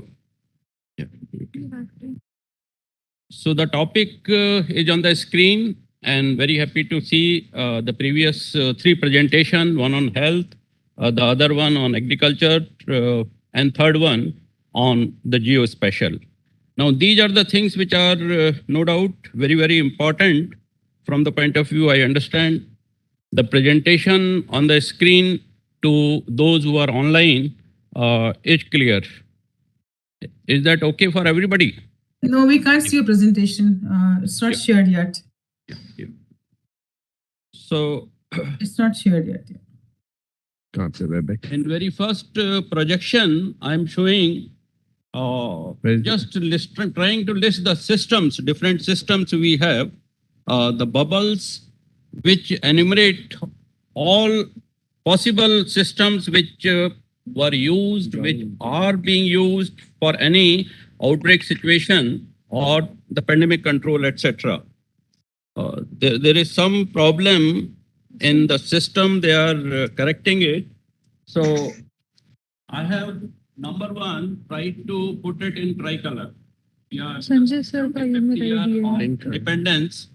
So the topic is on the screen, and very happy to see the previous three presentations, one on health, the other one on agriculture, and third one on the geospatial. Now, these are the things which are no doubt very, very important from the point of view I understand. The presentation on the screen to those who are online is clear. Is that okay for everybody? No, we can't see your presentation. It's not shared yet. Yeah. So it's not shared yet. Can't say that. In very first projection, I'm showing just trying to list the systems, different systems we have, the bubbles which enumerate all possible systems which were used, which are being used for any outbreak situation or the pandemic control, etc. There is some problem in the system, they are correcting it. So I have number one, tried to put it in tricolor. Sanjay sir, dependence.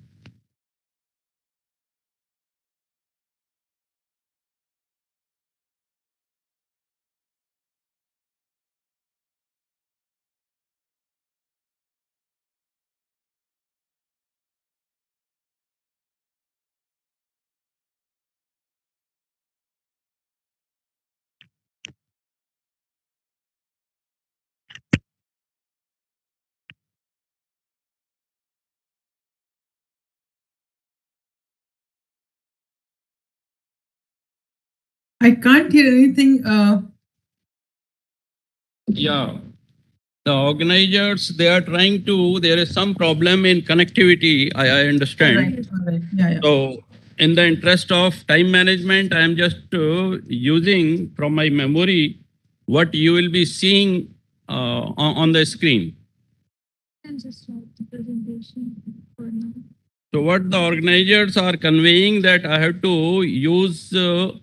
I can't hear anything. Yeah, the organizers, they are trying to, there is some problem in connectivity, I understand. All right. Yeah. So in the interest of time management, I am just using from my memory what you will be seeing on the screen. So what the organizers are conveying that I have to use the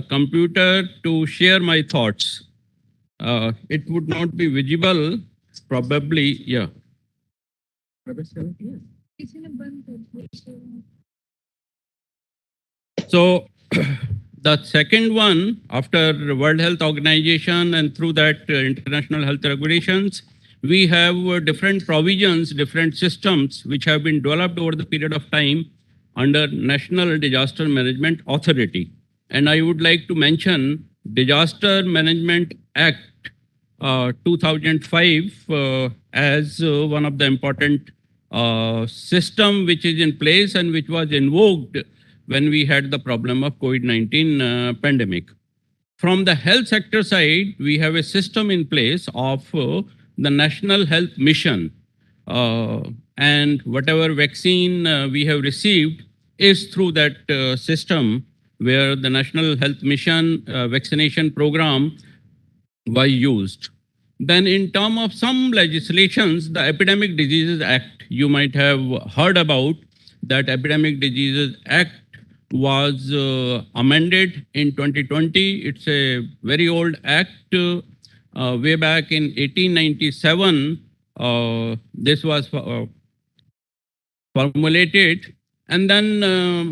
computer to share my thoughts. It would not be visible, probably, yeah. So the second one, after World Health Organization and through that international health regulations, we have different provisions, different systems which have been developed over the period of time under National Disaster Management Authority. And I would like to mention Disaster Management Act 2005 as one of the important system which is in place and which was invoked when we had the problem of COVID-19 pandemic. From the health sector side, we have a system in place of the National Health Mission. And whatever vaccine we have received is through that system where the National Health Mission vaccination program was used. Then in terms of some legislations, the Epidemic Diseases Act, you might have heard about that Epidemic Diseases Act was amended in 2020. It's a very old act. Way back in 1897, this was formulated. And then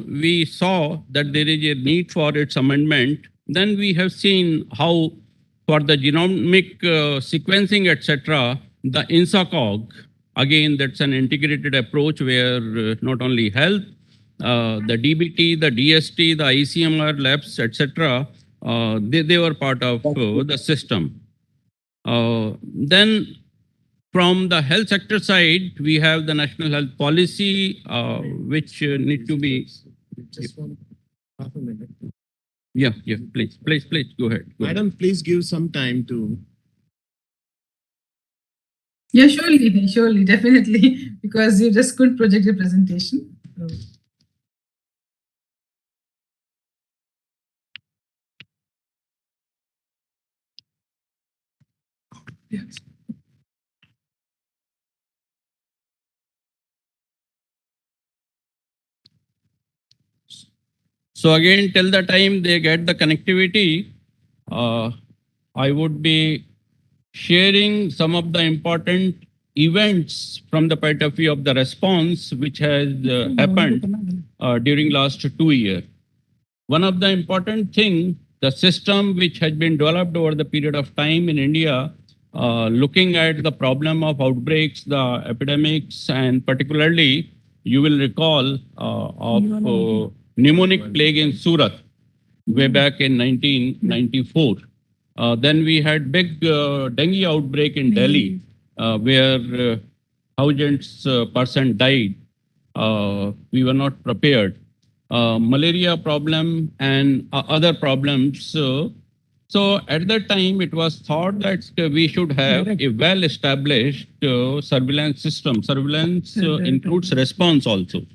we saw that there is a need for its amendment. Then we have seen how for the genomic sequencing, etc., the INSACOG, again, that's an integrated approach where not only health, the DBT, the DST, the ICMR labs, etc., they were part of the system. Then from the health sector side, we have the National Health Policy, which need to be... Just one half a minute. Yeah, please, go ahead. Madam, please give some time to... Yeah, surely, definitely, because you just couldn't project your presentation. So. Yes. So again, till the time they get the connectivity, I would be sharing some of the important events from the point of view of the response which has happened during last 2 years. One of the important thing, the system which has been developed over the period of time in India, looking at the problem of outbreaks, the epidemics, and particularly you will recall of pneumonic plague in Surat way back in 1994. Then we had big dengue outbreak in Delhi, where thousands person died. We were not prepared. Malaria problem and other problems. So at that time, it was thought that we should have a well-established surveillance system. Surveillance includes response also.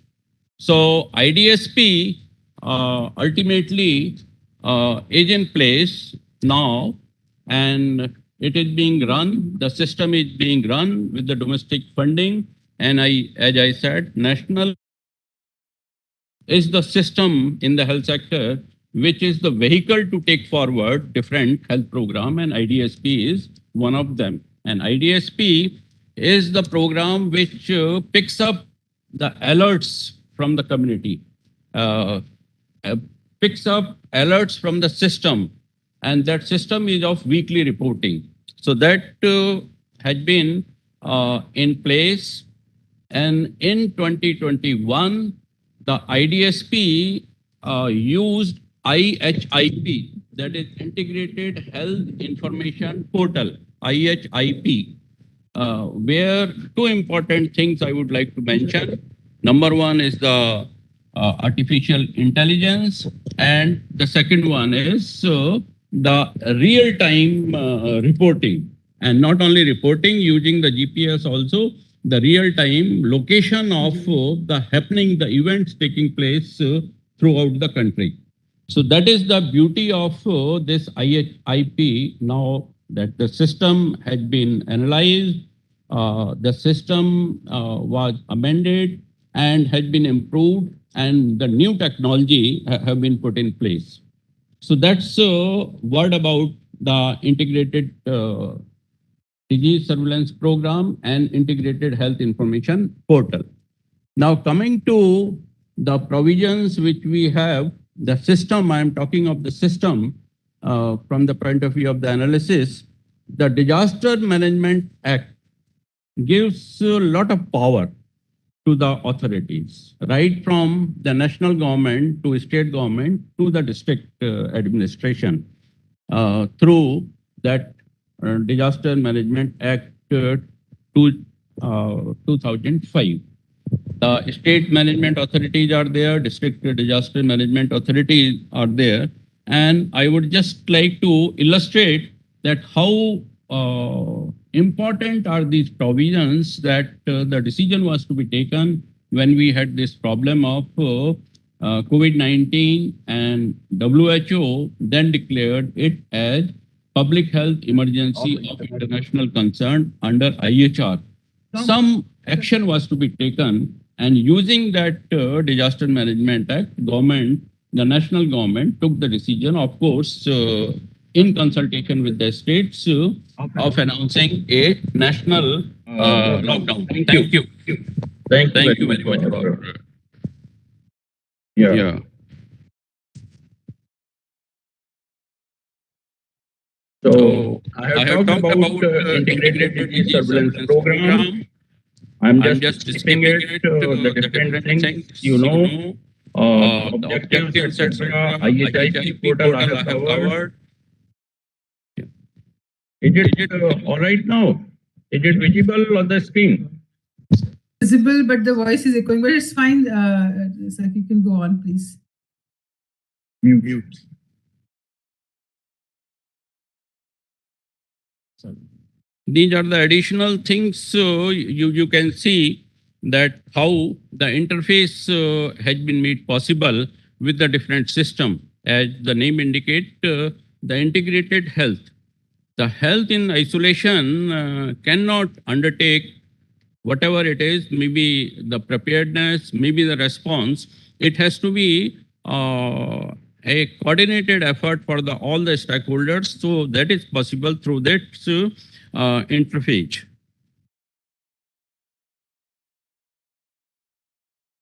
So IDSP ultimately is in place now, and it is being run. The system is being run with the domestic funding, and as I said, national is the system in the health sector which is the vehicle to take forward different health program, and IDSP is one of them. And IDSP is the program which picks up the alerts from the community, picks up alerts from the system, and that system is of weekly reporting. So that had been in place, and in 2021, the IDSP used IHIP, that is Integrated Health Information Portal, IHIP, where two important things I would like to mention. Number one is the artificial intelligence, and the second one is the real-time reporting. And not only reporting, using the GPS also, the real-time location of the events taking place throughout the country. So that is the beauty of this IHIP now that the system has been analyzed, the system was amended and has been improved, and the new technology have been put in place. So that's a word about the integrated disease surveillance program and integrated health information portal. Now coming to the provisions which we have, the system, I am talking of the system from the point of view of the analysis. The Disaster Management Act gives a lot of power to the authorities, right from the national government to state government to the district administration through that Disaster Management Act 2005. The state management authorities are there, district disaster management authorities are there. And I would just like to illustrate that how important are these provisions that the decision was to be taken when we had this problem of COVID-19, and WHO then declared it as public health emergency of international concern under IHR. Some action was to be taken, and using that Disaster Management Act, the national government took the decision, of course, in consultation with the states, of announcing a national lockdown. Thank you. Thank you very much. Yeah. So I have talked about integrated disease surveillance program. I'm just skipping it, the different things, objectives, etc. IHIP portal I have covered. Is it all right now? Is it visible on the screen? Visible, but the voice is echoing, but it's fine. Sir, you can go on, please. Mute. These are the additional things. So you can see that how the interface has been made possible with the different system. As the name indicates, the integrated health. The health in isolation cannot undertake whatever it is, maybe the preparedness, maybe the response. It has to be a coordinated effort for all the stakeholders. So that is possible through that interface.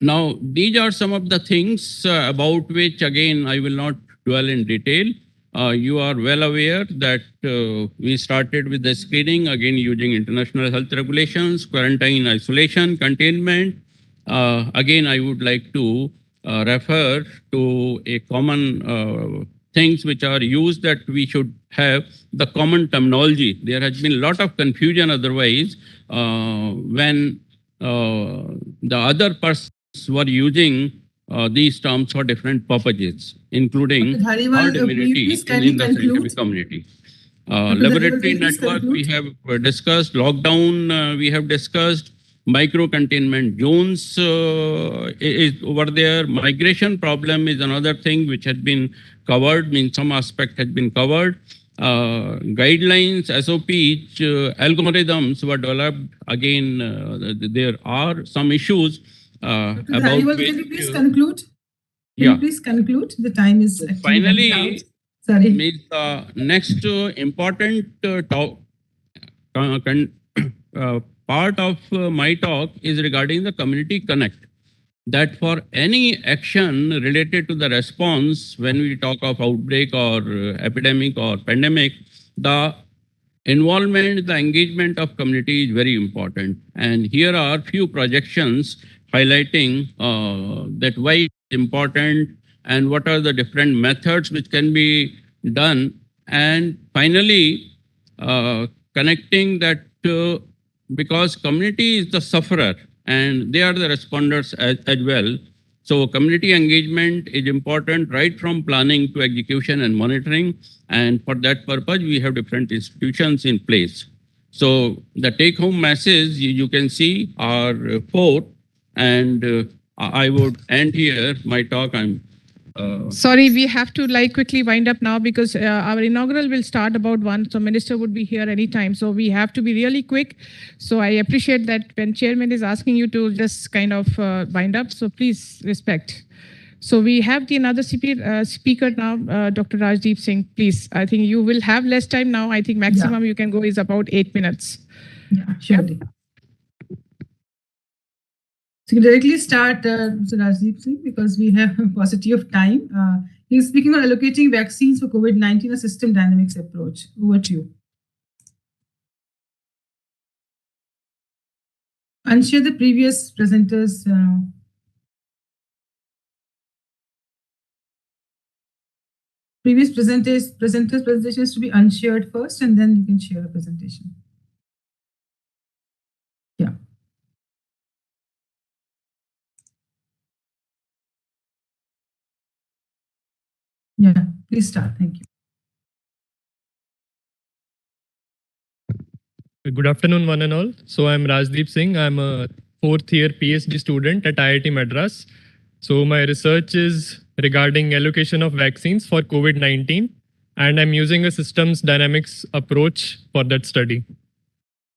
Now, these are some of the things about which, again, I will not dwell in detail. You are well aware that we started with the screening, again, using international health regulations, quarantine, isolation, containment. Again, I would like to refer to a common things which are used, that we should have the common terminology. There has been a lot of confusion otherwise when the other persons were using these terms for different purposes, including herd immunity in the scientific community. Laboratory network we have discussed, lockdown we have discussed, micro containment zones is over there. Migration problem is another thing which has been covered, means some aspect has been covered. Guidelines, SOPs, algorithms were developed. Again, there are some issues about Dhariwal, which, can you please conclude? Can yeah. you please conclude? The time is actually Finally, running out. Sorry. Next important part of my talk is regarding the community connect. That for any action related to the response, when we talk of outbreak or epidemic or pandemic, the involvement, the engagement of community is very important. And here are few projections highlighting that why it's important and what are the different methods which can be done. And finally, connecting that because community is the sufferer and they are the responders as well. So community engagement is important right from planning to execution and monitoring. And for that purpose, we have different institutions in place. So the take-home message you can see are four. And I would end here my talk. I'm Sorry, we have to quickly wind up now because our inaugural will start about 1. So minister would be here anytime. So we have to be really quick. So I appreciate that when chairman is asking you to just kind of wind up. So please respect. So we have another speaker now, Dr. Rajdeep Singh. Please, I think you will have less time now. I think maximum you can go is about 8 minutes. Yeah, surely. So you directly start, Mr. Rajdeep Singh, because we have a paucity of time. He's speaking on allocating vaccines for COVID-19, a system dynamics approach. Over to you. Unshare the previous presenters. Previous presenters' presentations to be unshared first, and then you can share the presentation. Yeah. Yeah, please start. Thank you. Good afternoon, one and all. So I'm Rajdeep Singh. I'm a 4th year PhD student at IIT Madras. So my research is regarding allocation of vaccines for COVID-19, and I'm using a systems dynamics approach for that study.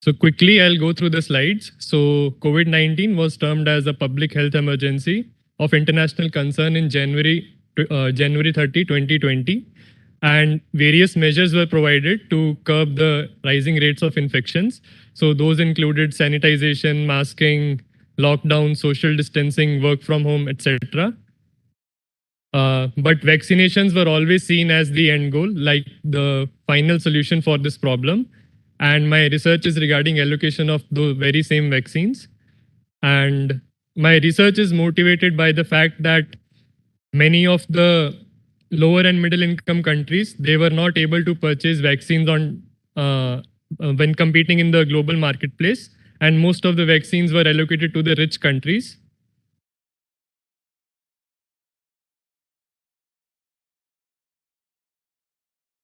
So quickly, I'll go through the slides. So COVID-19 was termed as a public health emergency of international concern in January 30, 2020. And various measures were provided to curb the rising rates of infections. So those included sanitization, masking, lockdown, social distancing, work from home, etc. But vaccinations were always seen as the end goal, like the final solution for this problem. And my research is regarding allocation of the very same vaccines. And my research is motivated by the fact that many of the lower and middle income countries, they were not able to purchase vaccines on when competing in the global marketplace, and most of the vaccines were allocated to the rich countries.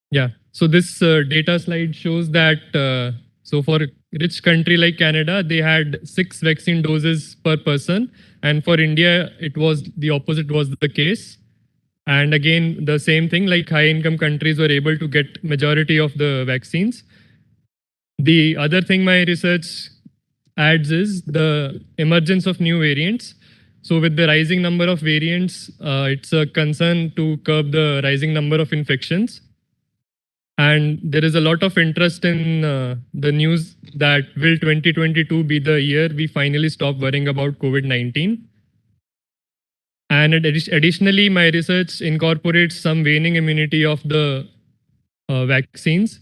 Yeah, so this data slide shows that so for a rich country like Canada, they had 6 vaccine doses per person, and for India, it was the opposite was the case. And again, the same thing, like high income countries were able to get majority of the vaccines. The other thing my research adds is the emergence of new variants. So with the rising number of variants, it's a concern to curb the rising number of infections. And there is a lot of interest in the news that will 2022 be the year we finally stop worrying about COVID-19. And additionally, my research incorporates some waning immunity of the vaccines.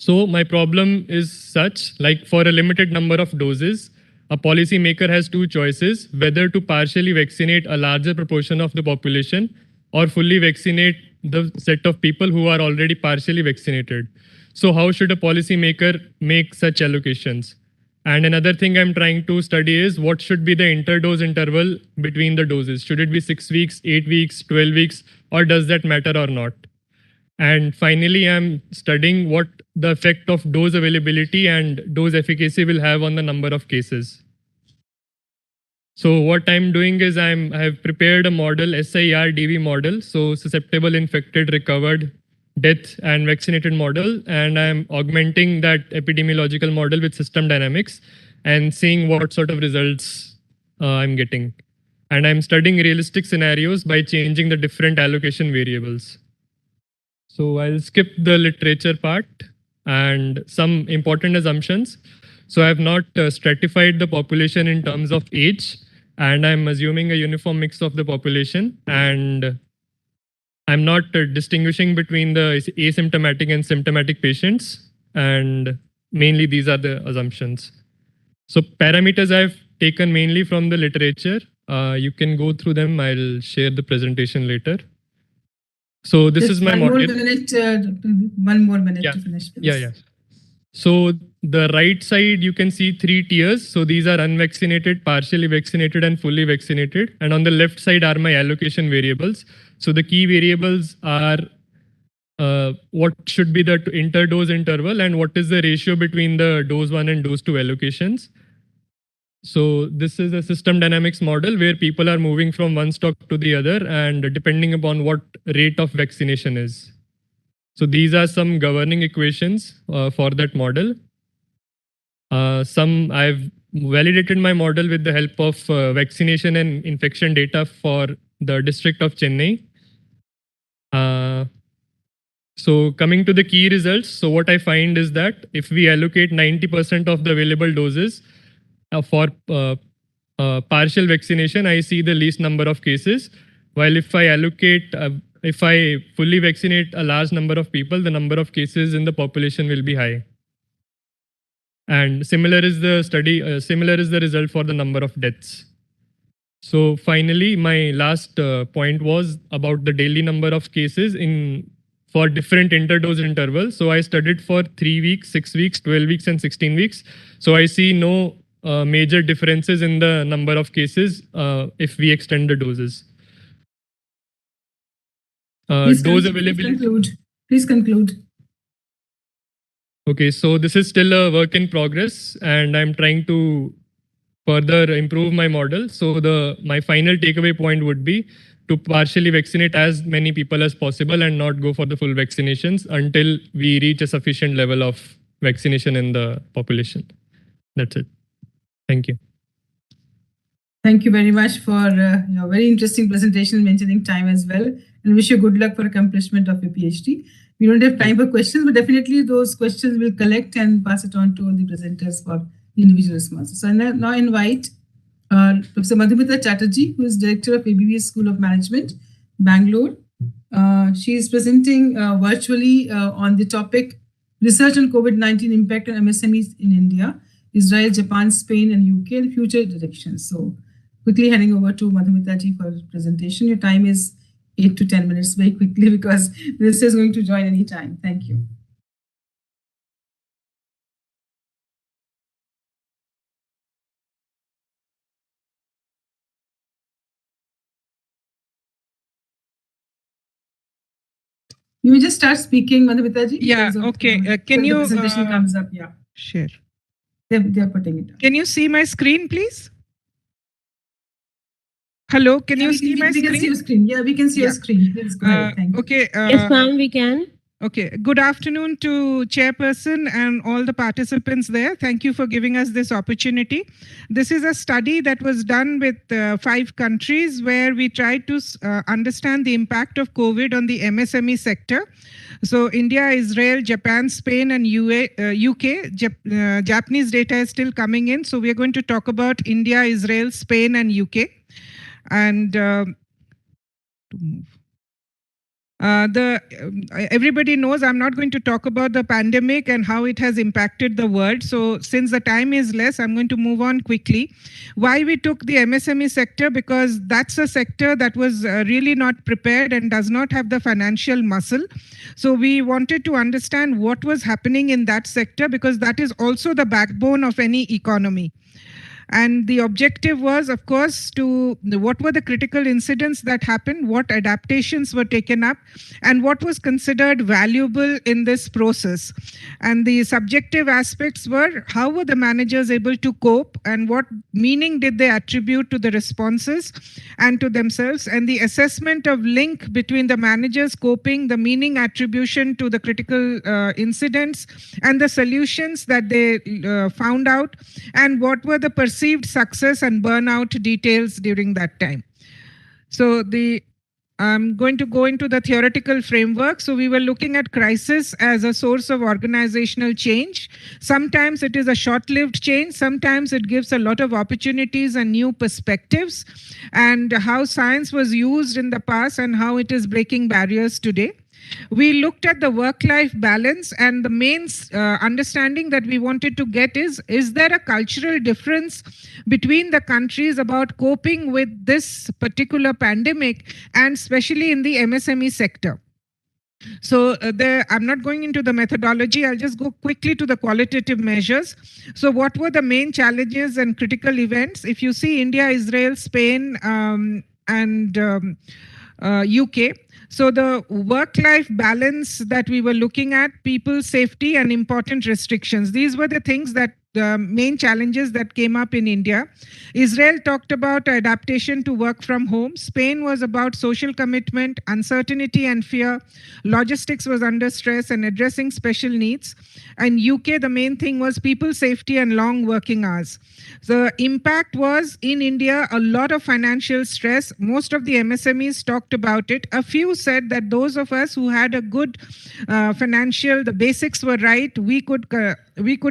So my problem is such, like for a limited number of doses, a policymaker has 2 choices, whether to partially vaccinate a larger proportion of the population or fully vaccinate the set of people who are already partially vaccinated. So how should a policymaker make such allocations? And another thing I'm trying to study is what should be the interdose interval between the doses. Should it be 6 weeks, 8 weeks, 12 weeks, or does that matter or not? And finally, I'm studying what the effect of dose availability and dose efficacy will have on the number of cases. So what I'm doing is I have prepared a model, SIR-DV model, so susceptible, infected, recovered, death, and vaccinated model, and I'm augmenting that epidemiological model with system dynamics and seeing what sort of results I'm getting. And I'm studying realistic scenarios by changing the different allocation variables. So I'll skip the literature part and some important assumptions. So I have not stratified the population in terms of age, and I'm assuming a uniform mix of the population, and I'm not distinguishing between the asymptomatic and symptomatic patients, and mainly these are the assumptions. So parameters I've taken mainly from the literature. You can go through them. I'll share the presentation later. So this is my model. One more minute to finish, please. Yeah. So the right side, you can see 3 tiers. So these are unvaccinated, partially vaccinated, and fully vaccinated. And on the left side are my allocation variables. So the key variables are what should be the interdose interval and what is the ratio between the dose 1 and dose 2 allocations. So this is a system dynamics model where people are moving from one stock to the other and depending upon what rate of vaccination is. So these are some governing equations for that model. Some I've validated my model with the help of vaccination and infection data for the district of Chennai. So coming to the key results, so what I find is that if we allocate 90% of the available doses for partial vaccination, I see the least number of cases. While if I fully vaccinate a large number of people, the number of cases in the population will be high. And similar is the result for the number of deaths. So finally, my last point was about the daily number of cases for different interdose intervals. So I studied for 3 weeks, 6 weeks, 12 weeks, and 16 weeks. So I see no major differences in the number of cases if we extend the doses. Dose availability. Please conclude. Okay, so this is still a work in progress, and I'm trying to further improve my model. So my final takeaway point would be to partially vaccinate as many people as possible and not go for the full vaccinations until we reach a sufficient level of vaccination in the population. That's it. Thank you. Thank you very much for your very interesting presentation, maintaining time as well, and wish you good luck for accomplishment of your PhD. We don't have time for questions, but definitely those questions we'll collect and pass it on to all the presenters for individual responses. So I now invite Professor Madhumita Chatterjee, who is Director of ABBS School of Management, Bangalore. She is presenting virtually on the topic Research on COVID-19 Impact on MSMEs in India, Israel, Japan, Spain, and UK, and future directions. So quickly handing over to Madhumita ji for presentation. Your time is 8 to 10 minutes, very quickly, because this is going to join any time. Thank you. You may just start speaking, Madhumita ji. Yeah, okay. Can you... The presentation comes up, yeah. Share. They're putting it up. Can you see my screen, please? Hello, can you see my screen? We can see your screen. Yeah, we can see your screen. Please go ahead. Thank you. Okay. Yes, ma'am, we can. Okay. Good afternoon to Chairperson and all the participants there. Thank you for giving us this opportunity. This is a study that was done with 5 countries where we tried to understand the impact of COVID on the MSME sector. So India, Israel, Japan, Spain, and UK. Japanese data is still coming in. So we are going to talk about India, Israel, Spain, and UK. And everybody knows I'm not going to talk about the pandemic and how it has impacted the world. So since the time is less, I'm going to move on quickly. Why we took the MSME sector? Because that's a sector that was really not prepared and does not have the financial muscle. So we wanted to understand what was happening in that sector, because that is also the backbone of any economy. And the objective was, of course, what were the critical incidents that happened, what adaptations were taken up, and what was considered valuable in this process. And the subjective aspects were, how were the managers able to cope, and what meaning did they attribute to the responses and to themselves, and the assessment of link between the managers coping, the meaning attribution to the critical incidents, and the solutions that they found out, and what were the perceived success and burnout details during that time. So I'm going to go into the theoretical framework. So we were looking at crisis as a source of organizational change. Sometimes it is a short-lived change. Sometimes it gives a lot of opportunities and new perspectives, and how science was used in the past and how it is breaking barriers today. We looked at the work-life balance, and the main understanding that we wanted to get is there a cultural difference between the countries about coping with this particular pandemic, and especially in the MSME sector? So I'm not going into the methodology. I'll just go quickly to the qualitative measures. So what were the main challenges and critical events? If you see India, Israel, Spain, and UK, so the work-life balance that we were looking at, people safety and important restrictions. These were the things that the main challenges that came up in India. Israel talked about adaptation to work from home. Spain was about social commitment, uncertainty and fear. Logistics was under stress and addressing special needs. And UK, the main thing was people safety and long working hours. The impact was in India, a lot of financial stress. Most of the MSMEs talked about it. A few said that those of us who had a good financial, the basics were right, we could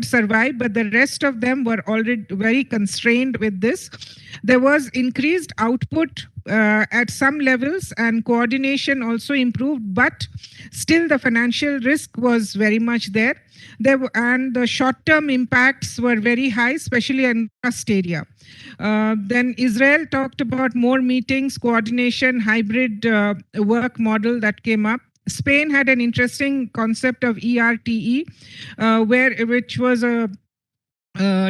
survive, but the rest of them were already very constrained with this. There was increased output at some levels and coordination also improved, but still the financial risk was very much there. And the short-term impacts were very high, especially in trust area. Then Israel talked about more meetings, coordination, hybrid work model that came up. Spain had an interesting concept of ERTE, which was a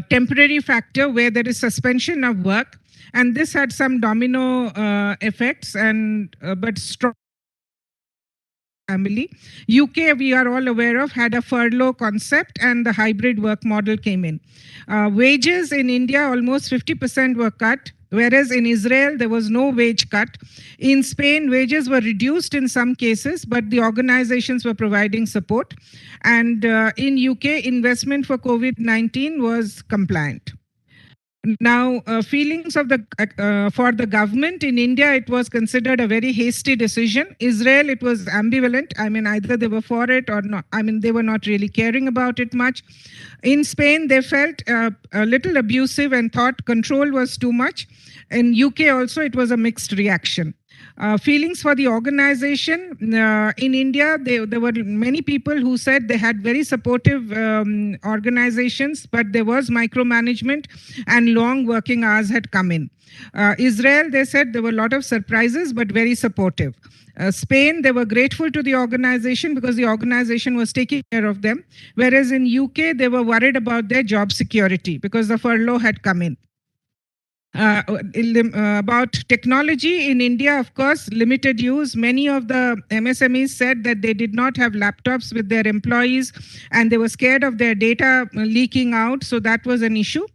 temporary factor where there is suspension of work, and this had some domino effects, and but strong family. UK, we are all aware of, had a furlough concept and the hybrid work model came in. Wages in India, almost 50% were cut, whereas in Israel, there was no wage cut. In Spain, wages were reduced in some cases, but the organizations were providing support. And in UK, investment for COVID-19 was compliant. Now, feelings of for the government in India, it was considered a very hasty decision. Israel, it was ambivalent. I mean, either they were for it or not. I mean, they were not really caring about it much. In Spain, they felt a little abusive and thought control was too much. In UK also, it was a mixed reaction. Feelings for the organization in India, there were many people who said they had very supportive organizations, but there was micromanagement and long working hours had come in. Israel, they said there were a lot of surprises, but very supportive. Spain, they were grateful to the organization because the organization was taking care of them. Whereas in UK, they were worried about their job security because the furlough had come in. About technology in India, of course, limited use. Many of the MSMEs said that they did not have laptops with their employees and they were scared of their data leaking out. So that was an issue.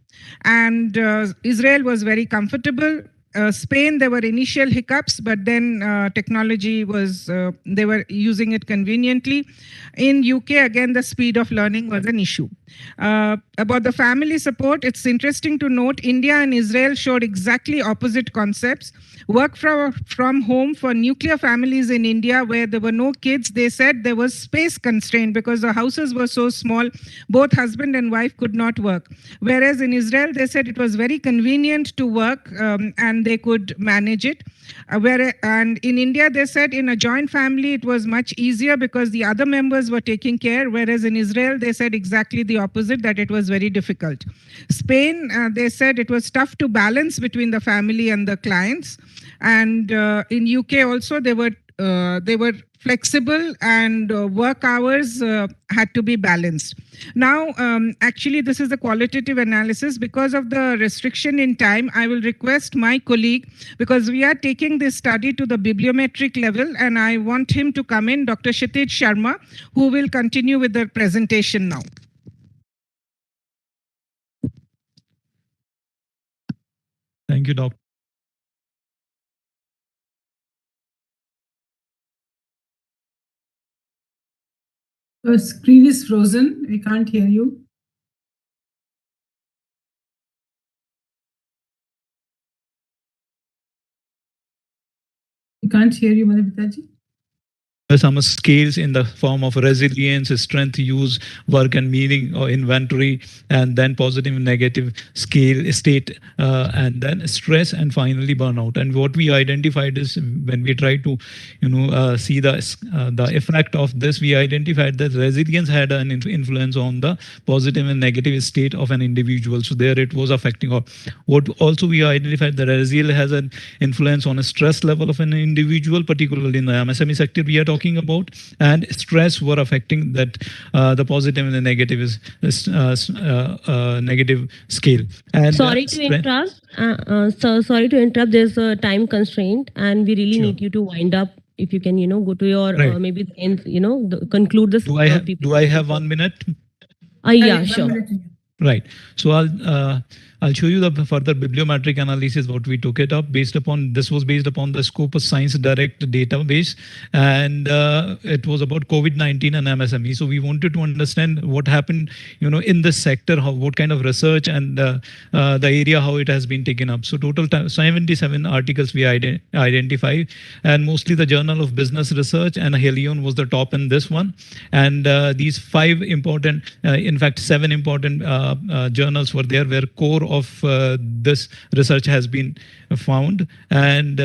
And Israel was very comfortable. Spain, there were initial hiccups, but then technology was, they were using it conveniently. In UK, again, the speed of learning was an issue. About the family support, it's interesting to note India and Israel showed exactly opposite concepts. Work from home for nuclear families in India where there were no kids, they said there was space constraint because the houses were so small, both husband and wife could not work. Whereas in Israel, they said it was very convenient to work and they could manage it. And in India, they said in a joint family, it was much easier because the other members were taking care, whereas in Israel, they said exactly the opposite, that it was very difficult. Spain, they said it was tough to balance between the family and the clients. And in UK also, they were flexible and work hours had to be balanced. Now, actually, this is the qualitative analysis. Because of the restriction in time, I will request my colleague, because we are taking this study to the bibliometric level, and I want him to come in, Dr. Kshitij Sharma, who will continue with the presentation now. Thank you, Doctor. Your screen is frozen. I can't hear you. I can't hear you, Madhavitaji. Some scales in the form of resilience, strength, use, work and meaning or inventory, and then positive and negative scale state, and then stress, and finally burnout. And what we identified is when we try to, see the effect of this, we identified that resilience had an influence on the positive and negative state of an individual. So there it was affecting. Or what also we identified that resilience has an influence on a stress level of an individual, particularly in the MSME sector we are talking about, and stress were affecting that the positive and the negative is negative scale. And sorry to interrupt. Sorry to interrupt. There's a time constraint, and we really need you to wind up. If you can, go to your maybe end, conclude this. Do I have 1 minute? Yeah, sure. Right. So I'll show you the further bibliometric analysis what we took it up based upon. This was based upon the Scopus Science Direct database, and it was about COVID-19 and MSME. So we wanted to understand what happened, in this sector, what kind of research and the area how it has been taken up. So total 77 articles we identified, and mostly the Journal of Business Research and Helion was the top in this one. And these 5 important, in fact 7 important journals were there where core of this research has been found. And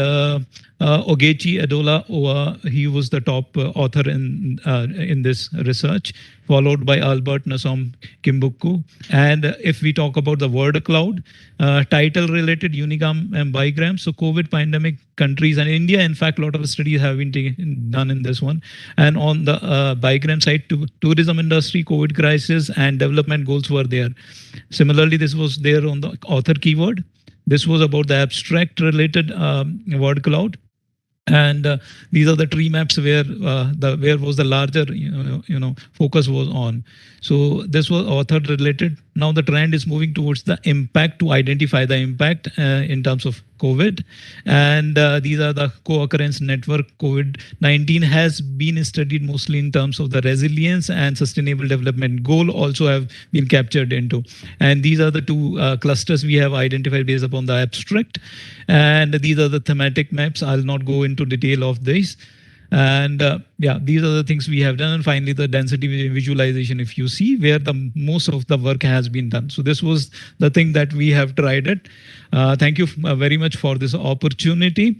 Ogechi Adola Owa, he was the top author in this research, followed by Albert Nasom Kimbuku. And if we talk about the word cloud, title-related Unigam and Bigram, so COVID pandemic countries and India, in fact, a lot of studies have been done in this one. And on the Bigram side, tourism industry, COVID crisis, and development goals were there. Similarly, this was there on the author keyword. This was about the abstract related word cloud. And these are the tree maps where was the larger focus was on. So this was author related. Now the trend is moving towards the impact, to identify the impact in terms of COVID. And these are the co-occurrence network. COVID-19 has been studied mostly in terms of the resilience and sustainable development goal also have been captured into. And these are the 2 clusters we have identified based upon the abstract. And these are the thematic maps. I'll not go into detail of this. And yeah, these are the things we have done. And finally, the density visualization, if you see, where the most of the work has been done. So this was the thing that we have tried it. Thank you very much for this opportunity.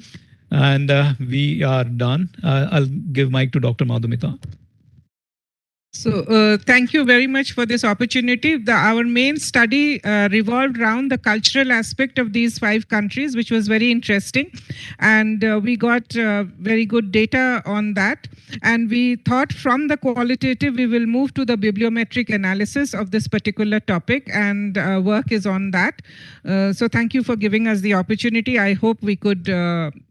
And we are done. I'll give mic to Dr. Madhumita. So thank you very much for this opportunity. Our main study revolved around the cultural aspect of these 5 countries, which was very interesting. And we got very good data on that. And we thought from the qualitative, we will move to the bibliometric analysis of this particular topic, and work is on that. So thank you for giving us the opportunity. I hope we could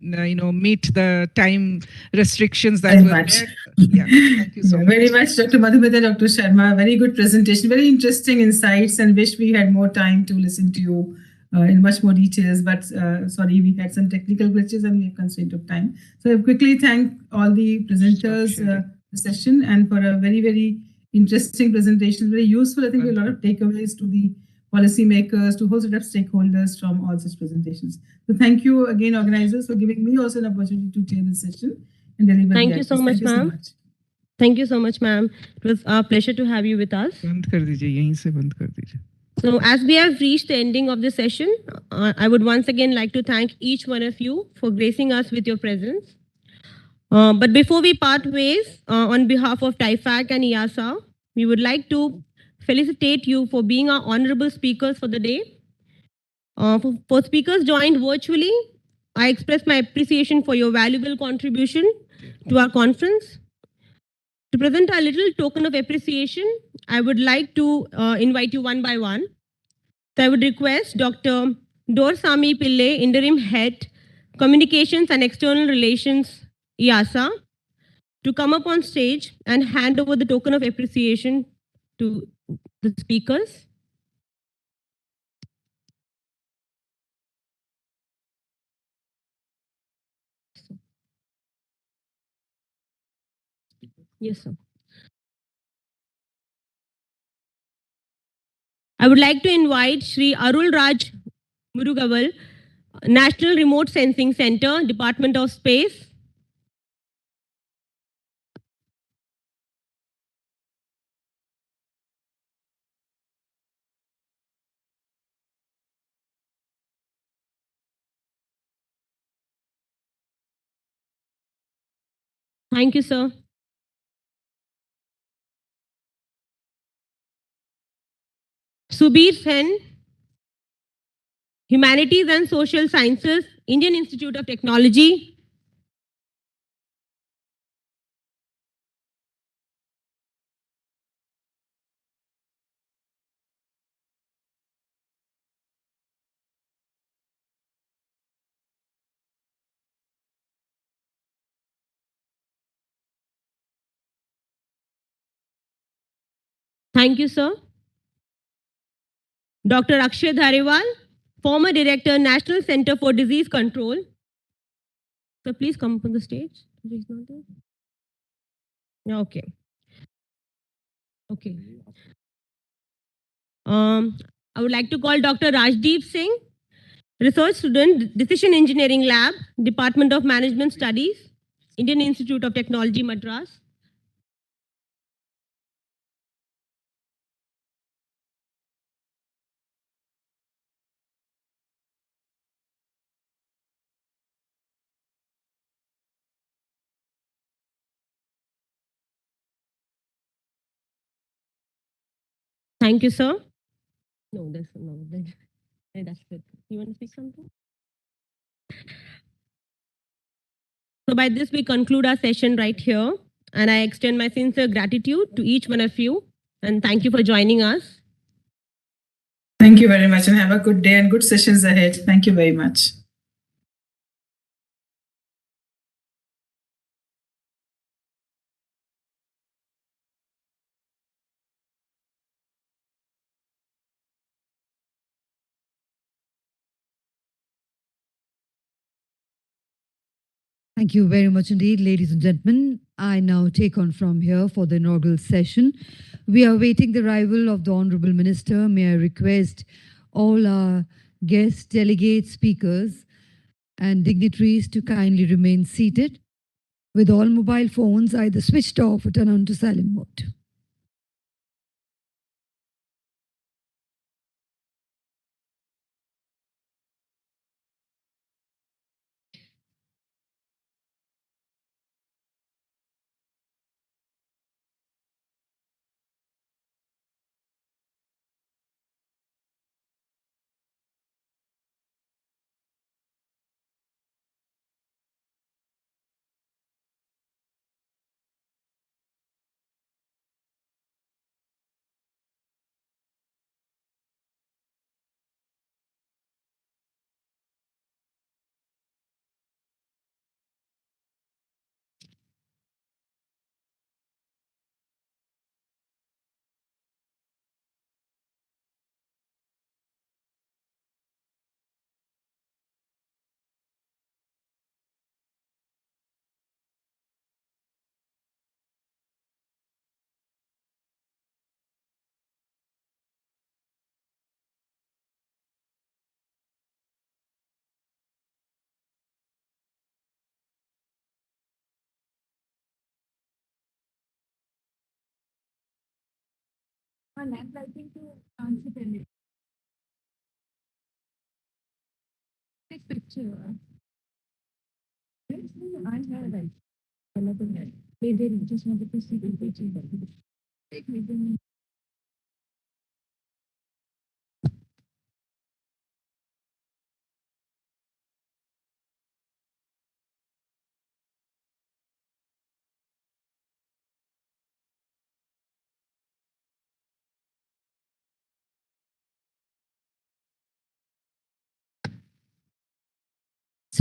meet the time restrictions that were there. Yeah, thank you so much. Very much, Dr. Madhumita, Dr. Sharma. Very good presentation, very interesting insights, and wish we had more time to listen to you in much more details. But sorry, we had some technical glitches and we have constraint of time. So I quickly thank all the presenters the session and for a very, very interesting presentation, very useful. I think a lot of takeaways to the policymakers, to a whole set of stakeholders from all such presentations. So thank you again, organizers, for giving me also an opportunity to chair this session. Thank you so much, ma'am. Thank you so much, ma'am. It was our pleasure to have you with us. So as we have reached the ending of the session, I would once again like to thank each one of you for gracing us with your presence. But before we part ways, on behalf of TIFAC and IIASA, we would like to felicitate you for being our honorable speakers for the day. For speakers joined virtually, I express my appreciation for your valuable contribution to our conference. To present a little token of appreciation, I would like to invite you one by one. So I would request Dr. Dorsami Pillai, Interim Head, Communications and External Relations, IIASA, to come up on stage and hand over the token of appreciation to the speakers. Yes, sir. I would like to invite Shri Arul Raj Murugaval, National Remote Sensing Center, Department of Space. Thank you, sir. Subir Sen, Humanities and Social Sciences, Indian Institute of Technology. Thank you, sir. Dr. Akshay Dhariwal, former Director, National Center for Disease Control. So please come up on the stage. He's not there. Yeah, okay. Okay. I would like to call Dr. Rajdeep Singh, Research Student, Decision Engineering Lab, Department of Management Studies, Indian Institute of Technology, Madras. Thank you, sir. No, that's good. You want to speak something? So by this, we conclude our session right here. And I extend my sincere gratitude to each one of you. And thank you for joining us. Thank you very much and have a good day and good sessions ahead. Thank you very much. Thank you very much indeed, ladies and gentlemen. I now take on from here for the inaugural session. We are awaiting the arrival of the Honorable Minister. May I request all our guests, delegates, speakers, and dignitaries to kindly remain seated with all mobile phones either switched off or turned on to silent mode. Take picture. I have like another man. They just wanted to see the picture. Take me.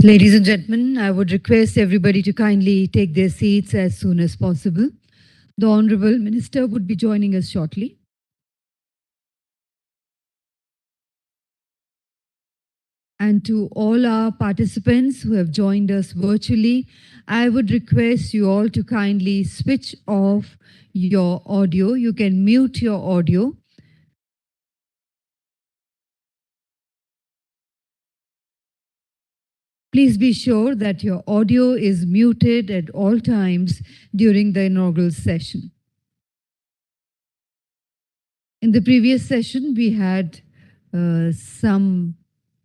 Ladies and gentlemen, I would request everybody to kindly take their seats as soon as possible. The Honorable Minister would be joining us shortly. And to all our participants who have joined us virtually, I would request you all to kindly switch off your audio. You can mute your audio. Please be sure that your audio is muted at all times during the inaugural session. In the previous session, we had some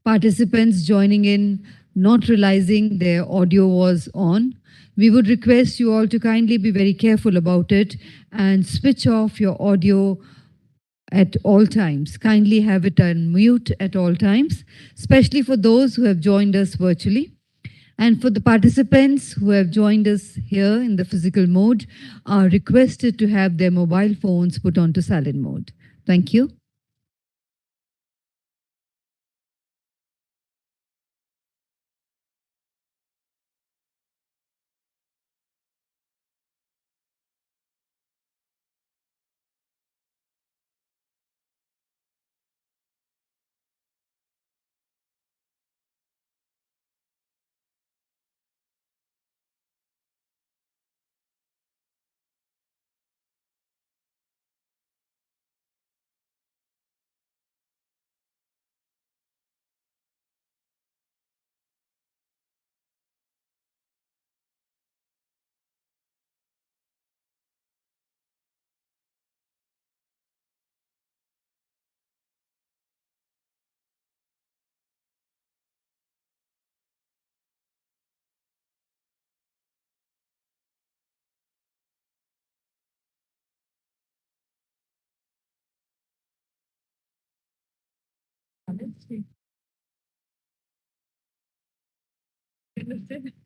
participants joining in, not realizing their audio was on. We would request you all to kindly be very careful about it and switch off your audio at all times. Kindly have it on mute at all times, especially for those who have joined us virtually. And for the participants who have joined us here in the physical mode, are requested to have their mobile phones put onto silent mode. Thank you.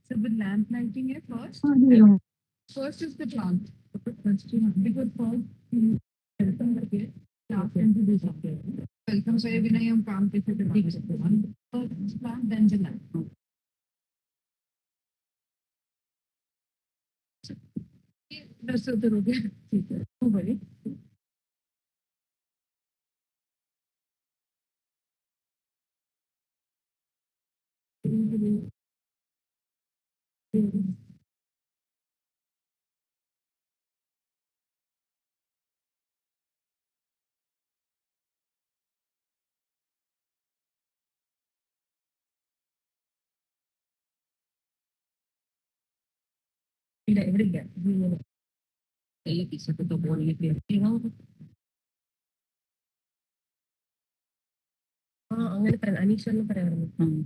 So the lamp lighting है first. First is the plant. Because first welcome करके plant introduce करते हैं. Welcome से बिना ही हम काम कैसे कर सकते हैं? First plant then the lamp. दस उतर हो गया. ठीक है. No worry. അങ്ങനെ അനീഷ് പറയാറുണ്ട്.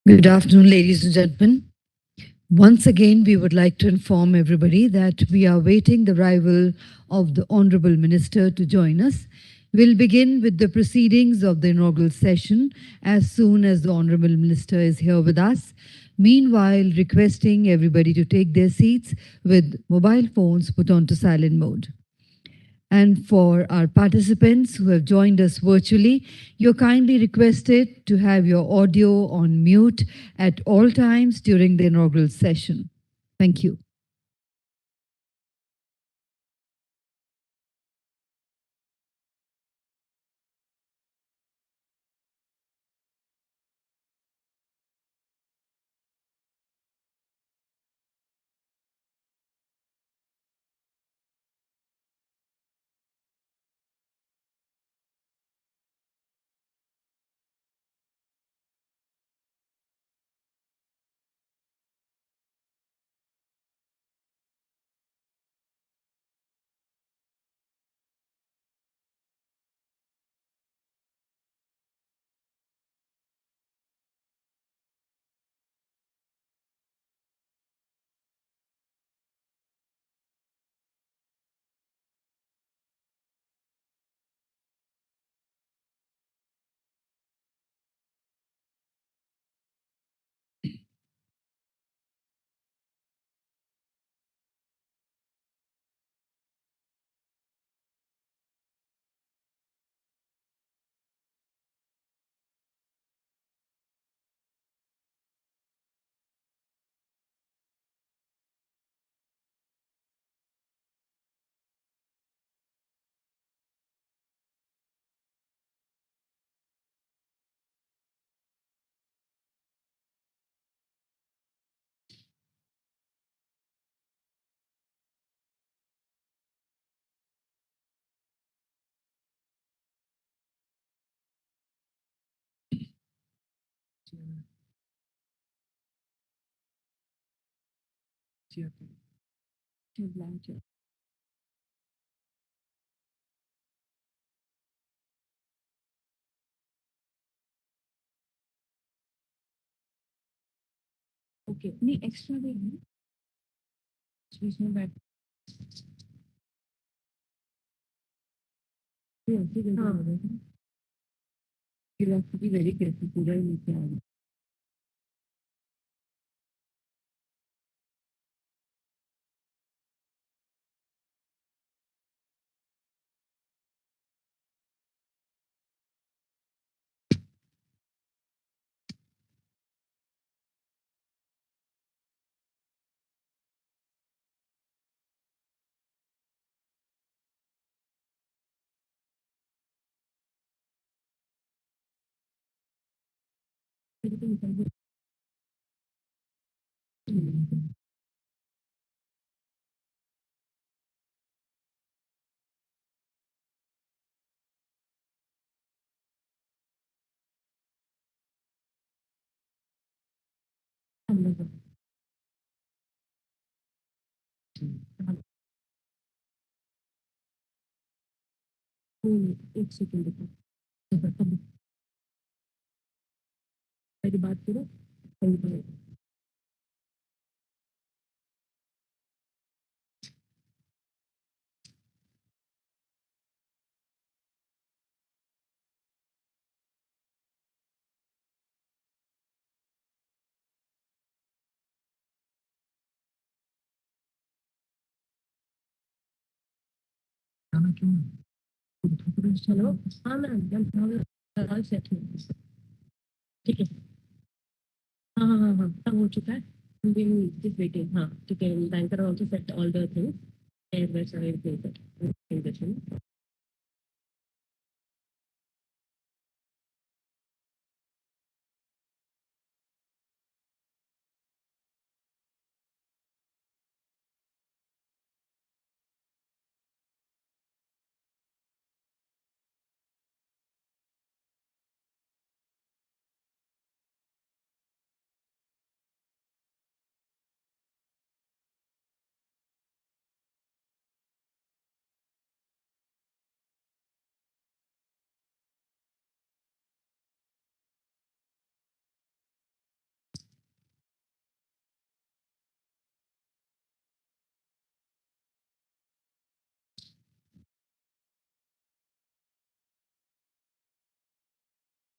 Good afternoon, ladies and gentlemen. Once again, we would like to inform everybody that we are waiting the arrival of the Honorable Minister to join us. We'll begin with the proceedings of the inaugural session as soon as the Honorable Minister is here with us. Meanwhile, requesting everybody to take their seats with mobile phones put onto silent mode. And for our participants who have joined us virtually, you're kindly requested to have your audio on mute at all times during the inaugural session. Thank you. Okay, नहीं extra देंगे बीच में बैठ हाँ you have to be very careful पूरा ही नीचे आ रहा एक second देखो मेरी बात करो चलो हाँ मैं सेट हूँ ठीक है हाँ हाँ हाँ हाँ सब हो चुका है दिस वेटिंग हाँ ठीक है banker also set all the things and waits available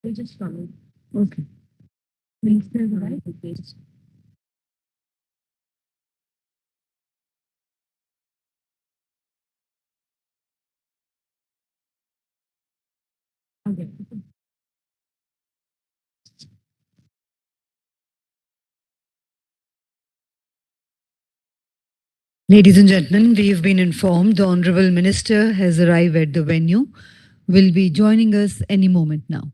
We just follow. Okay. Please stand right. Okay. Okay. Ladies and gentlemen, we have been informed the Honorable Minister has arrived at the venue, will be joining us any moment now.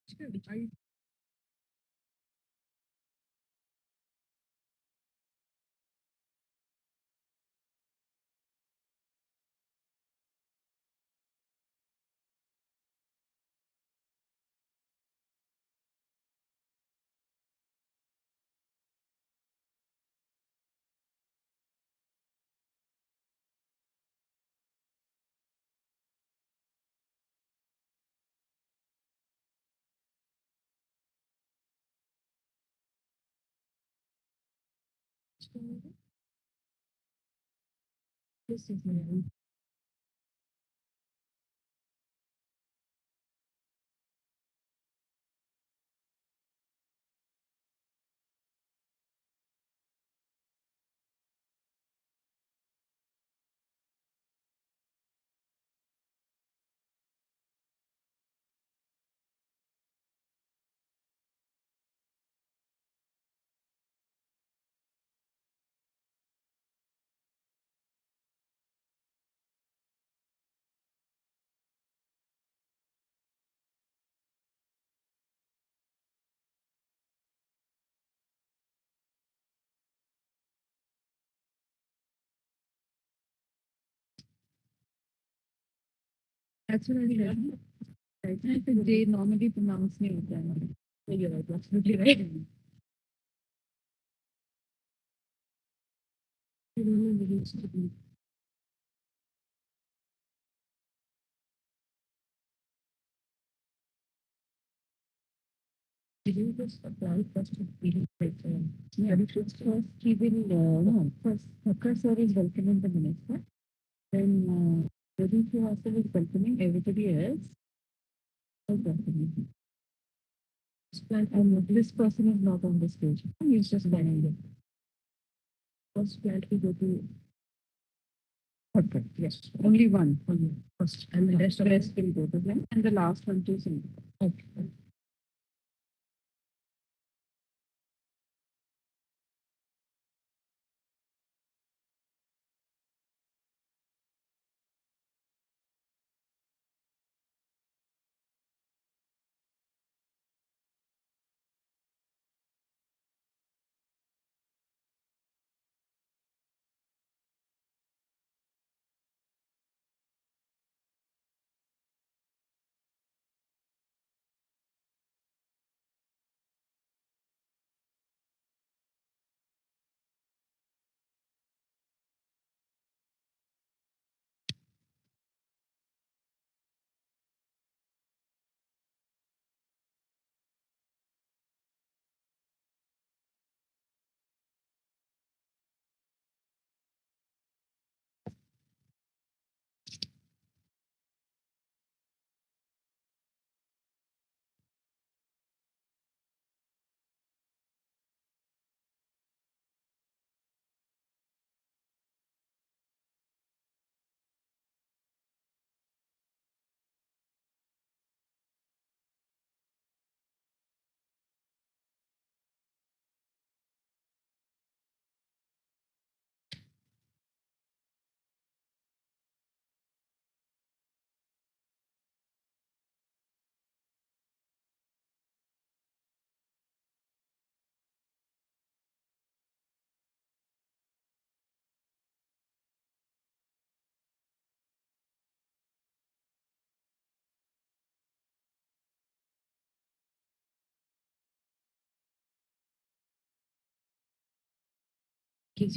This is my That's what I heard. I think they normally pronounce me with them. You're right, absolutely right. I don't know what it used to be. Did you just apply first to feeling like, yeah, but it's first he will, no, first Thakkar sir is welcoming the minister. Then, Ravi Shankar is welcoming everybody else. Is welcoming. And this person is not on the stage. He's just banning it. First plant we go to Thakkar, yes. Only one. Only first. And the rest will go to them. And the last one to sing. Okay.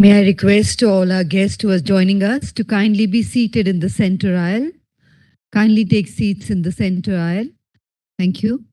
May I request all our guests who are joining us to kindly be seated in the center aisle. Kindly take seats in the center aisle. Thank you.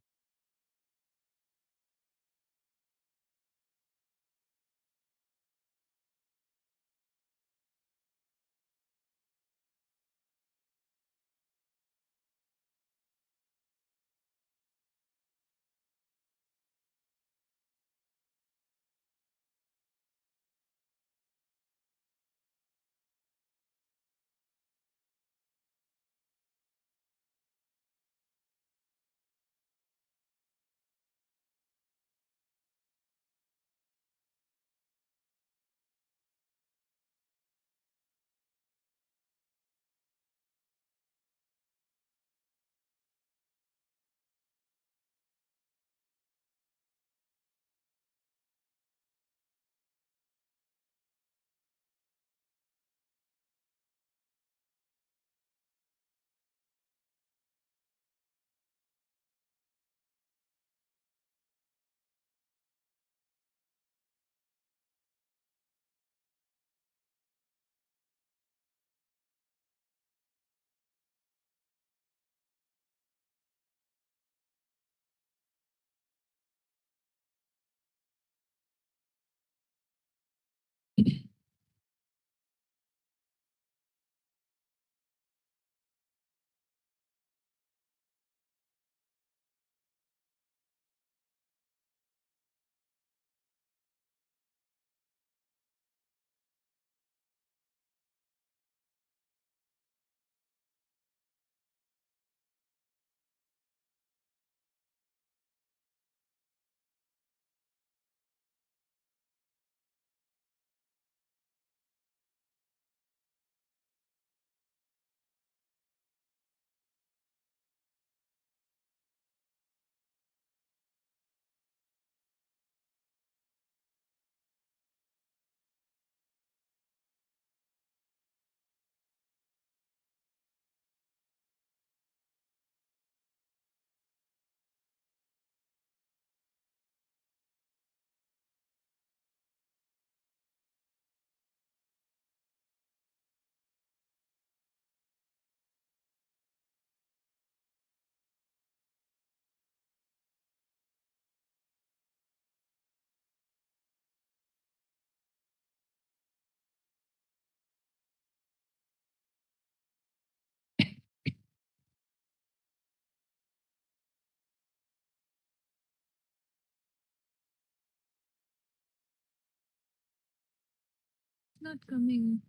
Not coming.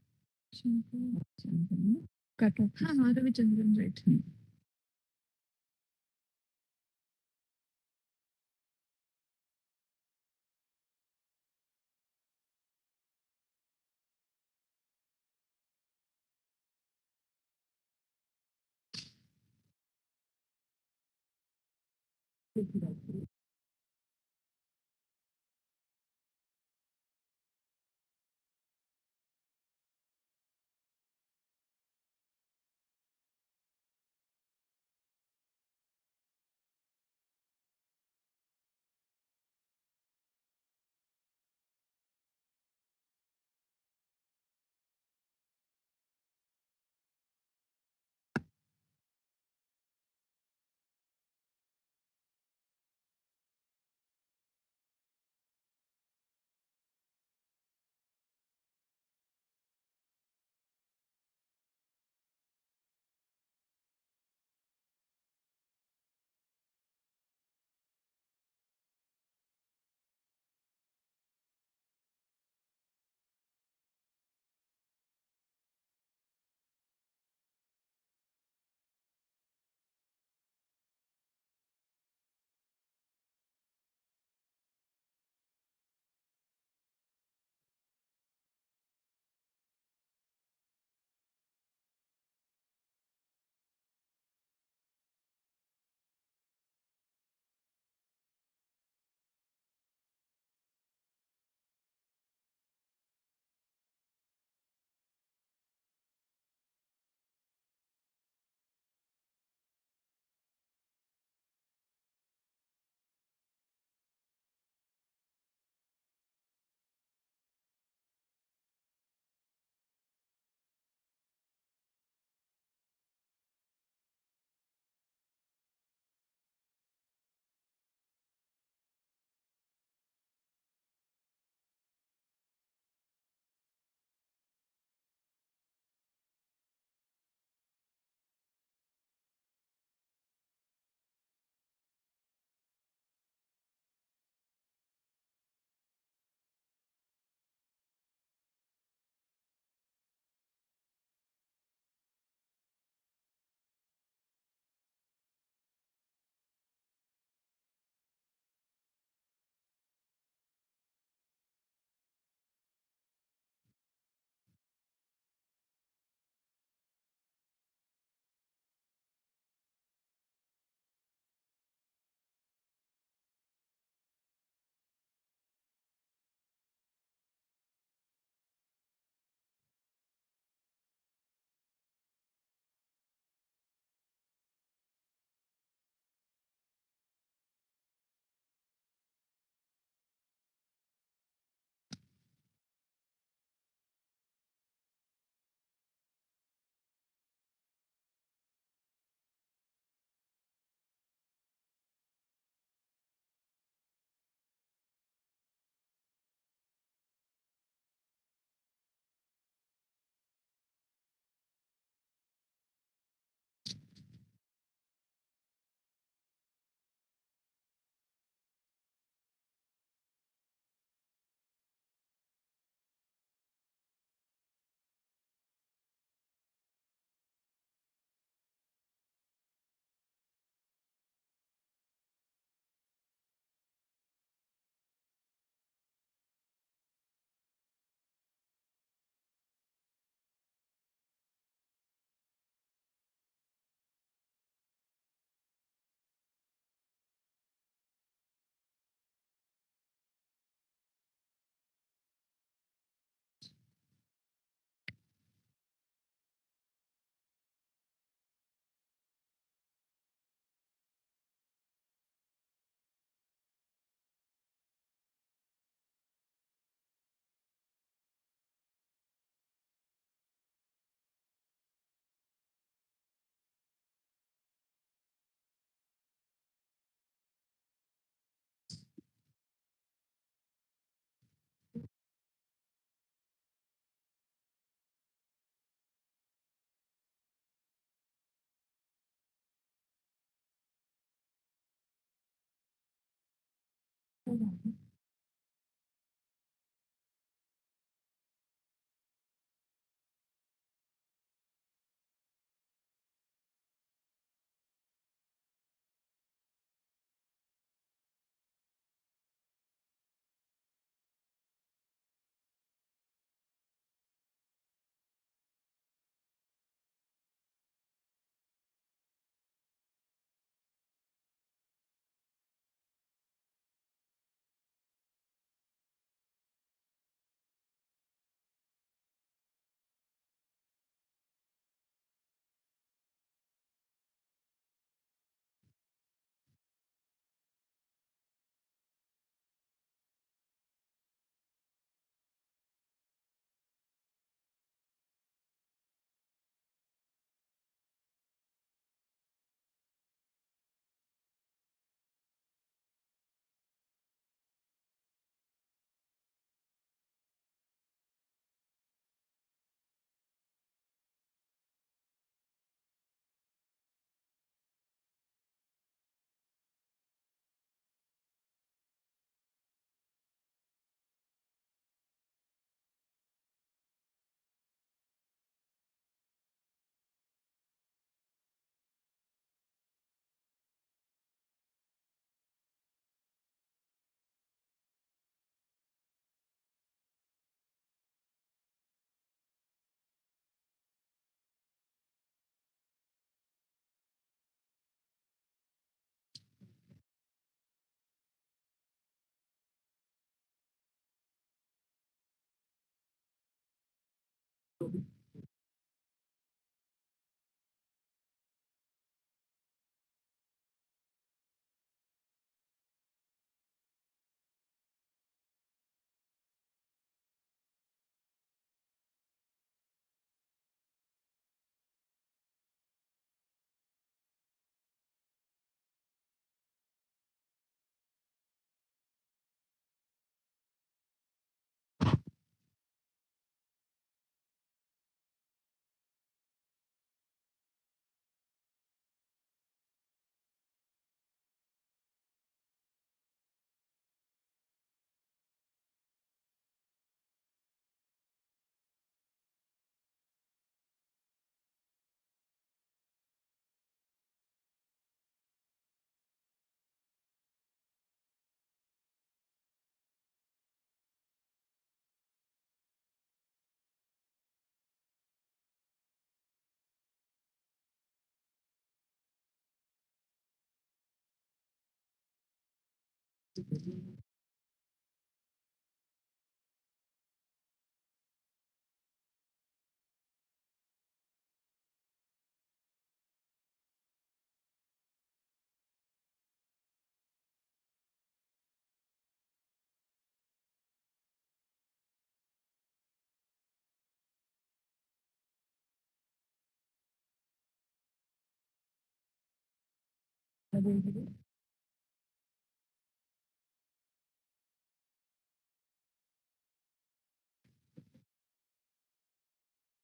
Chandran. Cut off. हाँ Ravi Chandran, right.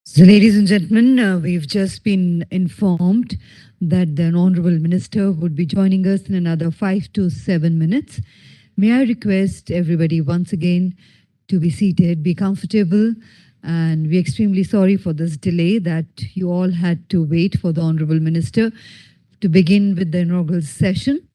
So, ladies and gentlemen, we've just been informed that the Honorable Minister would be joining us in another 5 to 7 minutes. May I request everybody once again to be seated, be comfortable, and we're extremely sorry for this delay that you all had to wait for the Honorable Minister to begin with the inaugural session.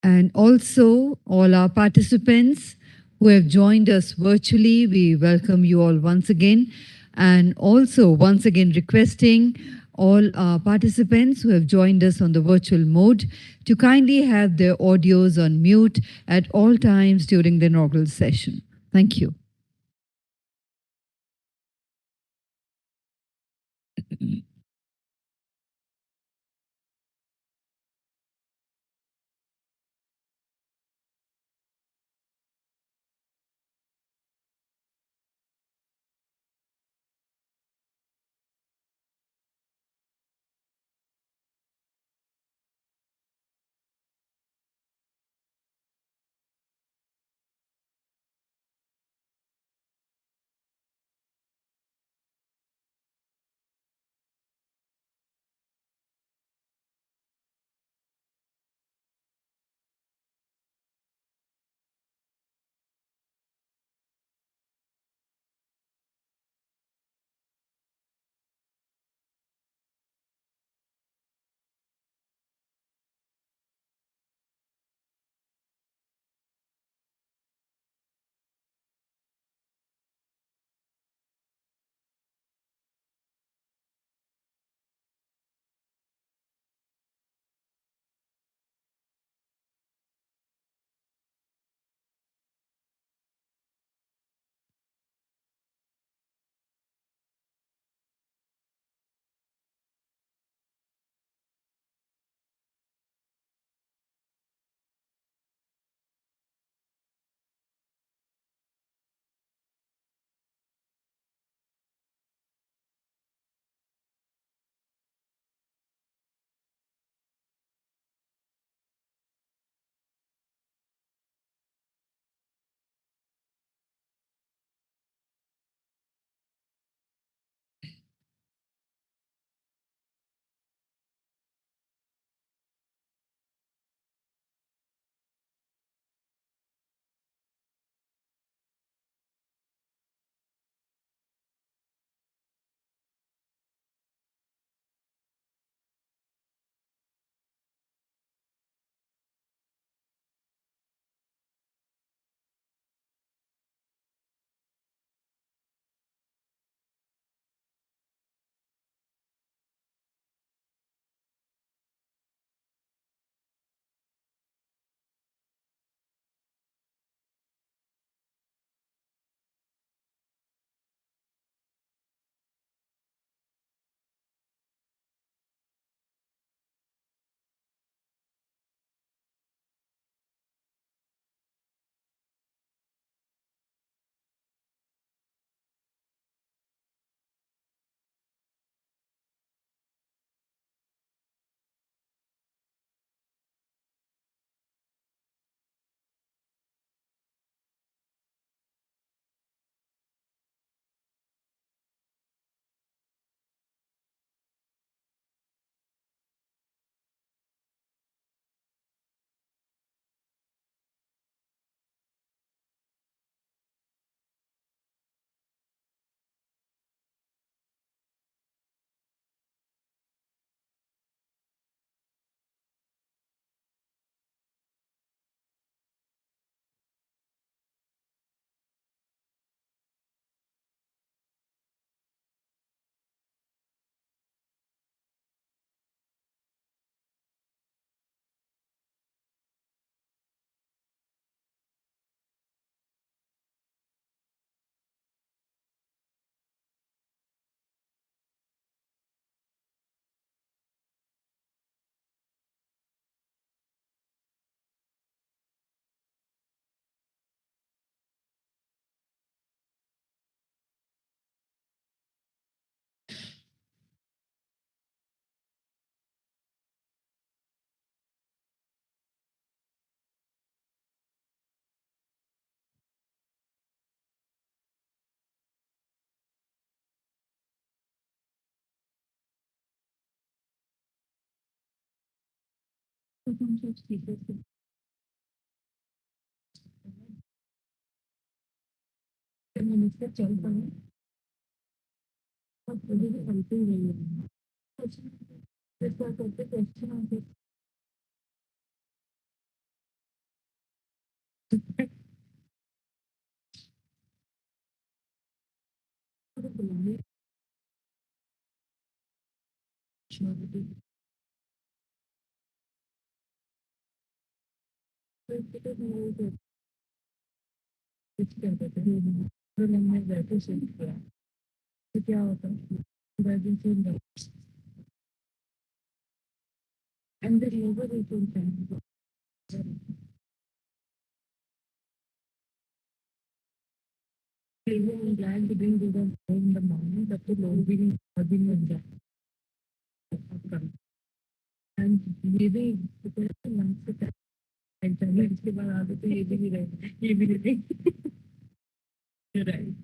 And also all our participants who have joined us virtually, we welcome you all once again. And also once again requesting all our participants who have joined us on the virtual mode to kindly have their audios on mute at all times during the inaugural session. Thank you. Minister चल पाए और थोड़ी भी helping नहीं है फिर क्या करते क्वेश्चन आते बुलाने फिर नहीं कुछ क्या कहते हैं फिर हमने बैठे शिफ्ट किया तो क्या होता है graduation and the labor is in time. Even I'm glad we didn't do that in the morning, but the load being in that. And maybe because the lunch के time and चलो इसके बाद आगे तो ये भी नहीं रहे ये भी नहीं right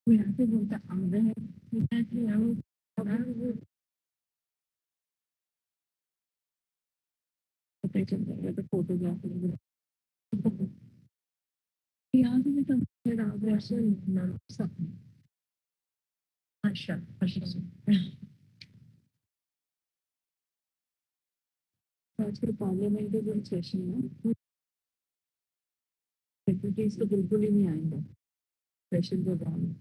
We have to go to Arbor. We have to have the photograph. यहाँ से भी कंपेयर Arbor से नाम सब अच्छा आज के पार्लियामेंट के जो सेशन है सेक्रेटरीज तो बिल्कुल ही नहीं आएंगे सेशन के दौरान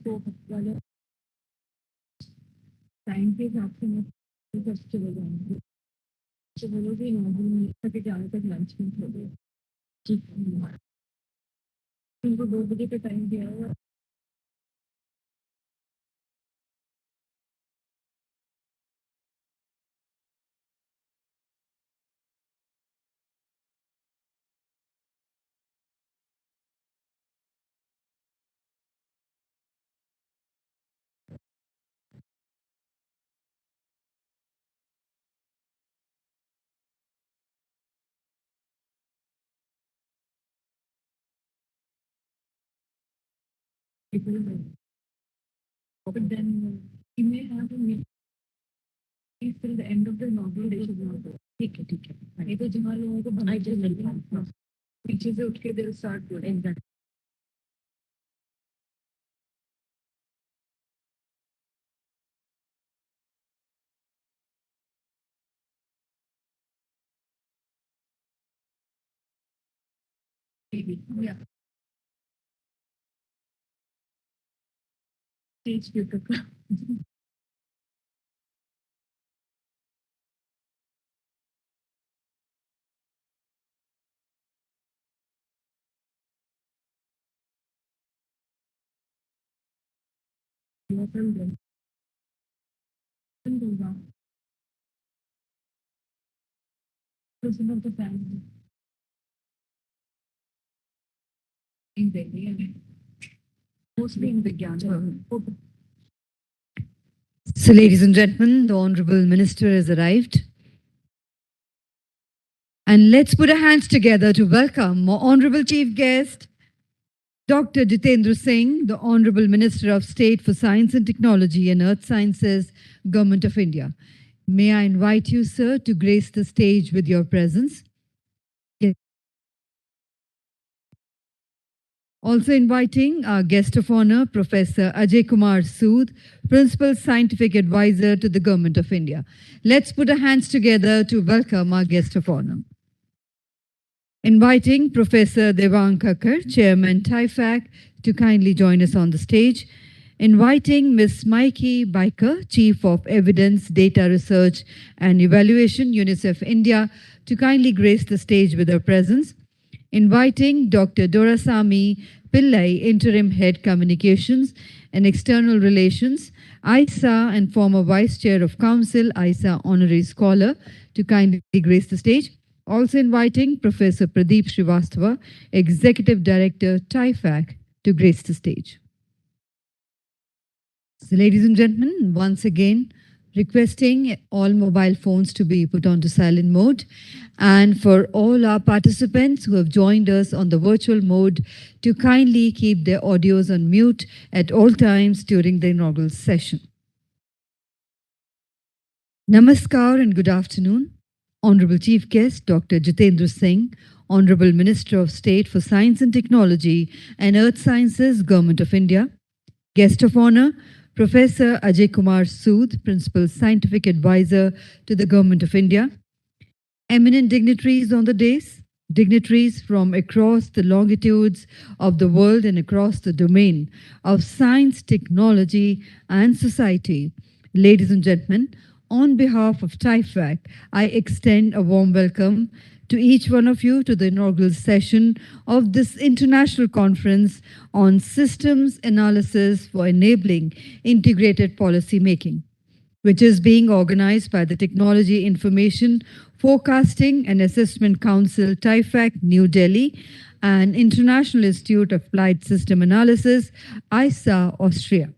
तो वाले टाइम के हिसाब से मैं सब चले जाऊंगी तो बोलोगे नॉर्मल तक जाने तक लंच में चले ठीक है उनको 2 बजे का टाइम दिया हुआ but then you may have to meet till the end of the novel they should not go ठीक है नहीं तो जहाँ लोगों को बनाई चाहिए पीछे से उठ के they'll start doing that yeah stage beautiful person of the family in Delhi mostly in Vigyan. So, ladies and gentlemen, the Honorable Minister has arrived. And let's put our hands together to welcome our Honorable Chief Guest, Dr. Jitendra Singh, the Honorable Minister of State for Science and Technology and Earth Sciences, Government of India. May I invite you, sir, to grace the stage with your presence. Yes. Also inviting our guest of honor, Professor Ajay Kumar Sood, Principal Scientific Advisor to the Government of India. Let's put our hands together to welcome our guest of honor. Inviting Professor Devang Kakkar, Chairman TIFAC, to kindly join us on the stage. Inviting Ms. Maiki Biker, Chief of Evidence, Data Research and Evaluation, UNICEF India, to kindly grace the stage with her presence. Inviting Dr. Dorasamy Pillai, Interim Head Communications and External Relations, IIASA and former Vice Chair of Council, IIASA Honorary Scholar, to kindly grace the stage. Also inviting Professor Pradeep Srivastava, Executive Director, TIFAC, to grace the stage. So, ladies and gentlemen, once again, requesting all mobile phones to be put onto silent mode, and for all our participants who have joined us on the virtual mode to kindly keep their audios on mute at all times during the inaugural session. Namaskar and good afternoon. Honorable Chief Guest, Dr. Jitendra Singh, Honorable Minister of State for Science and Technology and Earth Sciences, Government of India. Guest of honor, Professor Ajay Kumar Sood, Principal Scientific Advisor to the Government of India. Eminent dignitaries on the dais, dignitaries from across the longitudes of the world and across the domain of science, technology, and society. Ladies and gentlemen, on behalf of TIFAC, I extend a warm welcome to each one of you to the inaugural session of this international conference on systems analysis for enabling integrated policy making, which is being organized by the Technology Information Forecasting and Assessment Council, TIFAC, New Delhi, and International Institute of Applied System Analysis, IIASA, Austria.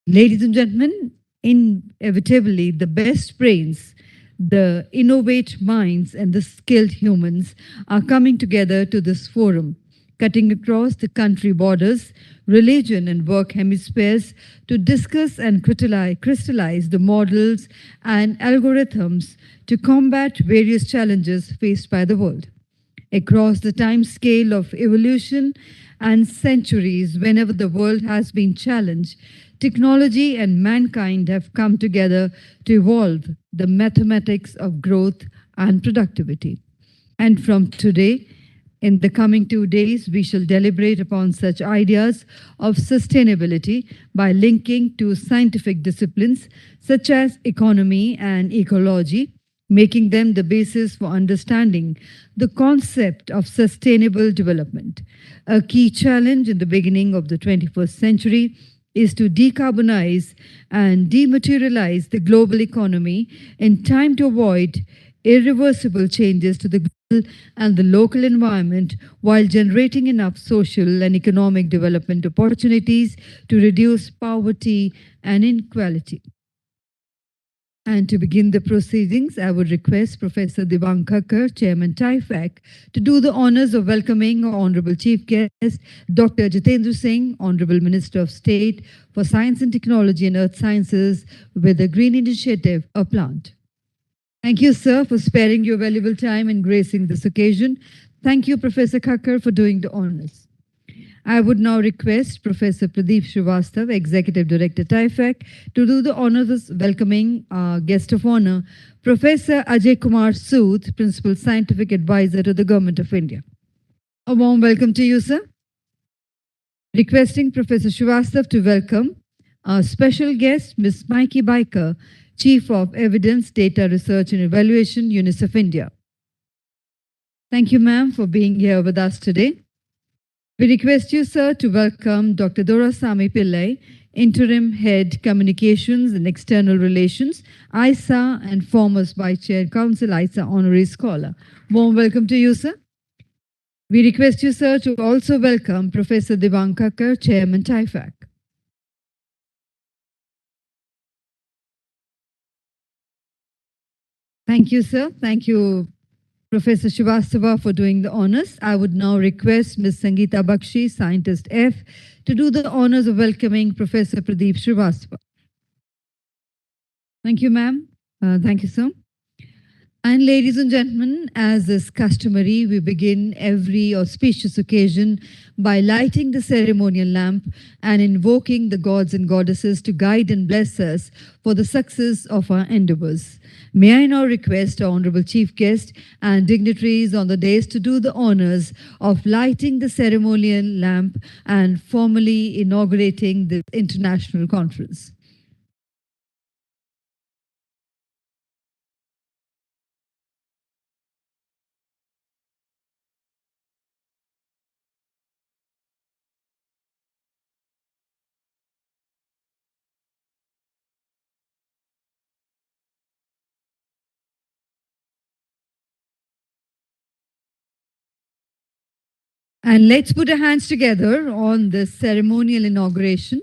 Ladies and gentlemen, inevitably, the best brains, the innovate minds, and the skilled humans are coming together to this forum, cutting across the country borders, religion, and work hemispheres to discuss and crystallize the models and algorithms to combat various challenges faced by the world. Across the time scale of evolution and centuries, whenever the world has been challenged, technology and mankind have come together to evolve the mathematics of growth and productivity. And from today, in the coming 2 days, we shall deliberate upon such ideas of sustainability by linking to scientific disciplines such as economy and ecology, making them the basis for understanding the concept of sustainable development. A key challenge in the beginning of the 21st century is to decarbonize and dematerialize the global economy in time to avoid irreversible changes to the global and the local environment while generating enough social and economic development opportunities to reduce poverty and inequality. And to begin the proceedings, I would request Professor Devang Kakkar, Chairman TIFAC, to do the honors of welcoming our Honorable Chief Guest, Dr. Jitendra Singh, Honorable Minister of State for Science and Technology and Earth Sciences, with the Green Initiative, a plant. Thank you, sir, for sparing your valuable time and gracing this occasion. Thank you, Professor Kakkar, for doing the honors. I would now request Professor Pradeep Srivastava, Executive Director, TIFAC, to do the honors of welcoming our guest of honor, Professor Ajay Kumar Sood, Principal Scientific Advisor to the Government of India. A warm welcome to you, sir. Requesting Professor Srivastava to welcome our special guest, Ms. Maiki Biker, Chief of Evidence, Data Research and Evaluation, UNICEF India. Thank you, ma'am, for being here with us today. We request you, sir, to welcome Dr. Dorasamy Pillai, Interim Head Communications and External Relations, IIASA, and former Vice Chair Council, IIASA Honorary Scholar. Warm welcome to you, sir. We request you, sir, to also welcome Professor Devang Kakkar, Chairman TIFAC. Thank you, sir. Thank you, Professor Srivastava for doing the honors. I would now request Ms. Sangeeta Bakshi, Scientist F, to do the honors of welcoming Professor Pradeep Srivastava. Thank you, ma'am. Thank you, sir. And ladies and gentlemen, as is customary, we begin every auspicious occasion by lighting the ceremonial lamp and invoking the gods and goddesses to guide and bless us for the success of our endeavors. May I now request our Honorable Chief Guest and dignitaries on the dais to do the honors of lighting the ceremonial lamp and formally inaugurating the international conference. And let's put our hands together on this ceremonial inauguration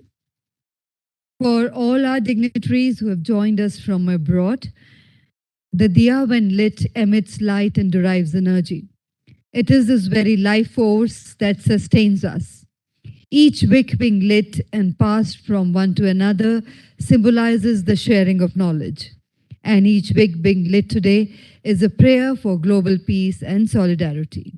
for all our dignitaries who have joined us from abroad. The diya, when lit, emits light and derives energy. It is this very life force that sustains us. Each wick being lit and passed from one to another symbolizes the sharing of knowledge. And each wick being lit today is a prayer for global peace and solidarity.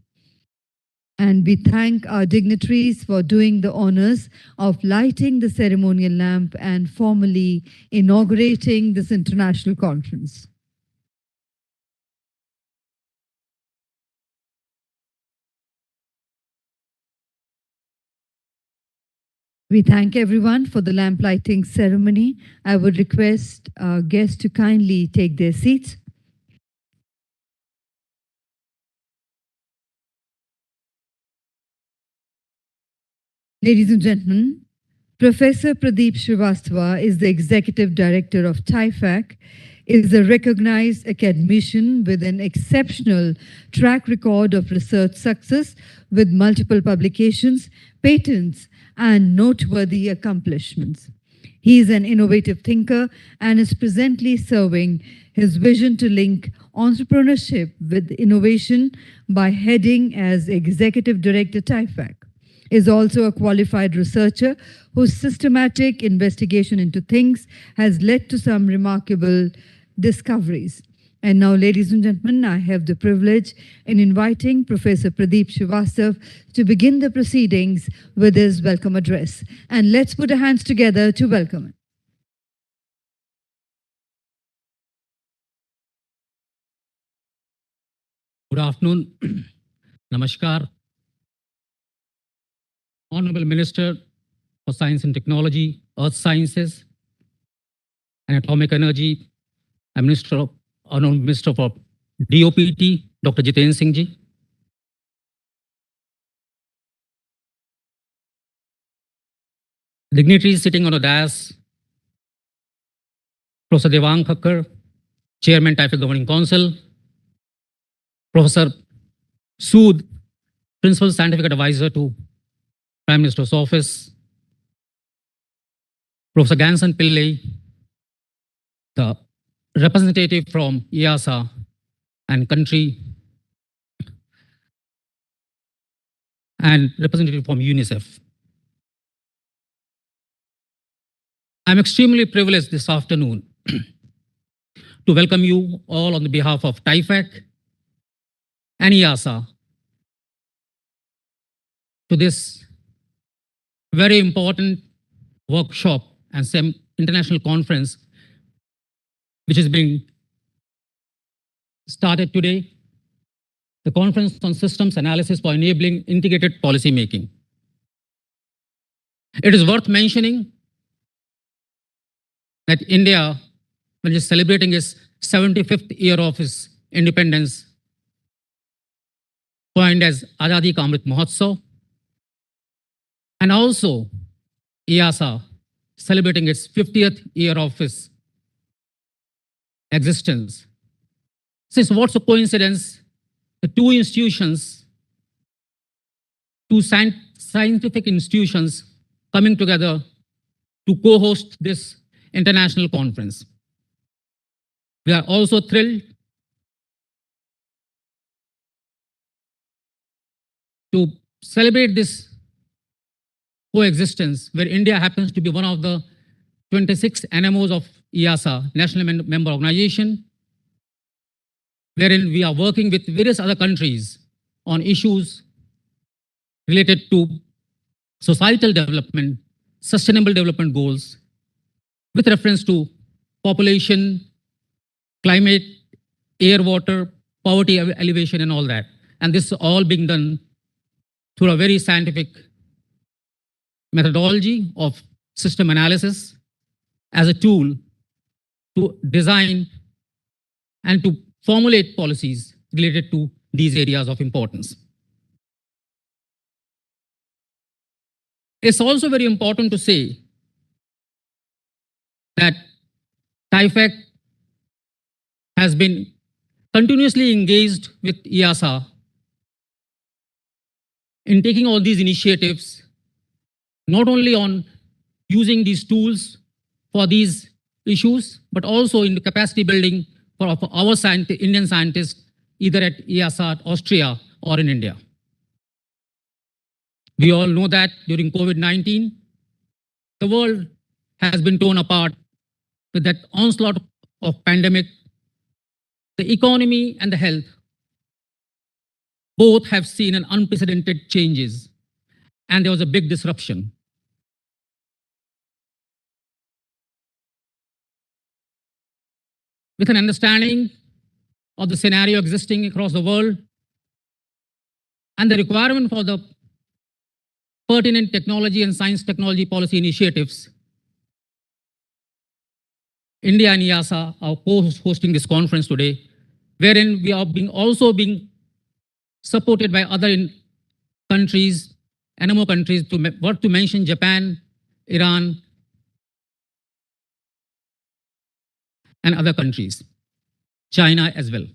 And we thank our dignitaries for doing the honors of lighting the ceremonial lamp and formally inaugurating this international conference. We thank everyone for the lamp lighting ceremony. I would request our guests to kindly take their seats. Ladies and gentlemen, Professor Pradeep Srivastava is the Executive Director of TIFAC, is a recognized academician with an exceptional track record of research success with multiple publications, patents, and noteworthy accomplishments. He is an innovative thinker and is presently serving his vision to link entrepreneurship with innovation by heading as Executive Director TIFAC. Is also a qualified researcher whose systematic investigation into things has led to some remarkable discoveries. And now, ladies and gentlemen, I have the privilege in inviting Professor Pradeep Srivastava to begin the proceedings with his welcome address. And let's put our hands together to welcome him. Good afternoon. Namaskar. Honorable Minister for Science and Technology, Earth Sciences, and Atomic Energy, and Honorable Minister for DOPT, Dr. Jiten Singh Ji. Dignitaries sitting on the dais, Professor Devang Thakkar, Chairman, TIFAC Governing Council, Professor Sood, Principal Scientific Advisor to Prime Minister's Office, Professor Gansan Pillai, the representative from IIASA and country, and representative from UNICEF. I'm extremely privileged this afternoon to welcome you all on the behalf of TIFAC and IIASA to this very important workshop and international conference which is being started today, the Conference on Systems Analysis for Enabling Integrated Policy Making. It is worth mentioning that India, when it is celebrating its 75th year of its independence, coined as Azadi Ka Amrit Mahotsav, and also IIASA celebrating its 50th year of its existence. Since what's a coincidence, the two institutions, two scientific institutions coming together to co-host this international conference. We are also thrilled to celebrate this coexistence, where India happens to be one of the 26 NMOs of IIASA, National Member Organization, wherein we are working with various other countries on issues related to societal development, sustainable development goals, with reference to population, climate, air, water, poverty elevation, and all that. And this is all being done through a very scientific methodology of system analysis as a tool to design and to formulate policies related to these areas of importance. It's also very important to say that TIFAC has been continuously engaged with IIASA in taking all these initiatives, not only on using these tools for these issues, but also in the capacity building for our Indian scientists, either at IIASA, Austria, or in India. We all know that during COVID-19, the world has been torn apart with that onslaught of pandemic. The economy and the health both have seen an unprecedented changes, and there was a big disruption. With an understanding of the scenario existing across the world and the requirement for the pertinent technology and science technology policy initiatives, India and IIASA are hosting this conference today, wherein we are also being supported by other countries, NMO countries, to mention Japan, Iran, and other countries, China as well.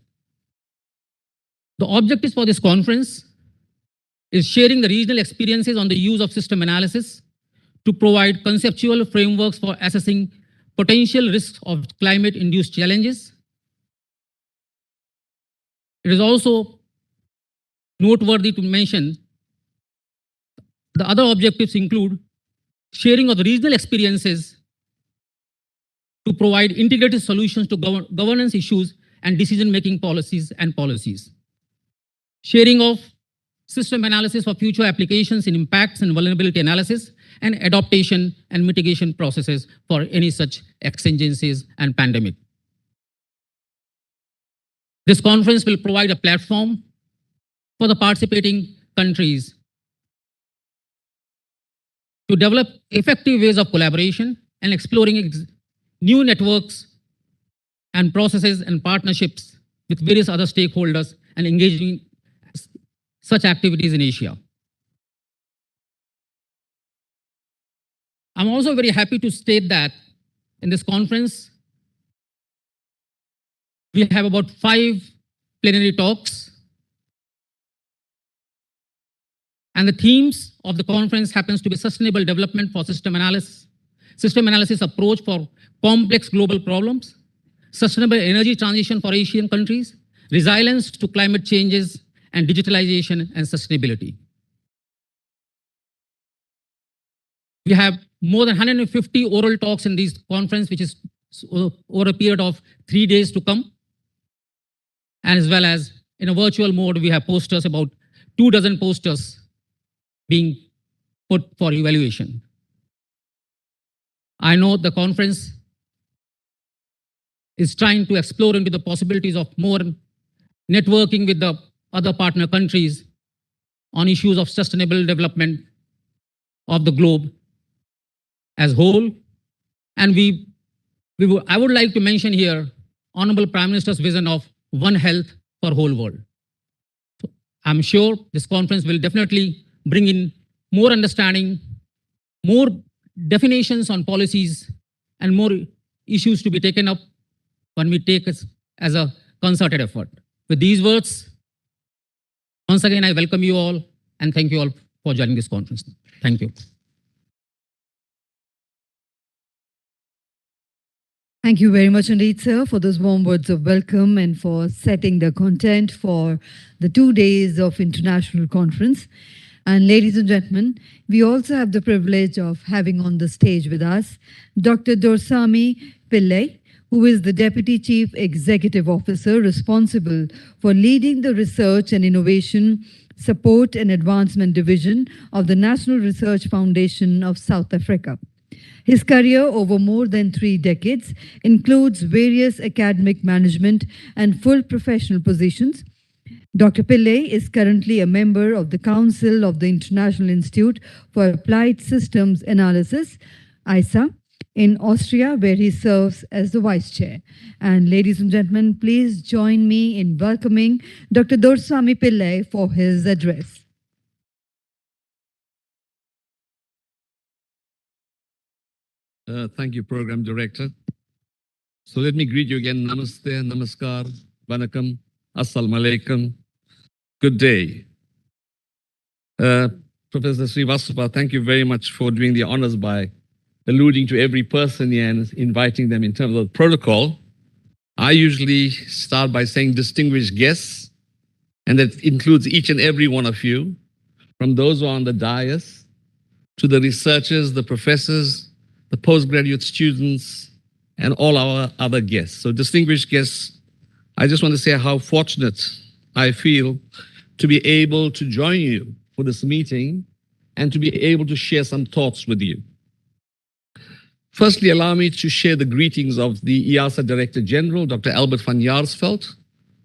The objectives for this conference is sharing the regional experiences on the use of system analysis to provide conceptual frameworks for assessing potential risks of climate-induced challenges. It is also noteworthy to mention the other objectives include sharing of the regional experiences to provide integrated solutions to governance issues and decision-making policies, sharing of system analysis for future applications in impacts and vulnerability analysis, and adaptation and mitigation processes for any such exigencies and pandemic. This conference will provide a platform for the participating countries to develop effective ways of collaboration and exploring new networks and processes and partnerships with various other stakeholders and engaging in such activities in Asia. I'm also very happy to state that in this conference, we have about 5 plenary talks. And the themes of the conference happens to be sustainable development for system analysis approach for complex global problems, sustainable energy transition for Asian countries, resilience to climate changes, and digitalization and sustainability. We have more than 150 oral talks in this conference, which is over a period of 3 days to come. And as well as in a virtual mode, we have posters, about 24 posters being put for evaluation. I know the conference is trying to explore into the possibilities of more networking with the other partner countries on issues of sustainable development of the globe as whole. And I would like to mention here Honorable Prime Minister's vision of One Health for whole world. So I'm sure this conference will definitely bring in more understanding, more definitions on policies, and more issues to be taken up when we take it as a concerted effort. With these words, once again, I welcome you all and thank you all for joining this conference. Thank you. Thank you very much indeed, sir, for those warm words of welcome and for setting the content for the 2 days of international conference. And ladies and gentlemen, we also have the privilege of having on the stage with us Dr. Dorsami Pillai, who is the Deputy Chief Executive Officer responsible for leading the Research and Innovation Support and Advancement Division of the National Research Foundation of South Africa. His career over more than 3 decades includes various academic management and full professional positions. Dr. Pillai is currently a member of the Council of the International Institute for Applied Systems Analysis, IIASA, in Austria, where he serves as the Vice Chair. And ladies and gentlemen, please join me in welcoming Dr. Dorsami Pillai for his address. Thank you, Program Director. So let me greet you again. Namaste, Namaskar, Vanakkam, Assalamu Alaikum. Good day. Professor Srivastava, thank you very much for doing the honors by alluding to every person here and inviting them in terms of protocol. I usually start by saying distinguished guests, and that includes each and every one of you, from those who are on the dais, to the researchers, the professors, the postgraduate students, and all our other guests. So distinguished guests, I just want to say how fortunate I feel to be able to join you for this meeting and to be able to share some thoughts with you. Firstly, allow me to share the greetings of the IIASA Director General, Dr. Albert van Jaarsveld,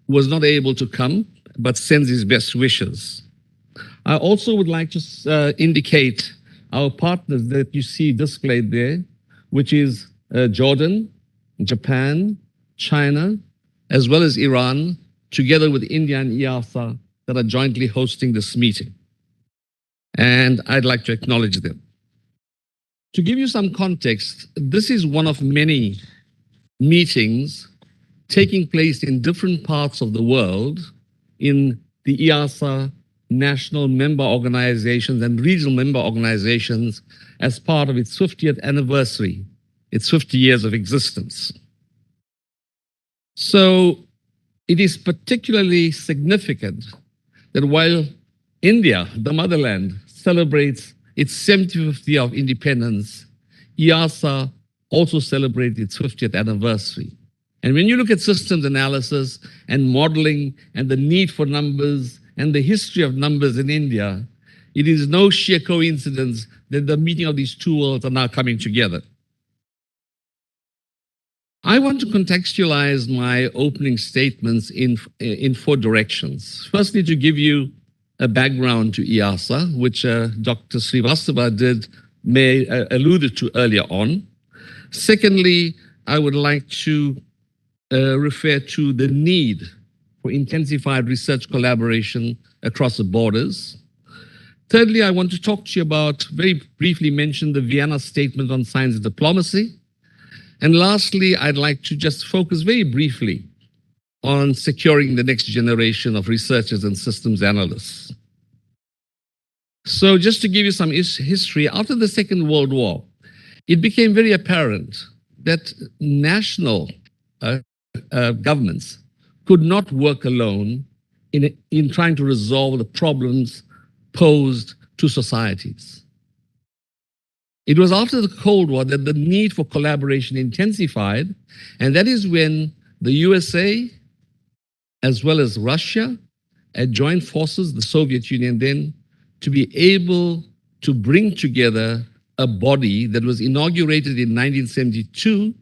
who was not able to come, but sends his best wishes. I also would like to indicate our partners that you see displayed there, which is Jordan, Japan, China, as well as Iran, together with India and IIASA, that are jointly hosting this meeting. And I'd like to acknowledge them. To give you some context, this is one of many meetings taking place in different parts of the world in the IIASA national member organizations and regional member organizations as part of its 50th anniversary, its 50 years of existence. So it is particularly significant that while India, the motherland, celebrates its 75th year of independence, IIASA also celebrates its 50th anniversary. And when you look at systems analysis and modeling and the need for numbers and the history of numbers in India, it is no sheer coincidence that the meeting of these two worlds are now coming together. I want to contextualize my opening statements in 4 directions. Firstly, to give you a background to IIASA, which Dr. Srivastava alluded to earlier on. Secondly, I would like to refer to the need for intensified research collaboration across the borders. Thirdly, I want to talk to you about, very briefly mention the Vienna Statement on Science and Diplomacy. And lastly, I'd like to just focus very briefly on securing the next generation of researchers and systems analysts. So just to give you some history, after the Second World War, it became very apparent that national governments could not work alone in trying to resolve the problems posed to societies. It was after the Cold War that the need for collaboration intensified, and that is when the USA, as well as Russia, had joined forces, the Soviet Union then, to be able to bring together a body that was inaugurated in 1972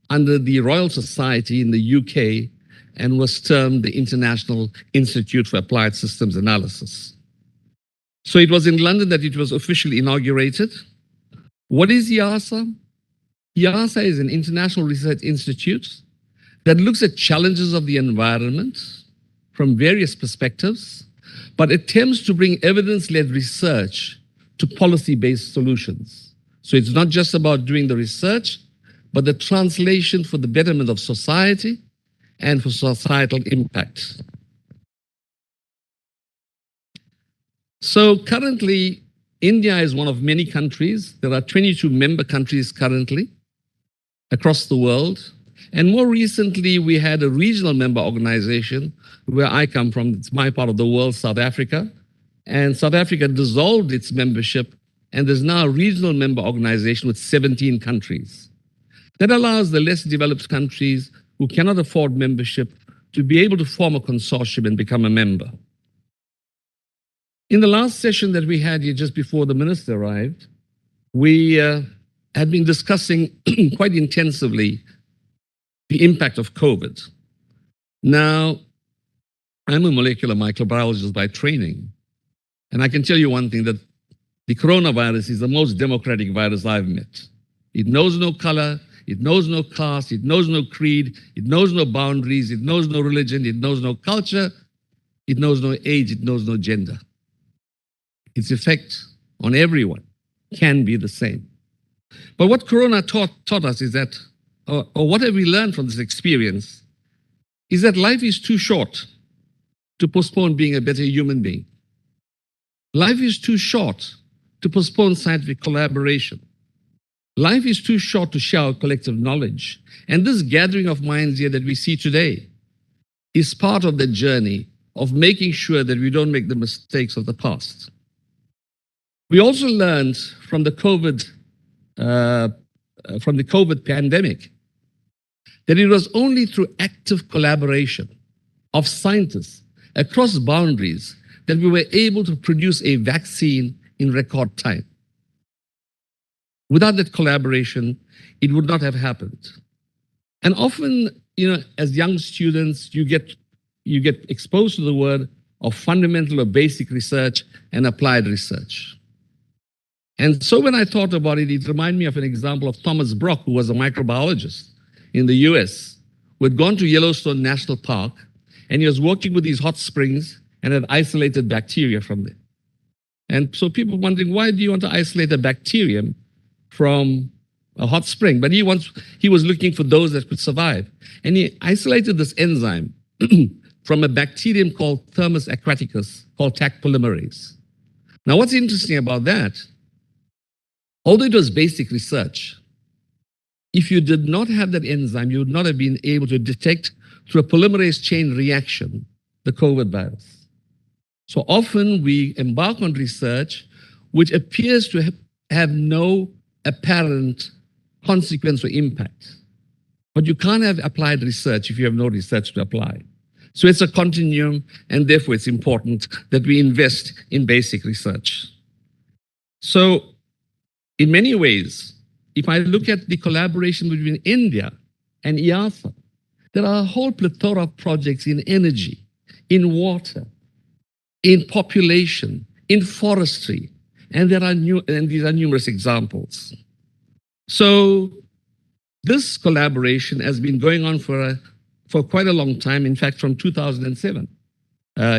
under the Royal Society in the UK and was termed the International Institute for Applied Systems Analysis. So it was in London that it was officially inaugurated. What is IIASA? IIASA is an international research institute that looks at challenges of the environment from various perspectives, but attempts to bring evidence-led research to policy-based solutions. So it's not just about doing the research, but the translation for the betterment of society and for societal impact. So currently, India is one of many countries. There are 22 member countries currently across the world. And more recently, we had a regional member organization where I come from. It's my part of the world, South Africa. And South Africa dissolved its membership, and there's now a regional member organization with 17 countries. That allows the less developed countries who cannot afford membership to be able to form a consortium and become a member. In the last session that we had here just before the minister arrived, we had been discussing quite intensively the impact of COVID. Now, I'm a molecular microbiologist by training, and I can tell you one thing, that the coronavirus is the most democratic virus I've met. It knows no color, it knows no caste, it knows no creed, it knows no boundaries, it knows no religion, it knows no culture, it knows no age, it knows no gender. Its effect on everyone can be the same. But what Corona taught us is that, or what have we learned from this experience, is that life is too short to postpone being a better human being. Life is too short to postpone scientific collaboration. Life is too short to share our collective knowledge. And this gathering of minds here that we see today is part of the journey of making sure that we don't make the mistakes of the past. We also learned from the COVID pandemic that it was only through active collaboration of scientists across boundaries that we were able to produce a vaccine in record time. Without that collaboration, it would not have happened. And often, as young students, you get exposed to the word of fundamental or basic research and applied research. And so when I thought about it, it reminded me of an example of Thomas Brock, who was a microbiologist in the US, who had gone to Yellowstone National Park, and he was working with these hot springs and had isolated bacteria from them. And so people wondering, why do you want to isolate a bacterium from a hot spring? But he was looking for those that could survive. And he isolated this enzyme from a bacterium called Thermus aquaticus, called Taq polymerase. Now, what's interesting about that, although it was basic research, if you did not have that enzyme, you would not have been able to detect through a polymerase chain reaction the COVID virus. So often we embark on research which appears to have no apparent consequence or impact. But you can't have applied research if you have no research to apply. So it's a continuum, and therefore it's important that we invest in basic research. So in many ways, if I look at the collaboration between India and IIASA, there are a whole plethora of projects in energy, in water, in population, in forestry, and these are numerous examples. So this collaboration has been going on for quite a long time. In fact, from 2007,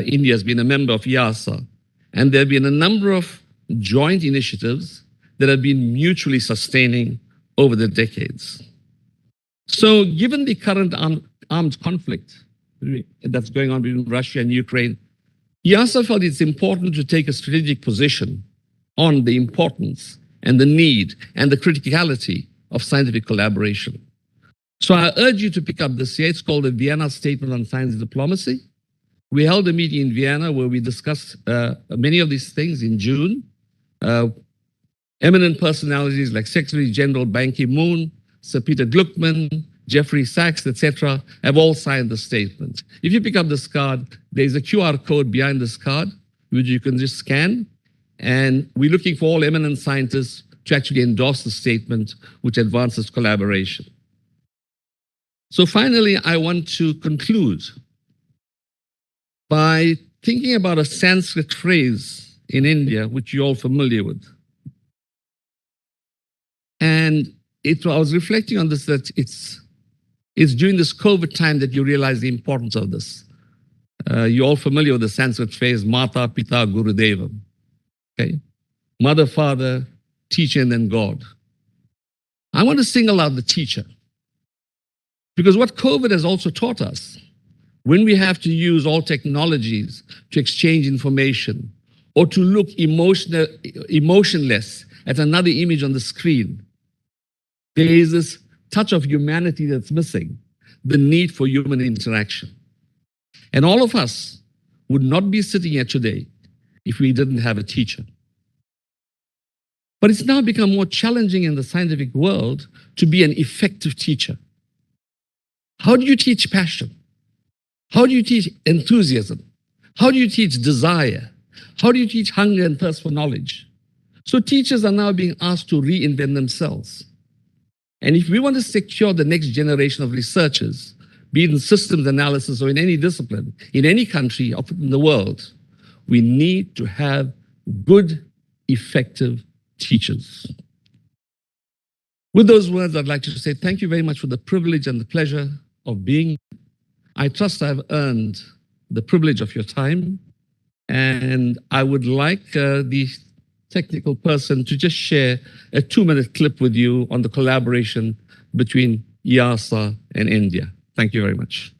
India has been a member of IIASA, and there have been a number of joint initiatives that have been mutually sustaining over the decades. So given the current armed conflict that's going on between Russia and Ukraine, IIASA felt it's important to take a strategic position on the importance and the need and the criticality of scientific collaboration. So I urge you to pick up this here. It's called the Vienna Statement on Science and Diplomacy. We held a meeting in Vienna where we discussed many of these things in June. Eminent personalities like Secretary General Ban Ki-moon, Sir Peter Gluckman, Jeffrey Sachs, etc., have all signed the statement. If you pick up this card, there's a QR code behind this card, which you can just scan. And we're looking for all eminent scientists to actually endorse the statement, which advances collaboration. So finally, I want to conclude by thinking about a Sanskrit phrase in India, which you're all familiar with. And I was reflecting on this, that it's during this COVID time that you realize the importance of this. You're all familiar with the Sanskrit phrase, Mata, Pita, Guru Devam. Okay? Mother, Father, Teacher, and then God. I want to single out the teacher. Because what COVID has also taught us, when we have to use all technologies to exchange information or to look emotionless at another image on the screen, there is this touch of humanity that's missing, the need for human interaction. And all of us would not be sitting here today if we didn't have a teacher. But it's now become more challenging in the scientific world to be an effective teacher. How do you teach passion? How do you teach enthusiasm? How do you teach desire? How do you teach hunger and thirst for knowledge? So teachers are now being asked to reinvent themselves. And if we want to secure the next generation of researchers, be it in systems analysis or in any discipline, in any country or in the world, we need to have good, effective teachers. With those words, I'd like to say thank you very much for the privilege and the pleasure of being here. I trust I've earned the privilege of your time, and I would like the technical person to just share a 2-minute clip with you on the collaboration between IIASA and India. Thank you very much.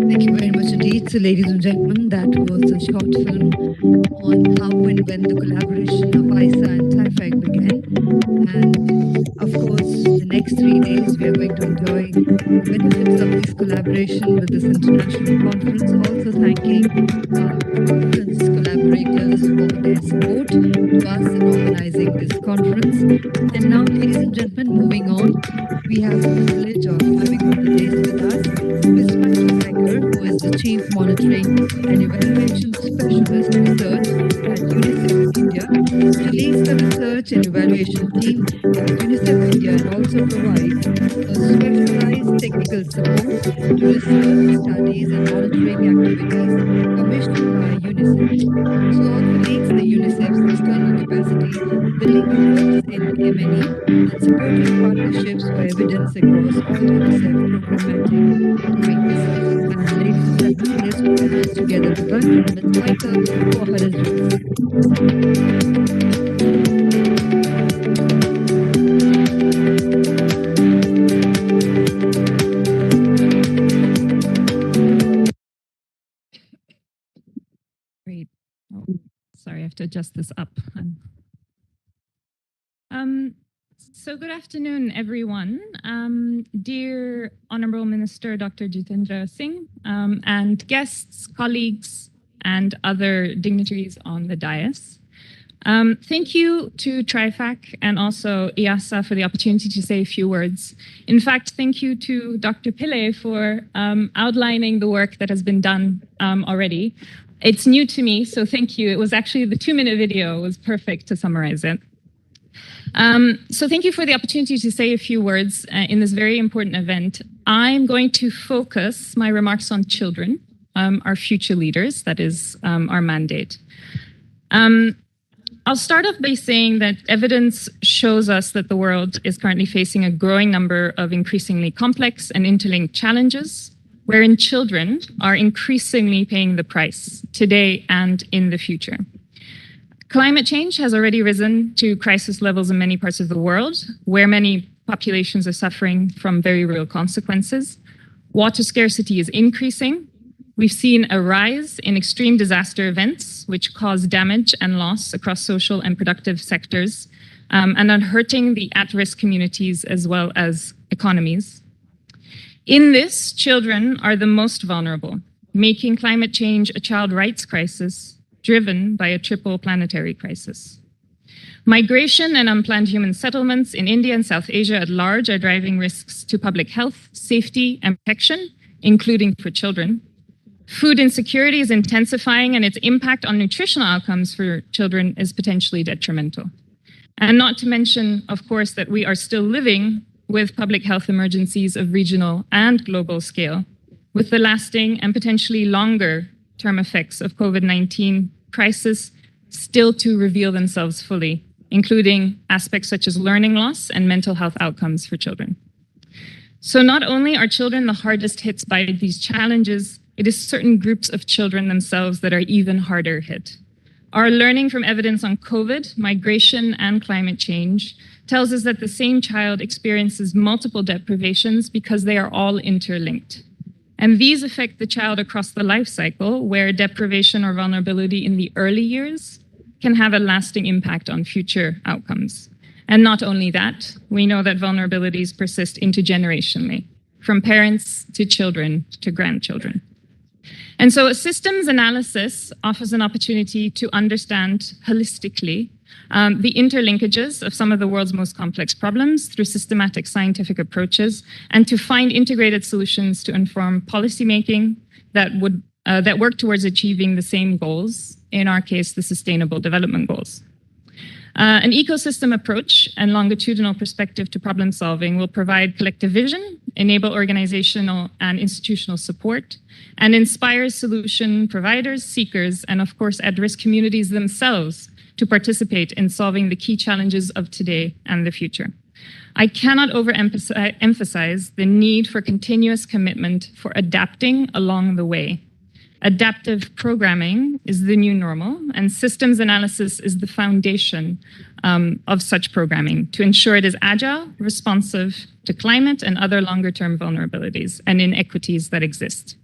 Thank you very much indeed. indeed. So, ladies and gentlemen, that was a short film on how and when the collaboration of IIASA and TIFAC began. And of course, the next 3 days we are going to enjoy the benefits of this collaboration with this international conference. Also thanking our conference collaborators for their support to us in organizing this conference. And now, ladies and gentlemen, moving on, we have the privilege of having on the dais with us Ms. Ravi Shankar, who is the Chief Monitoring and Evaluation Specialist Research at UNICEF India. She leads the research and evaluation team at UNICEF India and also provides a specialized technical support to research, studies and monitoring activities commissioned by UNICEF. She also leads the UNICEF's external capacity building efforts in M&E and supporting partnerships for evidence across all UNICEF programmatic domains. And ladies and gentlemen, let's put our hands together to welcome Ms. Maika for her address. Great. Oh, sorry, I have to adjust this up. So good afternoon, everyone. Dear Honorable Minister Dr. Jitendra Singh, and guests, colleagues, and other dignitaries on the dais. Thank you to TIFAC and also IIASA for the opportunity to say a few words. In fact, thank you to Dr. Pillai for outlining the work that has been done already. It's new to me, so thank you. It was actually the 2-minute video was perfect to summarize it. So thank you for the opportunity to say a few words in this very important event. I'm going to focus my remarks on children, our future leaders, that is our mandate. I'll start off by saying that evidence shows us that the world is currently facing a growing number of increasingly complex and interlinked challenges, wherein children are increasingly paying the price today and in the future. Climate change has already risen to crisis levels in many parts of the world, where many populations are suffering from very real consequences. Water scarcity is increasing. We've seen a rise in extreme disaster events, which cause damage and loss across social and productive sectors, and are hurting the at-risk communities as well as economies. In this, children are the most vulnerable, making climate change a child rights crisis driven by a triple planetary crisis. Migration and unplanned human settlements in India and South Asia at large are driving risks to public health, safety, and protection, including for children. Food insecurity is intensifying, and its impact on nutritional outcomes for children is potentially detrimental. And not to mention, of course, that we are still living with public health emergencies of regional and global scale, with the lasting and potentially longer term effects of COVID-19 crisis still to reveal themselves fully, including aspects such as learning loss and mental health outcomes for children. So not only are children the hardest hit by these challenges, it is certain groups of children themselves that are even harder hit. Our learning from evidence on COVID, migration, and climate change tells us that the same child experiences multiple deprivations because they are all interlinked. And these affect the child across the life cycle, where deprivation or vulnerability in the early years can have a lasting impact on future outcomes. And not only that, we know that vulnerabilities persist intergenerationally, from parents to children to grandchildren. And so a systems analysis offers an opportunity to understand holistically the interlinkages of some of the world's most complex problems through systematic scientific approaches, and to find integrated solutions to inform policymaking that work towards achieving the same goals, in our case, the Sustainable Development Goals. An ecosystem approach and longitudinal perspective to problem solving will provide collective vision, enable organizational and institutional support, and inspire solution providers, seekers, and of course, at-risk communities themselves to participate in solving the key challenges of today and the future. I cannot overemphasize the need for continuous commitment for adapting along the way. Adaptive programming is the new normal, and systems analysis is the foundation of such programming to ensure it is agile, responsive to climate and other longer-term vulnerabilities and inequities that exist.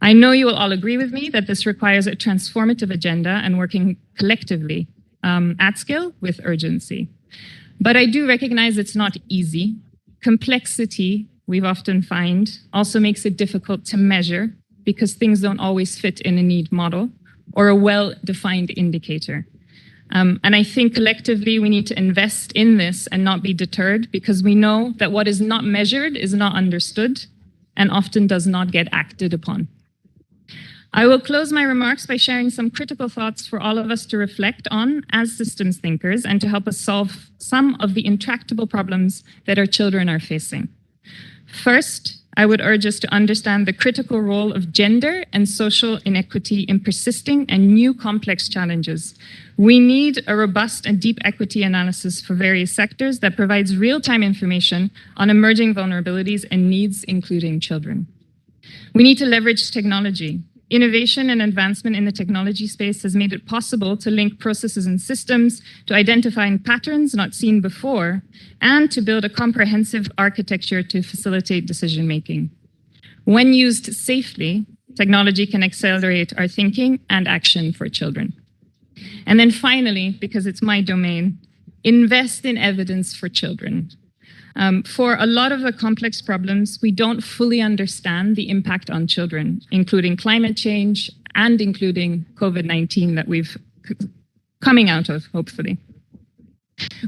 I know you will all agree with me that this requires a transformative agenda and working collectively at scale with urgency. But I do recognize it's not easy. Complexity, we've often find, also makes it difficult to measure because things don't always fit in a neat model or a well-defined indicator. And I think collectively we need to invest in this and not be deterred because we know that what is not measured is not understood and often does not get acted upon. I will close my remarks by sharing some critical thoughts for all of us to reflect on as systems thinkers and to help us solve some of the intractable problems that our children are facing. First, I would urge us to understand the critical role of gender and social inequity in persisting and new complex challenges. We need a robust and deep equity analysis for various sectors that provides real-time information on emerging vulnerabilities and needs, including children. We need to leverage technology. Innovation and advancement in the technology space has made it possible to link processes and systems, to identify patterns not seen before, and to build a comprehensive architecture to facilitate decision-making. When used safely, technology can accelerate our thinking and action for children. And then finally, because it's my domain, invest in evidence for children. For a lot of the complex problems, we don't fully understand the impact on children, including climate change and including COVID-19 that we've coming out of, hopefully.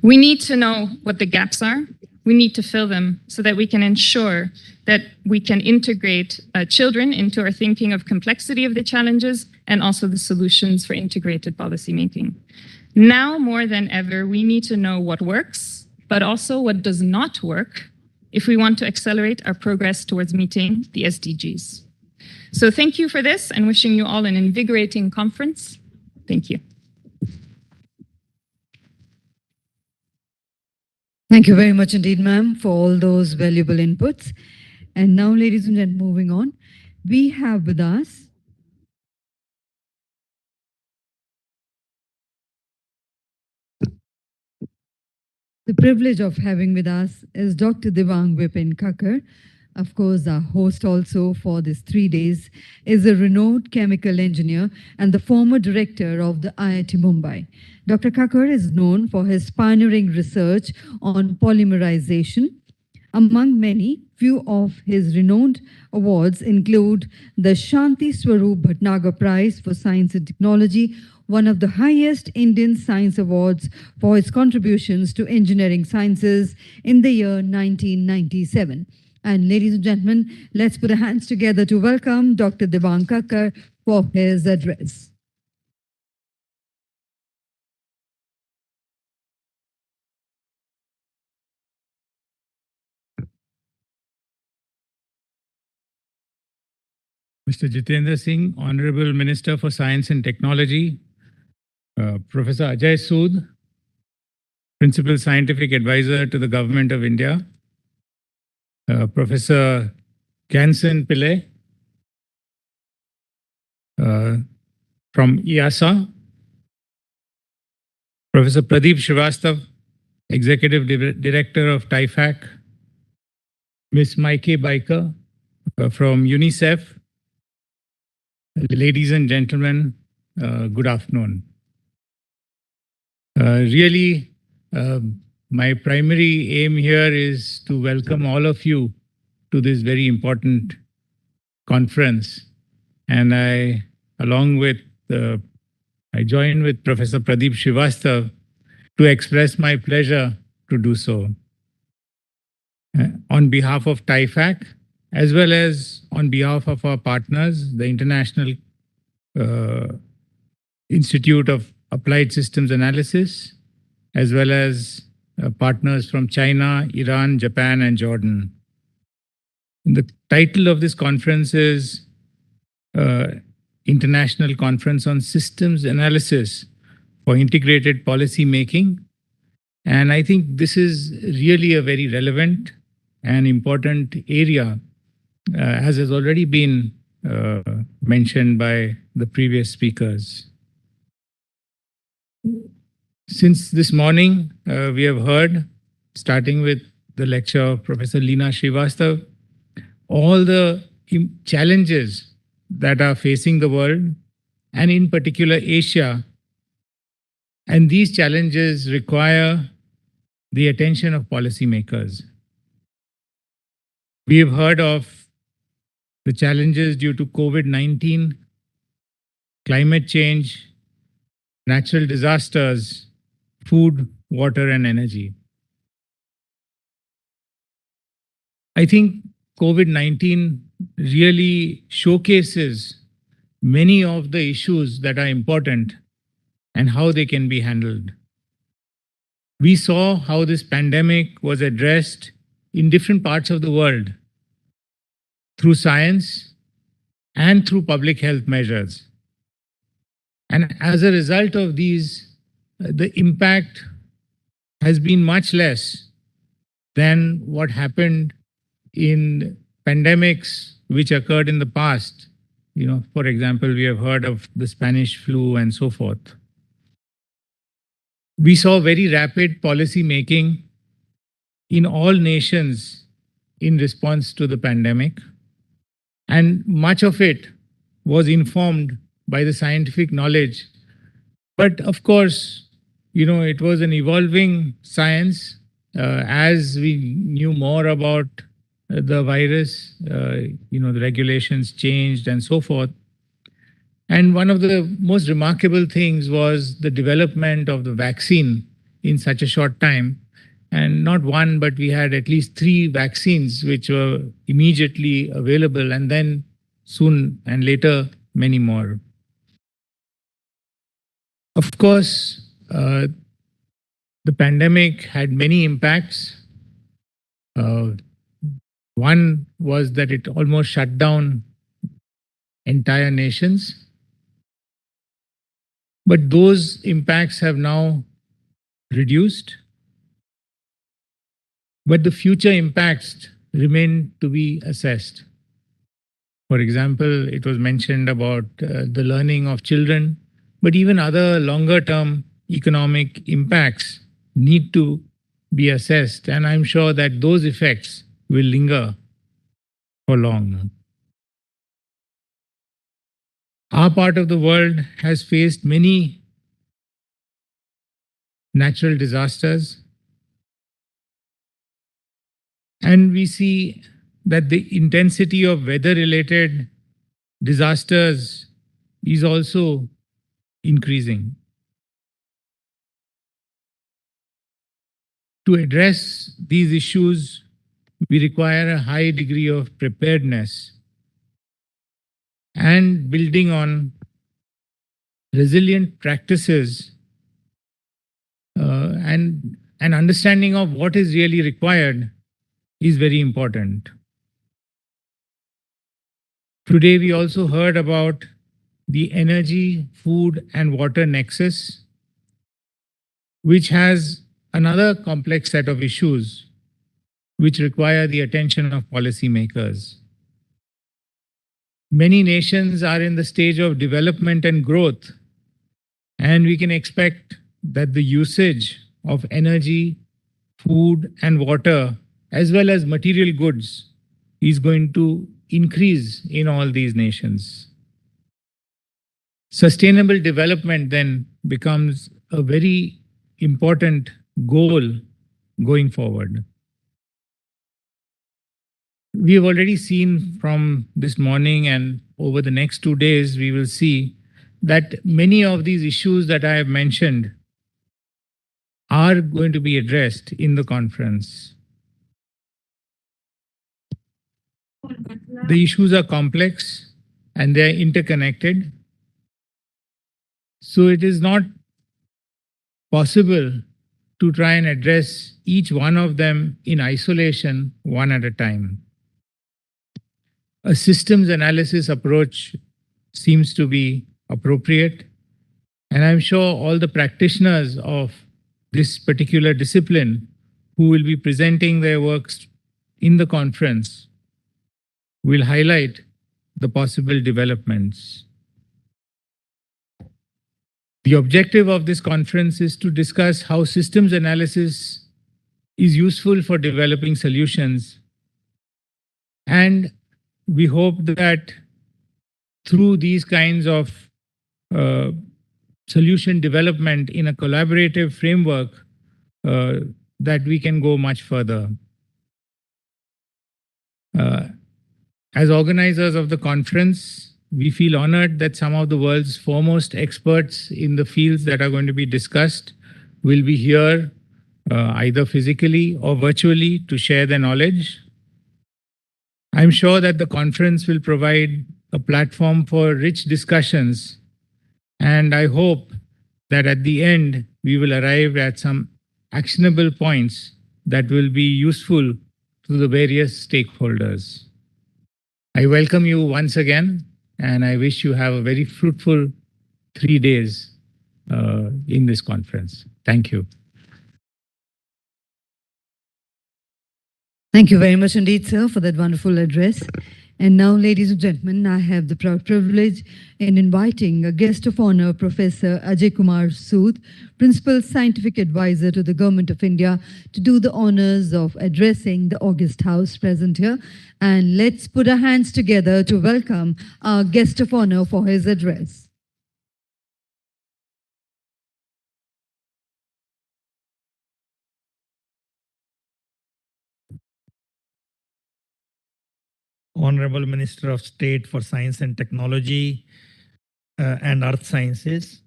We need to know what the gaps are. We need to fill them so that we can ensure that we can integrate children into our thinking of complexity of the challenges and also the solutions for integrated policymaking. Now more than ever, we need to know what works, but also what does not work if we want to accelerate our progress towards meeting the SDGs. So thank you for this and wishing you all an invigorating conference. Thank you. Thank you very much indeed, ma'am, for all those valuable inputs. And now, ladies and gentlemen, moving on, we have with us the privilege of having with us is Dr. Devang Vipin Kakkar. Of course, our host also for this 3 days is a renowned chemical engineer and the former director of the IIT Mumbai. Dr. Kakkar is known for his pioneering research on polymerization. Among many, few of his renowned awards include the Shanti Swarup Bhatnagar Prize for Science and Technology, one of the highest Indian science awards for his contributions to engineering sciences in the year 1997. And ladies and gentlemen, let's put our hands together to welcome Dr. Devang Kakkar for his address. Mr. Jitendra Singh, Honorable Minister for Science and Technology, Professor Ajay Sood, Principal Scientific Advisor to the Government of India, Professor Gansen Pillai from IIASA, Professor Pradeep Srivastav, Executive Director of TIFAC, Ms. Maike Biker from UNICEF. Ladies and gentlemen, good afternoon. Really, my primary aim here is to welcome all of you to this very important conference. And I join with Professor Pradeep Srivastav to express my pleasure to do so. On behalf of TIFAC, as well as on behalf of our partners, the International Institute of Applied Systems Analysis, as well as partners from China, Iran, Japan, and Jordan. The title of this conference is International Conference on Systems Analysis for Integrated Policy Making. And I think this is really a very relevant and important area, as has already been mentioned by the previous speakers. Since this morning, we have heard, starting with the lecture of Professor Leena Srivastav, all the challenges that are facing the world, and in particular Asia. And these challenges require the attention of policymakers. We have heard of the challenges due to COVID-19, climate change, natural disasters, food, water, and energy. I think COVID-19 really showcases many of the issues that are important and how they can be handled. We saw how this pandemic was addressed in different parts of the world through science and through public health measures. And as a result of these, the impact has been much less than what happened in pandemics which occurred in the past. For example, we have heard of the Spanish flu and so forth. We saw very rapid policy making in all nations in response to the pandemic, and much of it was informed by the scientific knowledge. But of course, it was an evolving science. As we knew more about the virus, the regulations changed and so forth. And one of the most remarkable things was the development of the vaccine in such a short time. And not one, but we had at least 3 vaccines which were immediately available, and then soon and later, many more. Of course, the pandemic had many impacts. One was that it almost shut down entire nations. But those impacts have now reduced. But the future impacts remain to be assessed. For example, it was mentioned about the learning of children, but even other longer-term economic impacts need to be assessed. And I'm sure that those effects will linger for long. Our part of the world has faced many natural disasters, and we see that the intensity of weather-related disasters is also increasing. To address these issues, we require a high degree of preparedness and building on resilient practices and an understanding of what is really required is very important. Today, we also heard about the energy, food, and water nexus, which has another complex set of issues which require the attention of policymakers. Many nations are in the stage of development and growth, and we can expect that the usage of energy, food, and water, as well as material goods, is going to increase in all these nations. Sustainable development then becomes a very important goal going forward. We have already seen from this morning, and over the next 2 days, we will see that many of these issues that I have mentioned are going to be addressed in the conference. The issues are complex and they are interconnected. So it is not possible to try and address each one of them in isolation, one at a time. A systems analysis approach seems to be appropriate, and I'm sure all the practitioners of this particular discipline who will be presenting their works in the conference will highlight the possible developments. The objective of this conference is to discuss how systems analysis is useful for developing solutions, and we hope that through these kinds of uh, solution development in a collaborative framework, that we can go much further. As organizers of the conference, we feel honored that some of the world's foremost experts in the fields that are going to be discussed will be here, either physically or virtually, to share their knowledge. I'm sure that the conference will provide a platform for rich discussions, and I hope that at the end we will arrive at some actionable points that will be useful to the various stakeholders. I welcome you once again, and I wish you have a very fruitful 3 days in this conference. Thank you. Thank you very much indeed, sir, for that wonderful address. And now, ladies and gentlemen, I have the proud privilege in inviting a guest of honor, Professor Ajay Kumar Sood, Principal Scientific Advisor to the Government of India, to do the honors of addressing the August House present here. And let's put our hands together to welcome our guest of honor for his address. Honorable Minister of State for Science and Technology and Earth Sciences,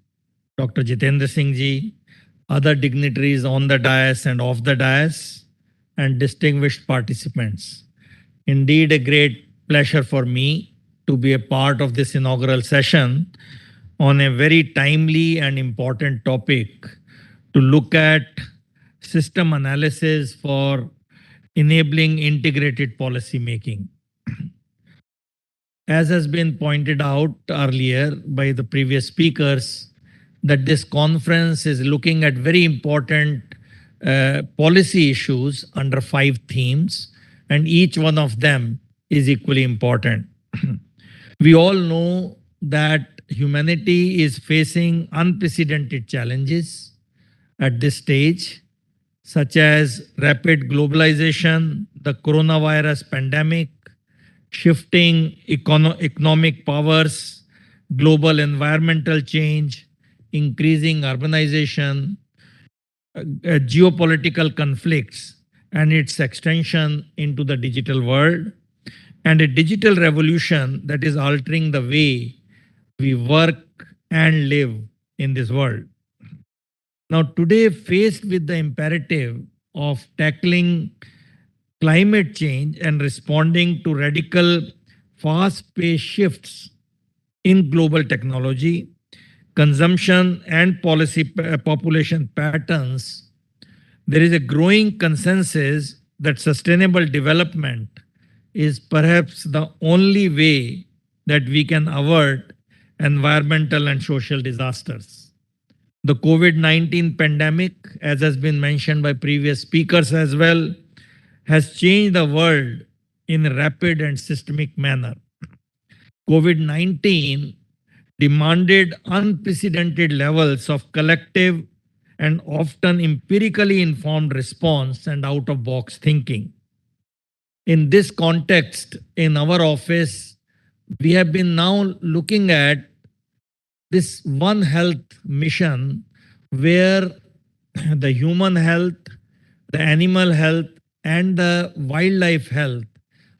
Dr. Jitendra Singh Ji, other dignitaries on the dais and off the dais, and distinguished participants. Indeed, a great pleasure for me to be a part of this inaugural session on a very timely and important topic, to look at system analysis for enabling integrated policy making. As has been pointed out earlier by the previous speakers, that this conference is looking at very important policy issues under 5 themes, and each one of them is equally important. We all know that humanity is facing unprecedented challenges at this stage, such as rapid globalization, the coronavirus pandemic, shifting economic powers, global environmental change, increasing urbanization, geopolitical conflicts, and its extension into the digital world, and a digital revolution that is altering the way we work and live in this world. Now, today, faced with the imperative of tackling climate change and responding to radical, fast-paced shifts in global technology, consumption, and population patterns, there is a growing consensus that sustainable development is perhaps the only way that we can avert environmental and social disasters. The COVID-19 pandemic, as has been mentioned by previous speakers as well, has changed the world in a rapid and systemic manner. COVID-19 demanded unprecedented levels of collective and often empirically informed response and out-of-box thinking. In this context, in our office, we have been now looking at this One Health mission, where the human health, the animal health, and the wildlife health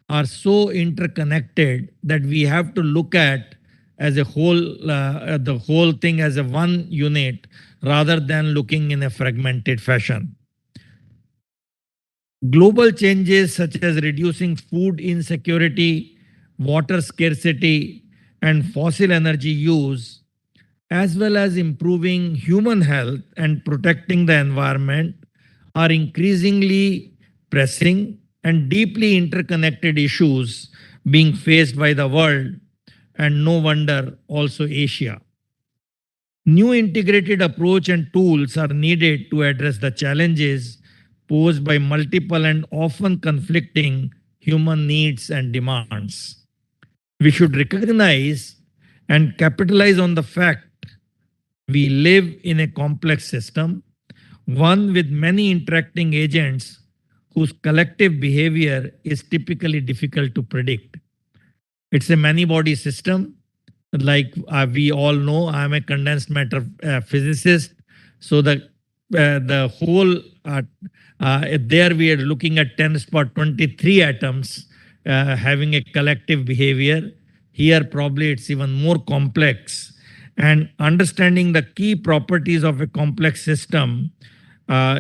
are so interconnected that we have to look at as a whole, the whole thing as a one unit, rather than looking in a fragmented fashion. Global changes such as reducing food insecurity, water scarcity, and fossil energy use, as well as improving human health and protecting the environment, are increasingly pressing and deeply interconnected issues being faced by the world, and no wonder also Asia. New integrated approach and tools are needed to address the challenges posed by multiple and often conflicting human needs and demands. We should recognize and capitalize on the fact we live in a complex system, one with many interacting agents whose collective behavior is typically difficult to predict. It's a many-body system like we all know, I'm a condensed matter physicist. So the whole there we are looking at 10^23 atoms having a collective behavior. Here probably it's even more complex. And understanding the key properties of a complex system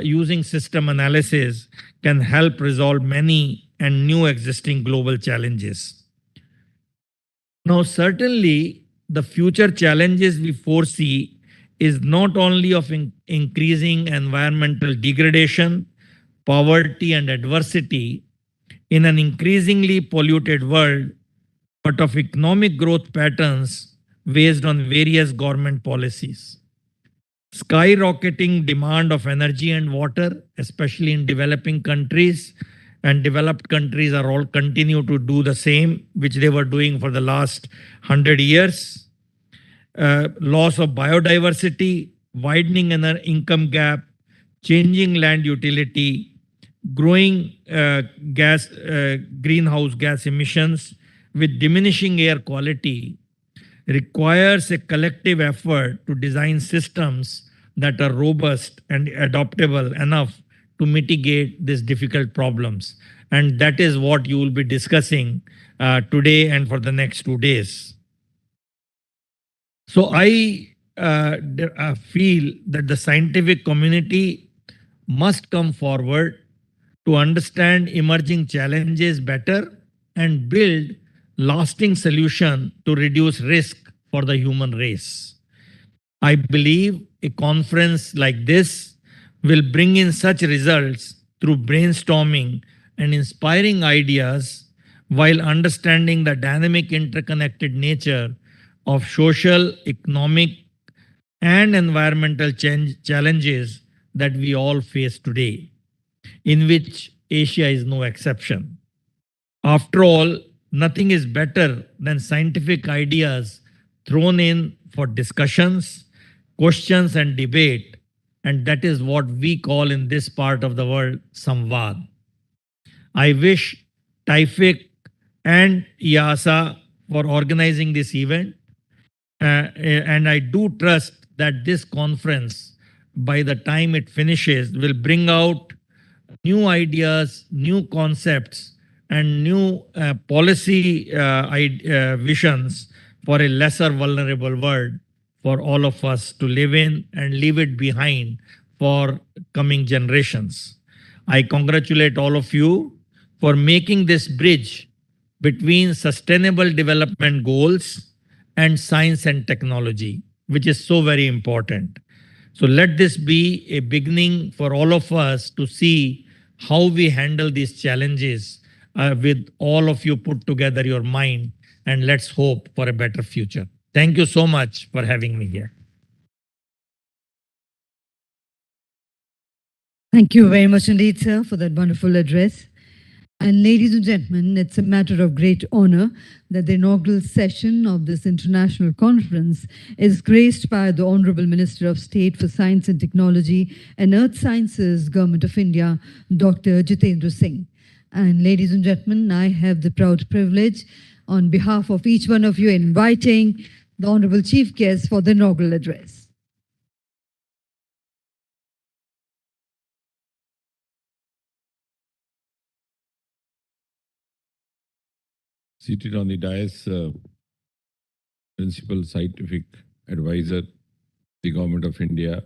using system analysis can help resolve many and new existing global challenges. Now, certainly, the future challenges we foresee is not only of increasing environmental degradation, poverty, and adversity in an increasingly polluted world, but of economic growth patterns based on various government policies. Skyrocketing demand of energy and water, especially in developing countries, and developed countries are all continue to do the same, which they were doing for the last 100 years. Loss of biodiversity, widening income gap, changing land utility, growing greenhouse gas emissions with diminishing air quality requires a collective effort to design systems that are robust and adaptable enough to mitigate these difficult problems. And that is what you will be discussing today and for the next 2 days. So I feel that the scientific community must come forward to understand emerging challenges better and build lasting solution to reduce risk for the human race. I believe a conference like this will bring in such results through brainstorming and inspiring ideas while understanding the dynamic interconnected nature of social, economic, and environmental challenges that we all face today, in which Asia is no exception. After all, nothing is better than scientific ideas thrown in for discussions, questions, and debate, and that is what we call in this part of the world Samvad. I wish TIFAC and IIASA for organizing this event, and I do trust that this conference, by the time it finishes, will bring out new ideas, new concepts, and new policy visions for a lesser vulnerable world for all of us to live in and leave it behind for coming generations. I congratulate all of you for making this bridge between sustainable development goals and science and technology, which is so very important. So let this be a beginning for all of us to see how we handle these challenges with all of you put together your mind, and let's hope for a better future. Thank you so much for having me here. Thank you very much indeed, sir, for that wonderful address. And ladies and gentlemen, it's a matter of great honor that the inaugural session of this international conference is graced by the Honorable Minister of State for Science and Technology and Earth Sciences, Government of India, Dr. Jitendra Singh. And ladies and gentlemen, I have the proud privilege on behalf of each one of you inviting the Honorable Chief Guest for the inaugural address. Seated on the dais, Principal Scientific Advisor, the Government of India,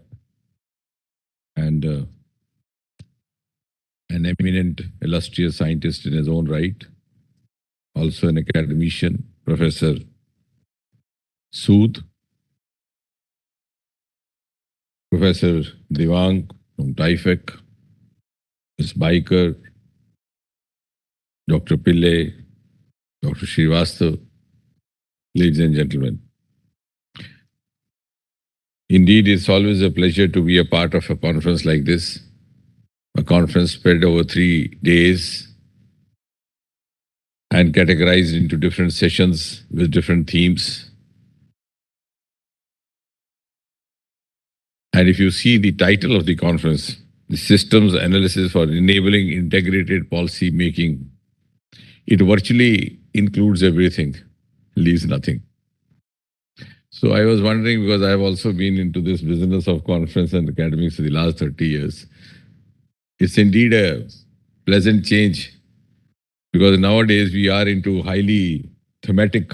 and an eminent, illustrious scientist in his own right, also an academician, Professor Sood, Professor Devang from TIFAC, Ms. Biker, Dr. Pillai, Dr. Srivastav, ladies and gentlemen. Indeed, it's always a pleasure to be a part of a conference like this, a conference spread over 3 days and categorized into different sessions with different themes. And if you see the title of the conference, the Systems Analysis for Enabling Integrated Policy Making, it virtually includes everything, leaves nothing. So I was wondering, because I have also been into this business of conference and academics for the last 30 years. It's indeed a pleasant change, because nowadays we are into highly thematic